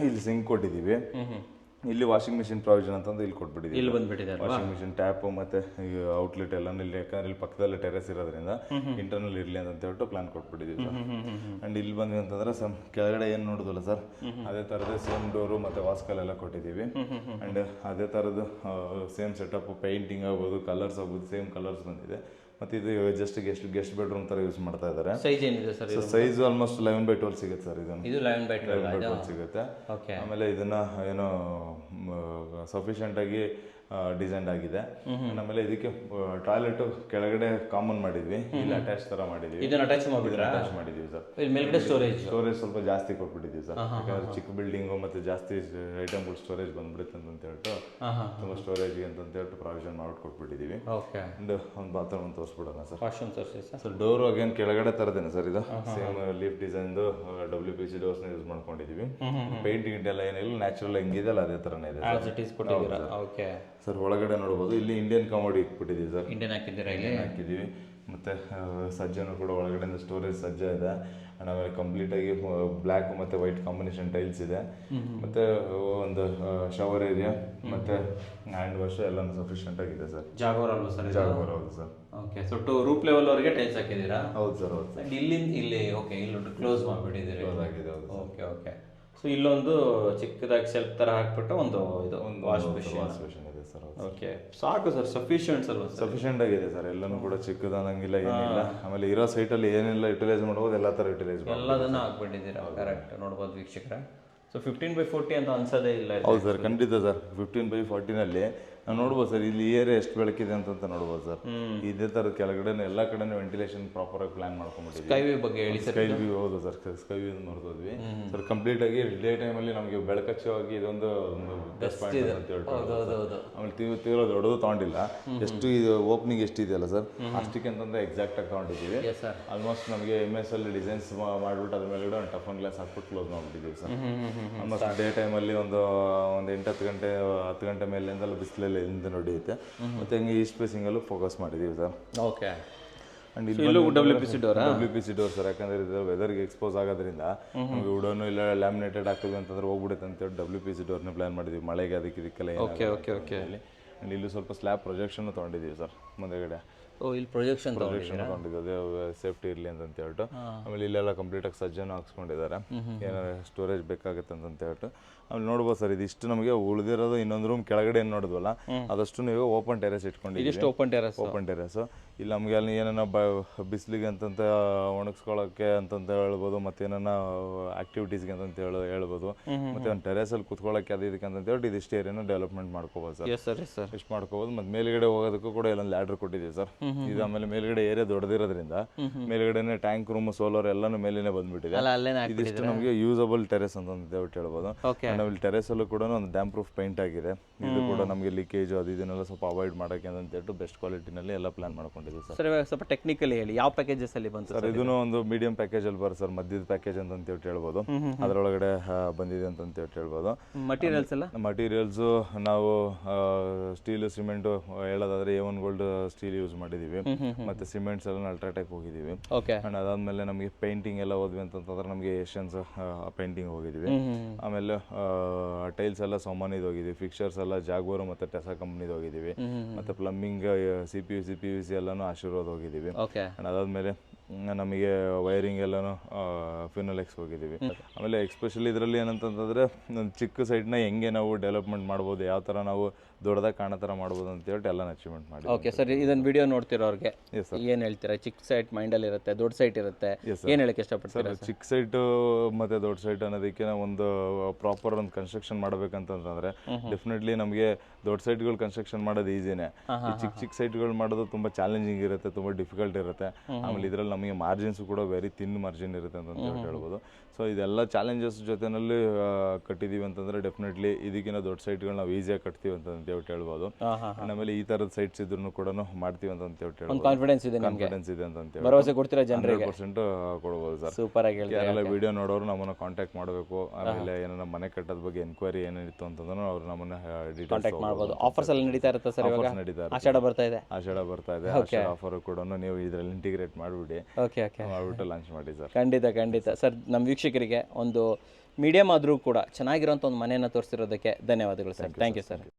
ಇಲ್ಲಿ ಸಿಂಕ್ ಕೊಟ್ಟಿದ್ದೀವಿ, ಇಲ್ಲಿ ವಾಷಿಂಗ್ ಮಿಷಿನ್ ಪ್ರಾವಿಷನ್ ಅಂತಂದು ಇಲ್ಲಿ ಕೊಟ್ಬಿಟ್ಟಿದ್ದೀವಿ. ಇಲ್ಲಿ ಬಂದ್ಬಿಟ್ಟಿದ್ದಾರೆ ವಾಷಿಂಗ್ ಮಿಷಿನ್ ಟ್ಯಾಪ್ ಮತ್ತೆ ಔಟ್ಲೆಟ್ ಎಲ್ಲ ಇಲ್ಲಿ, ಯಾಕಂದ್ರೆ ಇಲ್ಲಿ ಪಕ್ಕದಲ್ಲಿ ಟೆರೆಸ್ ಇರೋದ್ರಿಂದ ಇಂಟರ್ನಲ್ ಇರಲಿ ಅಂತ ಹೇಳ್ಬಿಟ್ಟು ಪ್ಲಾನ್ ಕೊಟ್ಬಿಟ್ಟಿದ್ದೀವಿ ಸರ್. ಆ್ಯಂಡ್ ಇಲ್ಲಿ ಬಂದ್ವಿ ಅಂತಂದ್ರೆ ಕೆಳಗಡೆ ಏನು ನೋಡಿದ್ವಲ್ಲ ಸರ್, ಅದೇ ಥರದ್ದು ಸೇಮ್ ಡೋರು ಮತ್ತು ವಾಸ್ಕಲೆಲ್ಲ ಕೊಟ್ಟಿದ್ದೀವಿ. ಆ್ಯಂಡ್ ಅದೇ ಥರದ್ದು ಸೇಮ್ ಸೆಟಪ್, ಪೇಂಟಿಂಗ್ ಆಗ್ಬೋದು, ಕಲರ್ಸ್ ಆಗ್ಬೋದು, ಸೇಮ್ ಕಲರ್ಸ್ ಬಂದಿದೆ. ಮತ್ತು ಇದು ಜಸ್ಟ್ ಗೆಸ್ಟ್ ಬೆಡ್ರೂಮ್ ಥರ ಯೂಸ್ ಮಾಡ್ತಾ ಇದ್ದಾರೆ. ಸೈಜ್ ಏನಿದೆ ಸರ್? ಸೈಜ್ ಆಲ್ಮೋಸ್ಟ್ 11/12 ಸಿಗುತ್ತೆ ಸರ್. ಇದು 11/12 ಸಿಗುತ್ತೆ. ಓಕೆ. ಆಮೇಲೆ ಇದನ್ನ ಏನೋ ಸಫಿಷಿಯೆಂಟ್ ಆಗಿ ಡಿಸೈನ್ ಆಗಿದೆ. ಆಮೇಲೆ ಇದಕ್ಕೆ ಟಾಯ್ಲೆಟ್ ಕೆಳಗಡೆ ಕಾಮನ್ ಮಾಡಿದ್ವಿ, ಇಲ್ಲಿ ಅಟ್ಯಾಚ್ ತರ ಮಾಡಿದ್ವಿ. ಇದನ್ನ ಅಟ್ಯಾಚ್ ಮಾಡಿದ್ವಿ ಸರ್. ಮೇಲ್ಗಡೆ ಸ್ಟೋರೇಜ್ ಸ್ವಲ್ಪ ಜಾಸ್ತಿ ಕೊಟ್ಬಿಟ್ಟಿದ್ವಿ ಸರ್, ಯಾಕಂದ್ರೆ ಚಿಕ್ಕ ಬಿಲ್ಡಿಂಗು ಮತ್ತೆ ಜಾಸ್ತಿ ಐಟಮ್ಗಳು ಸ್ಟೋರೇಜ್ ಬಂದ್ಬಿಡುತ್ತೆ ಅಂತ ಹೇಳ್ಬಿಟ್ಟು ತುಂಬ ಸ್ಟೋರೇಜ್ಗೆ ಅಂತ ಹೇಳ್ಬಿಟ್ಟು ಪ್ರಾವಿಷನ್ ಮಾಡ್ಬಿಟ್ಟು ಕೊಟ್ಬಿಟ್ಟಿದ್ದೀವಿ. ಓಕೆ. ಅಂಡ್ ಒಂದು ಬಾತ್ರೂಮ್ ಒಂದು ತೋರಿಸ್ಬಿಡೋಣ ಸರ್. ವಾಶ್ರೂಮ್ ತೋರಿಸಿ ಸರ್. ಡೋರು ಅಗೇನ್ ಕೆಳಗಡೆ ತರದೇನೆ ಸರ್, ಇದು ಸೇಮ್ ಲೀಫ್ ಡಿಸೈನ್ದು WPC ಡೋರ್ಸ್ನ ಯೂಸ್ ಮಾಡ್ಕೊಂಡಿದ್ದೀವಿ. ಪೇಂಟಿಂಗ್ ಎಲ್ಲ ಏನಿಲ್ಲ, ನ್ಯಾಚುರಲ್ ಹೆಂಗಿದೆ ಅಲ್ಲ ಅದೇ ಥರನೇ ಇದೆ ಸರ್. ಒಳಗಡೆ ನೋಡ್ಬೋದು, ಇಲ್ಲಿ ಇಂಡಿಯನ್ ಕಮೋಡಿ ಇಟ್ಬಿಟ್ಟಿದ್ದೀವಿ ಸರ್. ಇಂಡಿಯನ್ ಹಾಕಿದ್ದೀವಿ. ಮತ್ತೆ ಸಜ್ಜನು ಕೂಡ ಒಳಗಡೆ ಸ್ಟೋರೇಜ್ ಸಜ್ಜ ಇದೆ. ಆಮೇಲೆ ಕಂಪ್ಲೀಟ್ ಆಗಿ ಬ್ಲ್ಯಾಕ್ ಮತ್ತೆ ವೈಟ್ ಕಾಂಬಿನೇಷನ್ ಟೈಲ್ಸ್ ಇದೆ. ಮತ್ತೆ ಒಂದು ಶವರ್ ಏರಿಯಾ ಮತ್ತೆ ಹ್ಯಾಂಡ್ ವಾಶ್ ಎಲ್ಲ ಸಫಿಷಿಯಂಟ್ ಆಗಿದೆ ಸರ್. ಜಾಗೋರ್ ಅಲ್ವಾ ಸರ್? ಜಾಗೋರ್, ಹೌದು sir. Okay. So roof level ವರೆಗೆ ಟೈಲ್ಸ್ ಹಾಕಿದ್ದೀರಾ? ಹೌದು ಸರ್, ಹೌದು ಸರ್. ಇಲ್ಲಿಂದ ಇಲ್ಲಿ ಓಕೆ, ಇಲ್ಲಿ ಕ್ಲೋಸ್ ಮಾಡಿಬಿಟ್ಟಿದ್ದೀರಿ. ಆಗಿದೆ. Okay okay. ಸೊ ಇಲ್ಲೊಂದು ಚಿಕ್ಕದಾಗಿ ಸೆಲ್ಫ್ ತರ ಹಾಕ್ಬಿಟ್ಟು ಒಂದು ವಾಶ್ ಬೇಸಿನ್ ಇದೆ ಸರ್. ಓಕೆ, ಸಾಕು ಸರ್, ಸಫಿಷಿಯಂಟ್ ಅಲ್ವಾ? ಸಫಿಷಿಯಂಟ್ ಆಗಿದೆ ಸರ್, ಎಲ್ಲನೂ ಕೂಡ ಚಿಕ್ಕದಾನಂಗಿಲ್ಲ ಏನಿಲ್ಲ. ಆಮೇಲೆ ಇರೋ ಸೈಟಲ್ಲಿ ಏನೆಲ್ಲ ಯುಟಿಲೈಸ್ ಮಾಡ್ಬೋದು ಎಲ್ಲ ಥರ ಯುಟಿಲೈಸ್ ಎಲ್ಲದನ್ನ ಹಾಕ್ಬಿಟ್ಟಿದ್ದೀರಾ. ಕರೆಕ್ಟ್ ನೋಡ್ಬೋದು ವೀಕ್ಷಕರೇ. ಸೊ 15/40 ಅಂತ ಅನ್ಸೋದೇ ಇಲ್ಲ. ಹೌದು ಸರ್, ಖಂಡಿತ ಸರ್. 15/40ನಲ್ಲಿ ನಾವು ನೋಡ್ಬೋದು ಸರ್, ಇಲ್ಲಿ ಏರಿಯಾ ಎಷ್ಟು ಬೆಳಕಿದೆ ಅಂತ ನೋಡ್ಬೋದು ಸರ್. ಇದೇ ಥರದ ಕೆಳಗಡೆ ಎಲ್ಲ ಕಡೆ ವೆಂಟಿಲೇಷನ್ ಪ್ರಾಪರ್ ಆಗಿ ಪ್ಲಾನ್ ಮಾಡ್ಕೊಂಡ್ಬಿಟ್ಟಿದ್ವಿ. ಸ್ಕೈ ವ್ಯೂ ಬಗ್ಗೆ ಹೇಳಿ ಸರ್. ಸ್ಕೈ ವ್ಯೂ, ಹೌದು ಸರ್, ಸ್ಕೈ ವ್ಯೂ ನೋಡ್ಬೋದ್ವಿ ಸರ್. ಕಂಪ್ಲೀಟ್ ಆಗಿ ಡೇ ಟೈಮಲ್ಲಿ ನಮಗೆ ಬೆಳಕಚ್ಚವಾಗಿ ಇದೊಂದು ಬೆಸ್ಟ್ ಪಾಯಿಂಟ್ ಅಂತ ಹೇಳ್ತಾರೆ. ಆಮೇಲೆ ತೀವ್ರ ದೊಡ್ಡದು ತಗೊಂಡಿಲ್ಲ, ಎಷ್ಟು ಇದು ಓಪನಿಂಗ್ ಎಷ್ಟಿದೆಯಲ್ಲ ಸರ್, ಅಷ್ಟಕ್ಕೆ ಅಂತಂದ್ರೆ ಎಕ್ಸಾಕ್ಟ್ ಆಗಿ ತಗೊಂಡಿದ್ದೀವಿ. ಆಲ್ಮೋಸ್ಟ್ ನಮಗೆ MS ಅಲ್ಲಿ ಡಿಸೈನ್ಸ್ ಮಾಡ್ಬಿಟ್ಟು ಅದ್ರ ಮೇಲೆ ಒಂದು ಟಫನ್ ಗ್ಲಾಸ್ ಹಾಕ್ಬಿಟ್ಟು ಕ್ಲೋಸ್ ಮಾಡ್ಬಿಟ್ಟಿದ್ದೀವಿ ಸರ್. ಆಲ್ಮೋಸ್ಟ್ ಡೇ ಟೈಮಲ್ಲಿ ಒಂದು 8-10 ಗಂಟೆ 10 ಗಂಟೆ ಮೇಲಿಂದೆಲ್ಲ ಬಿಸಿಲಲ್ಲಿ ಹಿಂದೆ ನೋಡಿಯುತ್ತೆ. ಮತ್ತೆ ಹಂಗೆ ಈ ಸ್ಪೇಸಿಂಗಲ್ಲೂ ಫೋಕಸ್ ಮಾಡಿದ್ದೀವಿ ಸರ್. ಓಕೆ. ಅಂಡ್ ಇಲ್ಲಿ WPC ಡೋರ್ ಸರ್, ಯಾಕಂದ್ರೆ ಇದು ವೆದರ್ಗೆ ಎಕ್ಸ್ಪೋಸ್ ಆಗೋದ್ರಿಂದ ನಮಗೆ ವುಡನ್ನು ಇಲ್ಲ ಲ್ಯಾಮಿನೇಟೆಡ್ ಹಾಕೋದು ಅಂತಂದ್ರೆ ಹೋಗ್ಬಿಡುತ್ತೆ ಅಂತೇಳಿ WPC ಡೋರ್ನ ಪ್ಲಾನ್ ಮಾಡಿದ್ವಿ, ಮಳೆಗೆ ಇದಕ್ಕೆಲ್ಲ. ಅಂಡ್ ಇಲ್ಲೂ ಸ್ವಲ್ಪ ಸ್ಲ್ಯಾಬ್ ಪ್ರೊಜೆಕ್ಷನ್ ತೊಗೊಂಡಿದ್ದೀವಿ ಸರ್ ಮುಂದೆಗಡೆ. ಇಲ್ಲಿ ಪ್ರೊಜೆಕ್ಷನ್ ತಗೊಂಡಿದ್ದು ಅದೇ ಸೇಫ್ಟಿ ಇರಲಿ ಅಂತ ಹೇಳ್ಬಿಟ್ಟು. ಆಮೇಲೆ ಇಲ್ಲೆಲ್ಲ ಕಂಪ್ಲೀಟಾಗಿ ಸಜ್ಜನ್ನು ಹಾಕ್ಸ್ಕೊಂಡಿದ್ದಾರೆ, ಏನಾದ್ರು ಸ್ಟೋರೇಜ್ ಬೇಕಾಗುತ್ತೆ ಅಂತ ಹೇಳ್ಬಿಟ್ಟು. ಆಮೇಲೆ ನೋಡ್ಬೋದು ಸರ್, ಇದಿಷ್ಟು ನಮಗೆ ಉಳಿದಿರೋದು ಇನ್ನೊಂದು ರೂಮ್ ಕೆಳಗಡೆ ಏನು ನೋಡಿದ್ವಲ್ಲ ಅದಷ್ಟು ನೀವು ಓಪನ್ ಟೆರೆಸ್ ಇಟ್ಕೊಂಡಿದ್ದೀವಿ. ಓಪನ್ ಟೆರೆಸ್ ಇಲ್ಲಿ ನಮಗೆ ಅಲ್ಲಿ ಏನಾರ ಬಿಸಿಲಿಗೆ ಅಂತಂತ ಒಣಗಿಸ್ಕೊಳ್ಳೋಕ್ಕೆ ಅಂತಂತ ಹೇಳ್ಬೋದು, ಮತ್ತೆ ಏನಾರ ಆಕ್ಟಿವಿಟೀಸ್ಗೆ ಅಂತ ಹೇಳ್ಬೋದು, ಮತ್ತೆ ಒಂದು ಟೆರೆಸಲ್ಲಿ ಕುತ್ಕೊಳ್ಳೋಕ್ಕೆ ಅದು ಇದಕ್ಕೆ ಅಂತ ಹೇಳ್ಬಿಟ್ಟು ಇದಿಷ್ಟು ಏರಿಯಾನ ಡೆವಲಪ್ಮೆಂಟ್ ಮಾಡ್ಕೋಬೋದು ಸರ್. ಇಷ್ಟು ಮಾಡ್ಕೋಬೋದು. ಮತ್ತೆ ಮೇಲ್ಗಡೆ ಹೋಗೋದಕ್ಕೂ ಕೂಡ ಇಲ್ಲೊಂದು ಲ್ಯಾಡರ್ ಕೊಟ್ಟಿದ್ದೀವಿ ಸರ್. ಇದು ಆಮೇಲೆ ಮೇಲ್ಗಡೆ ಏರಿಯಾ ದೊಡ್ಡದಿರೋದ್ರಿಂದ ಮೇಲ್ಗಡೆನೆ ಟ್ಯಾಂಕ್ ರೂಮ್, ಸೋಲಾರ್ ಎಲ್ಲಾನು ಮೇಲೇನೆ ಬಂದ್ಬಿಟ್ಟಿದೆ. ಇದಿಷ್ಟು ನಮಗೆ ಯೂಸಬಲ್ ಟೆರೆಸ್ ಅಂತ ಹೇಳ್ಬೋದು. ಇಲ್ಲಿ ಟೆರೆಸ್ ಅಲ್ಲೂ ಕೂಡ ಒಂದು ಡ್ಯಾಮ್ ಪ್ರೂಫ್ ಪೇಂಟ್ ಆಗಿದೆ. ಇದು ಕೂಡ ನಮಗೆ ಲೀಕೇಜ್ ಅದು ಇದನ್ನೆಲ್ಲ ಸ್ವಲ್ಪ ಅವಾಯ್ಡ್ ಮಾಡೋಕೆ ಅಂತ ಹೇಳ್ಬಿಟ್ಟು ಬೆಸ್ಟ್ ಕ್ವಾಲಿಟಿನಲ್ಲಿ ಎಲ್ಲ ಪ್ಲಾನ್ ಮಾಡ್ಕೊಂಡಿದ್ದೀವಿ ಸರ್. ಸ್ವಲ್ಪ ಟೆಕ್ನಿಕಲಿ ಹೇಳಿ, ಯಾವ ಪ್ಯಾಕೇಜಸ್ ಅಲ್ಲಿ ಬಂತು ಸರ್? ಇದನ್ನು ಒಂದು ಮೀಡಿಯಂ ಪ್ಯಾಕೇಜ್ ಅಲ್ಲಿ ಬರುತ್ತೆ ಸರ್, ಮಧ್ಯದ ಪ್ಯಾಕೇಜ್ ಅಂತ ಹೇಳ್ಬೋದು. ಅದರೊಳಗಡೆ ಬಂದಿದೆ ಅಂತ ಹೇಳ್ಬೋದು. ಮಟೀರಿಯಲ್ಸ್ ನಾವು ಸ್ಟೀಲ್, ಸಿಮೆಂಟ್ ಹೇಳೋದಾದ್ರೆ A1 ಗೋಲ್ಡ್ ಸ್ಟೀಲ್ ಯೂಸ್ ಮಾಡಿದೀವಿ. ಮತ್ತೆ ಸಿಮೆಂಟ್ಸ್ ಎಲ್ಲ ಅಲ್ಟ್ರಾಟೆಕ್ ಹೋಗಿದೀವಿ. ಅಂಡ್ ಅದಾದ್ಮೇಲೆ ನಮಗೆ ಪೇಂಟಿಂಗ್ ಎಲ್ಲ ಹೋದ್ವಿ ಅಂತಂದ್ರೆ ನಮಗೆ ಏಷ್ಯನ್ಸ್ ಪೇಂಟಿಂಗ್ ಹೋಗಿದೀವಿ. ಆಮೇಲೆ ಟೈಲ್ಸ್ ಎಲ್ಲ ಸೊಮಾನಿದ್ ಹೋಗಿದೀವಿ. ಫಿಕ್ಚರ್ಸ್ ಎಲ್ಲ ಜಾಗ್ವಾರ್ ಮತ್ತೆ ಟೆಸಾ ಕಂಪ್ನಿದ್ ಹೋಗಿದೀವಿ. ಮತ್ತೆ ಪ್ಲಂಬಿಂಗ್ CPVC ಎಲ್ಲಾನು ಆಶೀರ್ವಾದ್ ಹೋಗಿದೀವಿ. ಅಂಡ್ ಅದಾದ್ಮೇಲೆ ನಮಗೆ ವೈರಿಂಗ್ ಎಲ್ಲಾನು ಫಿನೋಲೆಕ್ಸ್ ಹೋಗಿದ್ದೀವಿ. ಆಮೇಲೆ ಎಕ್ಸ್ಪೆಷಲಿ ಇದರಲ್ಲಿ ಏನಂತಂದ್ರೆ ಚಿಕ್ಕ ಸೈಟ್ನ ಹೆಂಗೆ ನಾವು ಡೆವಲಪ್ಮೆಂಟ್ ಮಾಡ್ಬೋದು, ಯಾವ ಥರ ನಾವು ದೊಡ್ಡದಾಗಿ ಕಾಣೋ ಥರ ಮಾಡ್ಬೋದು ಅಂತ ಹೇಳ್ಬಿಟ್ಟು ಎಲ್ಲ ಅಚೀವ್ಮೆಂಟ್ ಮಾಡಿ. ಓಕೆ ಸರ್, ಇದನ್ನು ವಿಡಿಯೋ ನೋಡ್ತಿರೋರಿಗೆ ಏನು ಹೇಳ್ತೀರಾ? ಚಿಕ್ಕ ಸೈಟ್ ಮೈಂಡಲ್ಲಿ ಇರುತ್ತೆ, ದೊಡ್ಡ ಸೈಟ್ ಇರುತ್ತೆ, ಏನು ಹೇಳಕ್ಕೆ ಇಷ್ಟಪಡ್ತೀರಾ? ಚಿಕ್ಕ ಸೈಟು ಮತ್ತು ದೊಡ್ಡ ಸೈಟ್ ಅನ್ನೋದಕ್ಕೆ ಒಂದು ಪ್ರಾಪರ್ ಒಂದು ಕನ್ಸ್ಟ್ರಕ್ಷನ್ ಮಾಡಬೇಕಂತಂದ್ರೆ ಡೆಫಿನೆಟ್ಲಿ ನಮಗೆ ದೊಡ್ಡ ಸೈಟ್ಗಳು ಕನ್ಸ್ಟ್ರಕ್ಷನ್ ಮಾಡೋದು ಈಸಿನೇ. ಚಿಕ್ಕ ಸೈಟ್ಗಳು ಮಾಡೋದು ತುಂಬ ಚಾಲೆಂಜಿಂಗ್ ಇರುತ್ತೆ, ತುಂಬ ಡಿಫಿಕಲ್ಟ್ ಇರುತ್ತೆ. ಆಮೇಲೆ ಇದರಲ್ಲಿ ನಮಗೆ ಮಾರ್ಜಿನ್ಸ್ ಕೂಡ ವೆರಿ ತಿನ್ ಮಾರ್ಜಿನ್ ಇರುತ್ತೆ ಅಂತ ಹೇಳ್ಬೋದು. ಸೊ ಇದೆಲ್ಲ ಚಾಲೆಂಜಸ್ ಜೊತೆನಲ್ಲಿ ಕಟ್ಟಿದ್ದೀವಿ ಅಂತಂದರೆ ಡೆಫಿನೆಟ್ಲಿ ಇದಕ್ಕಿಂತ ದೊಡ್ಡ ಸೈಟ್ಗಳು ನಾವು ಈಸಿಯಾಗಿ ಕಟ್ತೀವಿ ಅಂತ ಹೇಳ್ಬೋದು. ಆಮೇಲೆ ಈ ಥರದ ಸೈಟ್ಸ್ ಇದ್ರೂ ಕೂಡ ಮಾಡ್ತೀವಿ ಅಂತ ಹೇಳ್ಬೋದು. ಕಾನ್ಫಿಡೆನ್ಸ್ ಇದೆ ಅಂತ ಭರವಸೆ ಕೊಡ್ತೀರಾ ಜನರಿಗೆ? 100% ಕೊಡ್ಬೋದು ಸರ್. ಸೂಪರ್ ಆಗಿ ಯಾರೆಲ್ಲ ವಿಡಿಯೋ ನೋಡೋರು ನಮ್ಮನ್ನು ಕಾಂಟ್ಯಾಕ್ಟ್ ಮಾಡಬೇಕು. ಆಮೇಲೆ ಏನಾರ ಮನೆ ಕಟ್ಟೋದ ಬಗ್ಗೆ ಎನ್ಕ್ವೈರಿ ಏನಿತ್ತು ಅಂತಂದ್ರೆ ಅವ್ರು ನಮ್ಮನ್ನ ಕಾಂಟ್ಯಾಕ್ಟ್ ಮಾಡ್ಬೋದು. ಆಫರ್ಸ್ ಎಲ್ಲ ನಡೀತಾ ಇರುತ್ತೆ ಸರ್? ನಡೀತಾ ಇದೆ. ಆಷಾಢ ಬರ್ತಾ ಇದೆ. ಆಷಾಢ ಆಫರ್ ಕೂಡ ನೀವು ಇದರಲ್ಲಿ ಇಂಟಿಗ್ರೇಟ್ ಮಾಡಿಬಿಡಿ. ಓಕೆ ಓಕೆ ಮಾಡ್ಬಿಟ್ಟು ಲಾಂಚ್ ಮಾಡಿ ಸರ್. ಖಂಡಿತ ಸರ್. ನಮ್ಮ ವೀಕ್ಷಕರಿಗೆ ಒಂದು ಮೀಡಿಯಮ್ ಆದರೂ ಕೂಡ ಚೆನ್ನಾಗಿರೋಂಥ ಒಂದು ಮನೆಯನ್ನು ತೋರಿಸಿರೋದಕ್ಕೆ ಧನ್ಯವಾದಗಳು ಸರ್. Thank you sir.